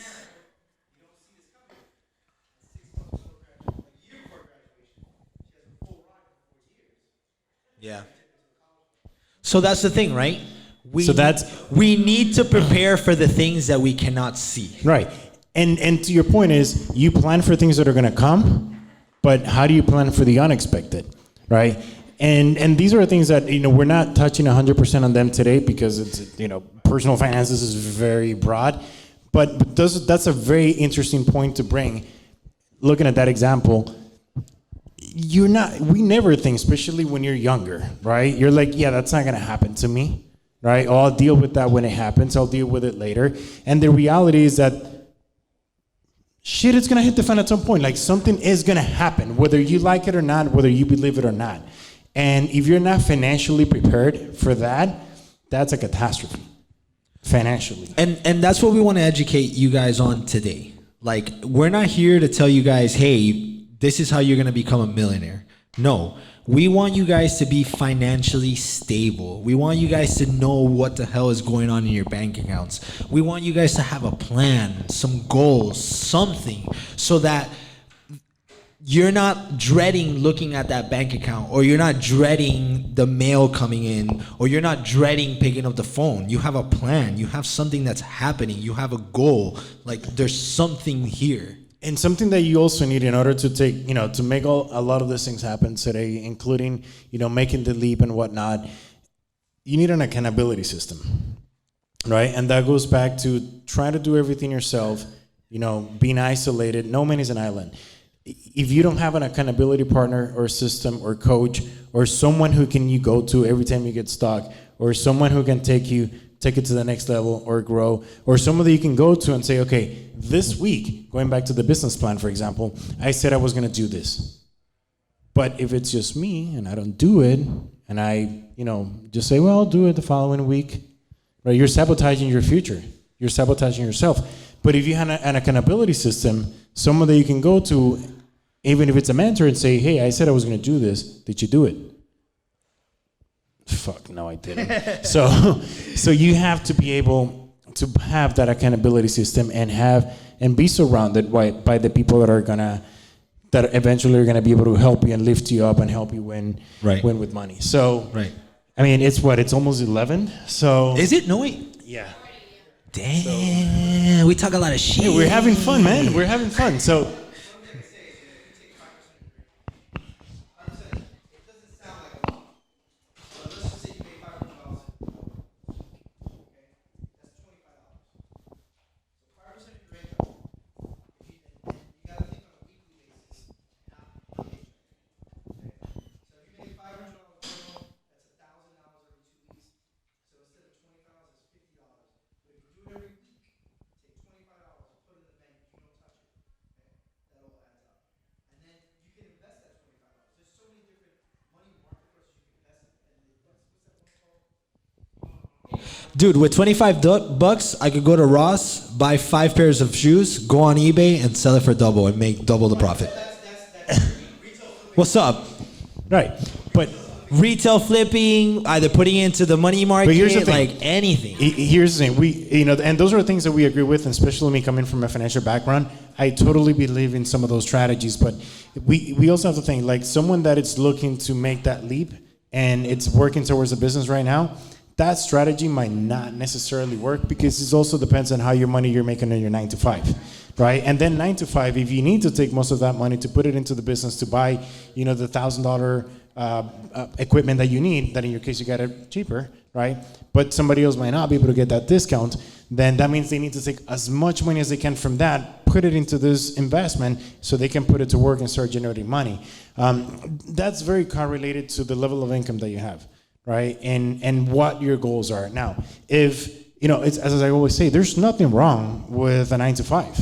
Yeah. So that's the thing, right? We need to prepare for the things that we cannot see. Right. And to your point is, you plan for things that are going to come, but how do you plan for the unexpected, right? And these are things that, we're not touching 100% on them today because it's, personal finances is very broad, but that's a very interesting point to bring. Looking at that example, we never think, especially when you're younger, right? You're like, yeah, that's not going to happen to me, right? Oh, I'll deal with that when it happens. I'll deal with it later. And the reality is that shit is going to hit the fan at some point. Like, something is going to happen, whether you like it or not, whether you believe it or not. And if you're not financially prepared for that, that's a catastrophe, financially. And that's what we want to educate you guys on today. Like, we're not here to tell you guys, hey, this is how you're going to become a millionaire. No, we want you guys to be financially stable. We want you guys to know what the hell is going on in your bank accounts. We want you guys to have a plan, some goals, something, so that you're not dreading looking at that bank account, or you're not dreading the mail coming in, or you're not dreading picking up the phone. You have a plan. You have something that's happening. You have a goal. Like, there's something here. And something that you also need in order to take, to make a lot of these things happen today, including, making the leap and whatnot, you need an accountability system, right? And that goes back to trying to do everything yourself, being isolated. No man is an island. If you don't have an accountability partner or system or coach or someone who you go to every time you get stuck, or someone who can take it to the next level or grow, or someone that you can go to and say, okay, this week, going back to the business plan, for example, I said I was going to do this. But if it's just me and I don't do it, and I, just say, well, I'll do it the following week, right? You're sabotaging your future. You're sabotaging yourself. But if you have an accountability system, someone that you can go to, even if it's a mentor, and say, hey, I said I was going to do this. Did you do it? Fuck, no, I didn't. So you have to be able to have that accountability system and be surrounded by the people that eventually are gonna be able to help you and lift you up and help you win with money. So, right. I mean, it's almost 11. So is it? No, wait. Yeah. Damn, we talk a lot of shit. Hey, we're having fun, man. We're having fun. So. Dude, with 25 bucks, I could go to Ross, buy 5 pairs of shoes, go on eBay, and sell it for double and make double the profit. What's up? Right, but retail flipping, either putting it into the money market, but here's the thing. like anything. Here's the thing. And those are things that we agree with, and especially me coming from a financial background, I totally believe in some of those strategies. But we also have to think, like, someone that is looking to make that leap and it's working towards a business right now, that strategy might not necessarily work, because it also depends on how your money you're making in your 9 to 5, right? And then 9 to 5, if you need to take most of that money to put it into the business to buy, the $1,000 equipment that you need, that in your case you got it cheaper, right? But somebody else might not be able to get that discount, then that means they need to take as much money as they can from that, put it into this investment so they can put it to work and start generating money. That's very correlated to the level of income that you have, right? And what your goals are. Now, if, it's, as I always say, there's nothing wrong with a 9 to 5,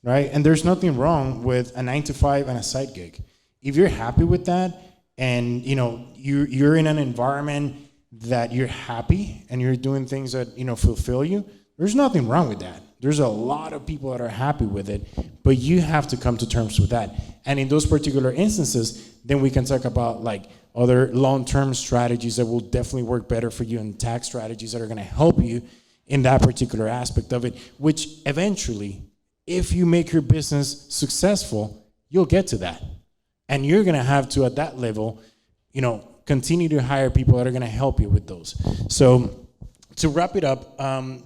right? And there's nothing wrong with a 9 to 5 and a side gig. If you're happy with that, and you're in an environment that you're happy and you're doing things that fulfill you, there's nothing wrong with that. There's a lot of people that are happy with it, but you have to come to terms with that. And in those particular instances, then we can talk about like other long-term strategies that will definitely work better for you, and tax strategies that are going to help you in that particular aspect of it, which eventually, if you make your business successful, you'll get to that. And you're going to have to, at that level, continue to hire people that are going to help you with those. So to wrap it up,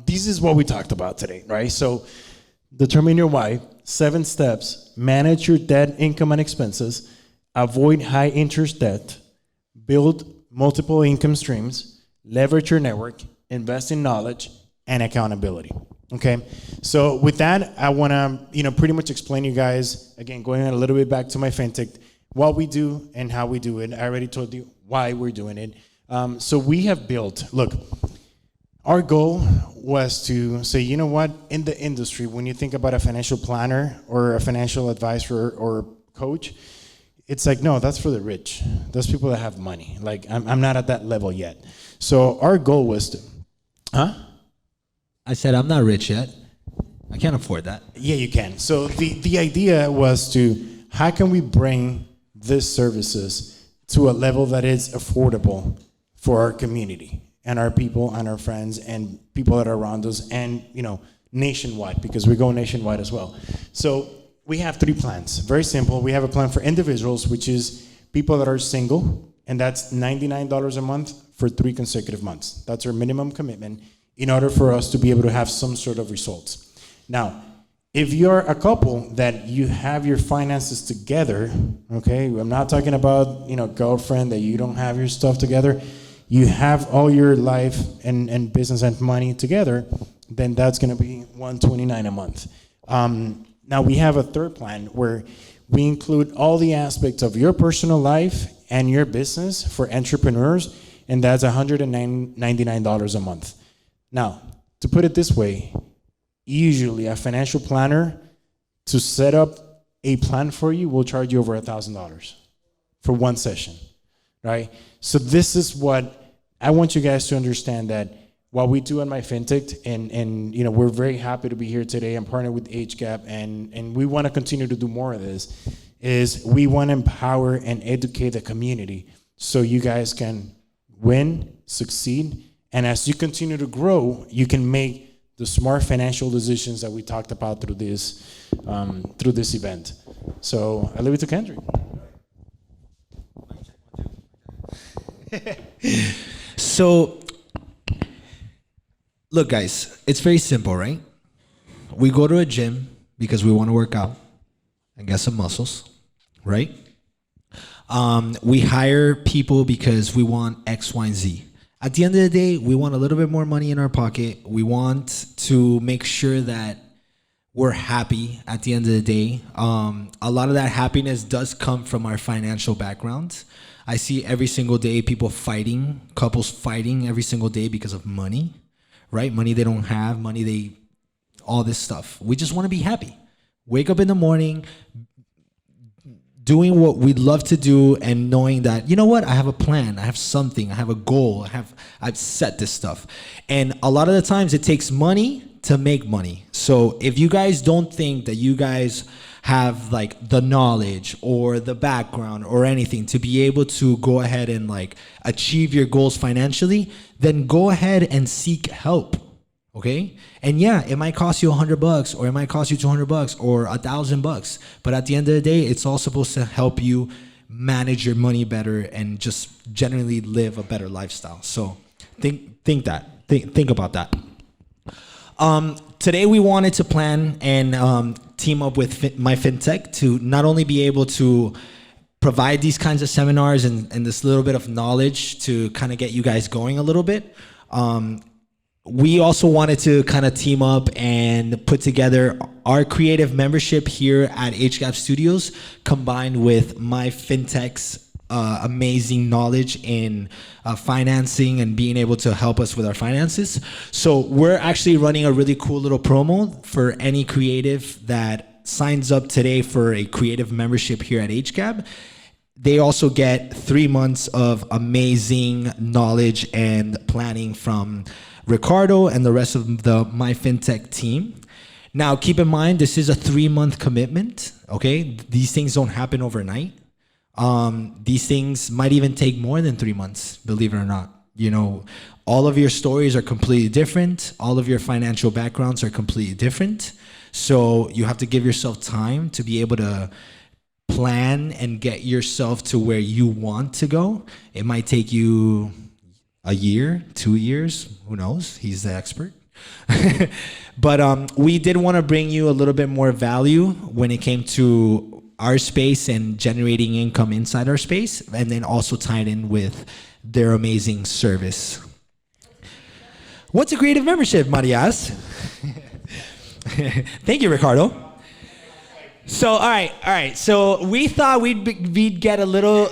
this is what we talked about today, right? So determine your why, 7 steps, manage your debt, income, and expenses, avoid high interest debt, build multiple income streams, leverage your network, invest in knowledge, and accountability. Okay, so with that, I want to pretty much explain you guys, again, going a little bit back to MyFinTech, what we do and how we do it. I already told you why we're doing it. So we have built, look, our goal was to say, you know what, in the industry, when you think about a financial planner or a financial advisor or coach, it's like, no, that's for the rich. That's people that have money. Like, I'm not at that level yet. So our goal was to, I said I'm not rich yet. I can't afford that. Yeah, you can. So the idea was to, how can we bring these services to a level that is affordable for our community and our people and our friends and people that are around us, and nationwide, because we go nationwide as well. So we have 3 plans. Very simple. We have a plan for individuals, which is people that are single, and that's $99 a month for 3 consecutive months. That's our minimum commitment in order for us to be able to have some sort of results. Now, if you're a couple that you have your finances together, okay, I'm not talking about, girlfriend that you don't have your stuff together, you have all your life and business and money together, then that's gonna be $129 a month. Now we have a 3rd plan where we include all the aspects of your personal life and your business for entrepreneurs, and that's $199 a month. Now, to put it this way, usually a financial planner, to set up a plan for you, will charge you over $1,000 for 1 session, right? So this is what I want you guys to understand, that what we do at MyFinTech, and we're very happy to be here today and partner with HGAB, and we want to continue to do more of this, is we want to empower and educate the community so you guys can win, succeed, and as you continue to grow, you can make the smart financial decisions that we talked about through this event. So I leave it to Kendrick. So, look, guys, it's very simple, right? We go to a gym because we want to work out and get some muscles, right? We hire people because we want X, Y, and Z. At the end of the day, we want a little bit more money in our pocket. We want to make sure that we're happy at the end of the day. A lot of that happiness does come from our financial backgrounds. I see every single day people fighting, couples fighting every single day because of money, right? Money they don't have, all this stuff. We just want to be happy. Wake up in the morning, doing what we'd love to do, and knowing that, you know what, I have a plan, I have something, I have a goal, I've set this stuff. And a lot of the times it takes money to make money. So if you guys don't think that you guys have like the knowledge or the background or anything to be able to go ahead and like achieve your goals financially, then go ahead and seek help. Okay? And yeah, it might cost you $100 or it might cost you $200 or $1,000, but at the end of the day, it's all supposed to help you manage your money better and just generally live a better lifestyle. So think about that. Today we wanted to plan and team up with MyFinTech to not only be able to provide these kinds of seminars and this little bit of knowledge to kind of get you guys going a little bit. we also wanted to kind of team up and put together our creative membership here at HGAB Studios, combined with MyFinTech's amazing knowledge in financing and being able to help us with our finances. So we're actually running a really cool little promo for any creative that signs up today for a creative membership here at HGAB. They also get 3 months of amazing knowledge and planning from Ricardo and the rest of the MyFinTech team. Now, keep in mind, this is a 3-month commitment, okay? These things don't happen overnight. These things might even take more than 3 months, believe it or not. You know, all of your stories are completely different. All of your financial backgrounds are completely different. So you have to give yourself time to be able to plan and get yourself to where you want to go. It might take you a year, 2 years, who knows? He's the expert. But we did want to bring you a little bit more value when it came to our space and generating income inside our space, and then also tied in with their amazing service. What's a creative membership, Marias? Thank you, Ricardo. So, all right. So we thought we'd get a little.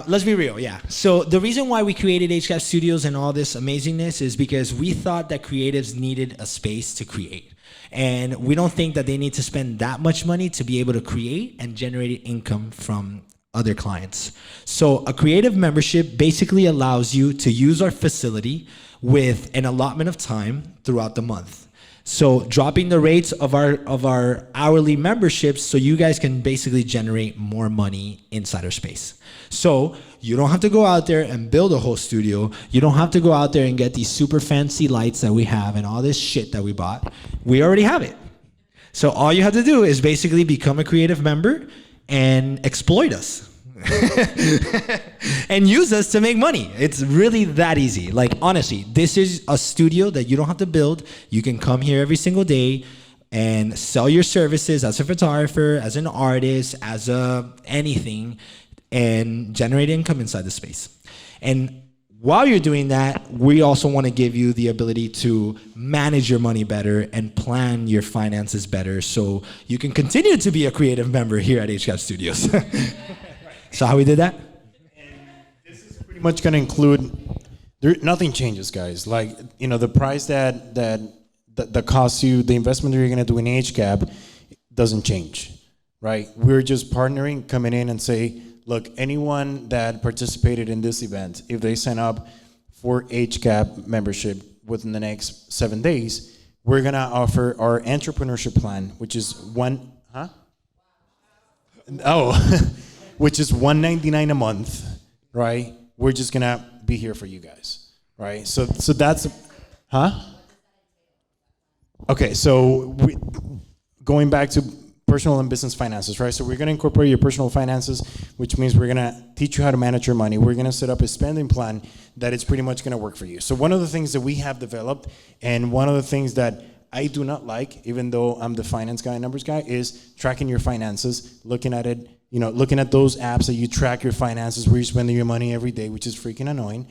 Let's be real, yeah. So the reason why we created HGAB Studios and all this amazingness is because we thought that creatives needed a space to create, and we don't think that they need to spend that much money to be able to create and generate income from other clients. So a creative membership basically allows you to use our facility with an allotment of time throughout the month. So dropping the rates of our hourly memberships so you guys can basically generate more money inside our space. So you don't have to go out there and build a whole studio. You don't have to go out there and get these super fancy lights that we have and all this shit that we bought. We already have it. So all you have to do is basically become a creative member and exploit us. And use us to make money. It's really that easy. Like, honestly, this is a studio that you don't have to build. You can come here every single day and sell your services as a photographer, as an artist, as a anything, and generate income inside the space. And while you're doing that, we also want to give you the ability to manage your money better and plan your finances better so you can continue to be a creative member here at HGAB Studios. So how we did that? And this is pretty much going to include, nothing changes, guys. Like, you know, the price that costs you, the investment that you're going to do in HGAB doesn't change, right? We're just partnering, coming in and say, look, anyone that participated in this event, if they sign up for HGAB membership within the next 7 days, we're going to offer our entrepreneurship plan, which is which is $199 a month, right? We're just gonna be here for you guys, right? So that's, Okay, so going back to personal and business finances, right? So we're gonna incorporate your personal finances, which means we're gonna teach you how to manage your money. We're gonna set up a spending plan that is pretty much gonna work for you. So one of the things that we have developed, and one of the things that I do not like, even though I'm the finance guy, numbers guy, is tracking your finances, looking at it, you know, looking at those apps that you track your finances, where you're spending your money every day, which is freaking annoying.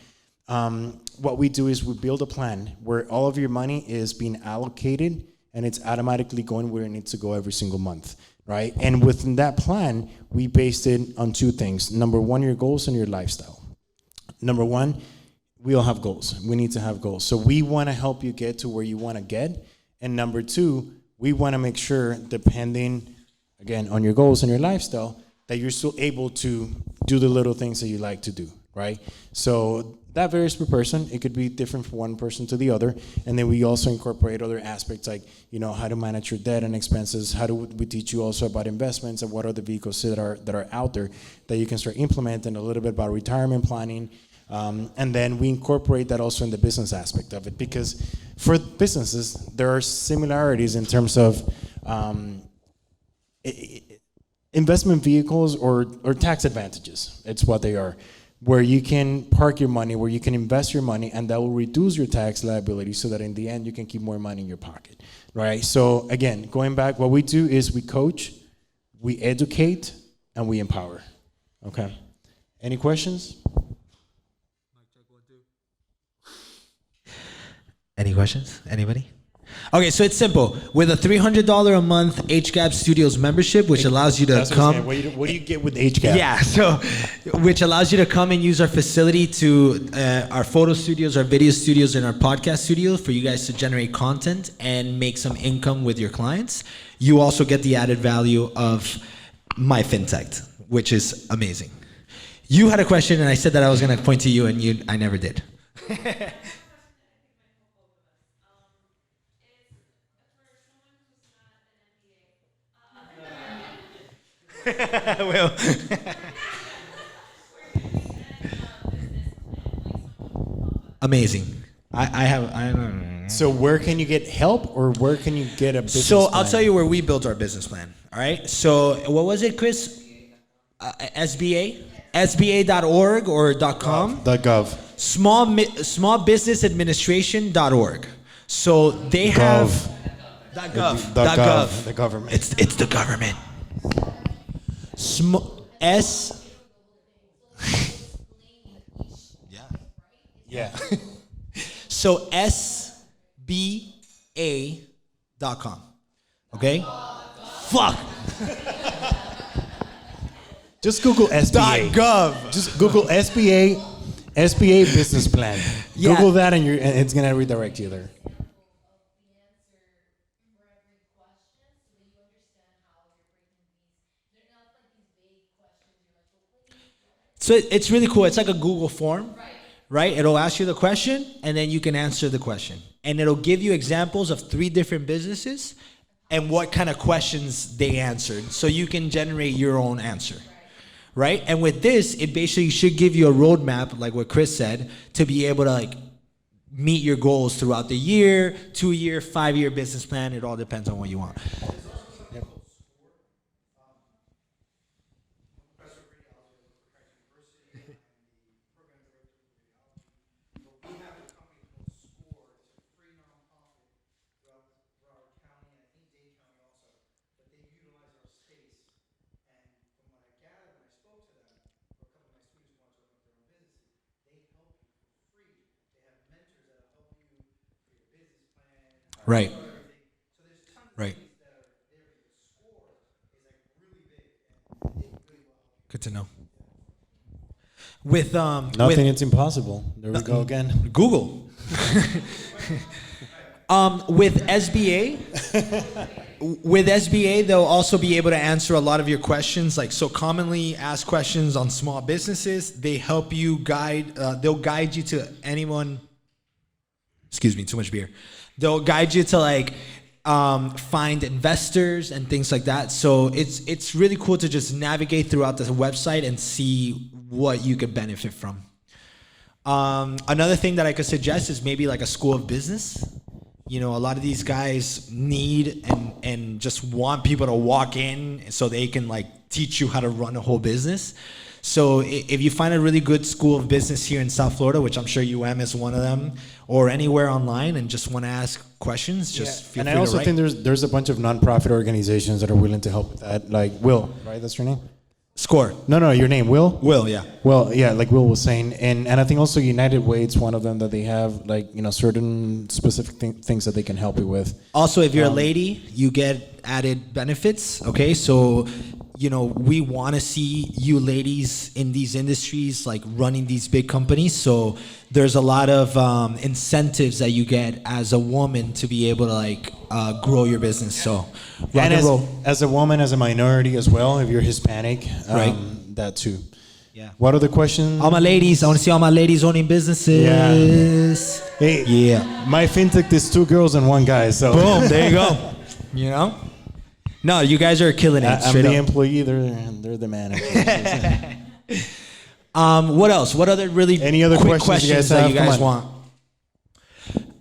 What we do is we build a plan where all of your money is being allocated and it's automatically going where it needs to go every single month, right? And within that plan, we based it on 2 things. Number 1, your goals and your lifestyle. Number 1, we all have goals. We need to have goals. So we want to help you get to where you want to get. And number 2, we want to make sure, depending, again, on your goals and your lifestyle, that you're still able to do the little things that you like to do, right? So that varies per person. It could be different from one person to the other. And then we also incorporate other aspects like, you know, how to manage your debt and expenses. How do we teach you also about investments and what are the vehicles that are out there that you can start implementing, a little bit about retirement planning. And then we incorporate that also in the business aspect of it, because for businesses, there are similarities in terms of investment vehicles or tax advantages. It's what they are, where you can park your money, where you can invest your money, and that will reduce your tax liability so that in the end you can keep more money in your pocket, right? So again, going back, what we do is we coach, we educate, and we empower, okay? Any questions? Any questions? Anybody? Okay, so it's simple. With a $300 a month HGAB Studios membership, which allows you to That's what I'm come. saying. What do you get with HGAB? Yeah, so which allows you to come and use our facility to our photo studios, our video studios, and our podcast studios for you guys to generate content and make some income with your clients. You also get the added value of MyFinTect, which is amazing. You had a question, and I said that I was going to point to you, and I never did. Will. Amazing. I don't know. So where can you get help, or where can you get a business So plan? I'll tell you where we built our business plan. All right. So what was it, Chris? SBA, SBA.org or .com? .gov. Smallbusinessadministration.org. So they have .gov. .gov. The government. It's the government. S. Yeah. So SBA.com. Okay? Fuck. Just Google SBA. .gov. Just Google SBA business plan. Yeah. Google that and it's gonna redirect you there. So it's really cool. It's like a Google form, right? It'll ask you the question, and then you can answer the question. And it'll give you examples of 3 different businesses and what kind of questions they answered. So you can generate your own answer, right? And with this, it basically should give you a roadmap, like what Chris said, to be able to like meet your goals throughout the year, 2-year, 5-year business plan. It all depends on what you want. Right. Right. Good to know. With Nothing is impossible. There we go again. Google. With SBA, they'll also be able to answer a lot of your questions. Like, so commonly asked questions on small businesses. They help you guide. They'll guide you to anyone. Excuse me, too much beer. They'll guide you to like find investors and things like that. So it's really cool to just navigate throughout the website and see what you could benefit from. Another thing that I could suggest is maybe like a school of business. You know, a lot of these guys need and just want people to walk in so they can like teach you how to run a whole business. So if you find a really good school of business here in South Florida, which I'm sure UM is one of them, or anywhere online and just want to ask questions, just feel free to write. And I also think there's a bunch of nonprofit organizations that are willing to help with that. Like Will, right? That's your name? Score. No, your name, Will? Will, yeah. Well, yeah, like Will was saying. And I think also United Way's one of them that they have, like, you know, certain specific things that they can help you with. Also, if you're a lady, you get added benefits, okay? So, you know, we want to see you ladies in these industries, like running these big companies. So there's a lot of incentives that you get as a woman to be able to like grow your business. So rock and roll. As a woman, as a minority as well, if you're Hispanic, Right. that too. Yeah. What other questions? All my ladies, I want to see all my ladies owning businesses. Hey, yeah. MyFinTech is 2 girls and 1 guy. So Boom, there you go. You know? No, you guys are killing it. I'm Straight the up. employee, they're the manager. What else? What other really Any other quick questions you guys that have? you guys Come on. want?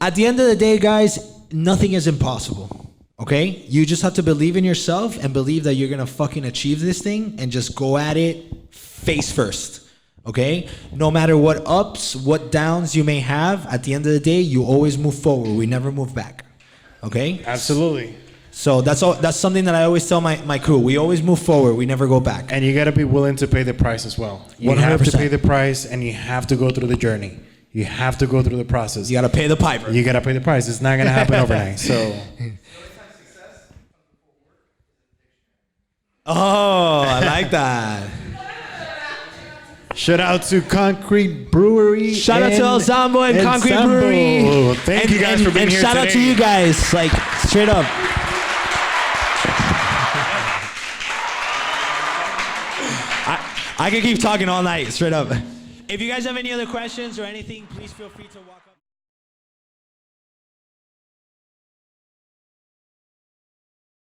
At the end of the day, guys, nothing is impossible. Okay? You just have to believe in yourself and believe that you're gonna fucking achieve this thing and just go at it face first. Okay? No matter what ups, what downs you may have, at the end of the day, you always move forward. We never move back. Okay? Absolutely. So that's all. That's something that I always tell my crew. We always move forward. We never go back. And you got to be willing to pay the price as well. You have to 100%. pay the price, and you have to go through the journey. You have to go through the process. You gotta pay the piper. You gotta pay the price. It's not gonna happen overnight. So. Oh, I like that. Shout out to Concrete Brewery. Shout out to El Zambo and Concrete Zambo. Brewery. Thank you guys for being and here shout out to today. you guys, like straight up. I could keep talking all night, straight up. If you guys have any other questions or anything, please feel free to walk up.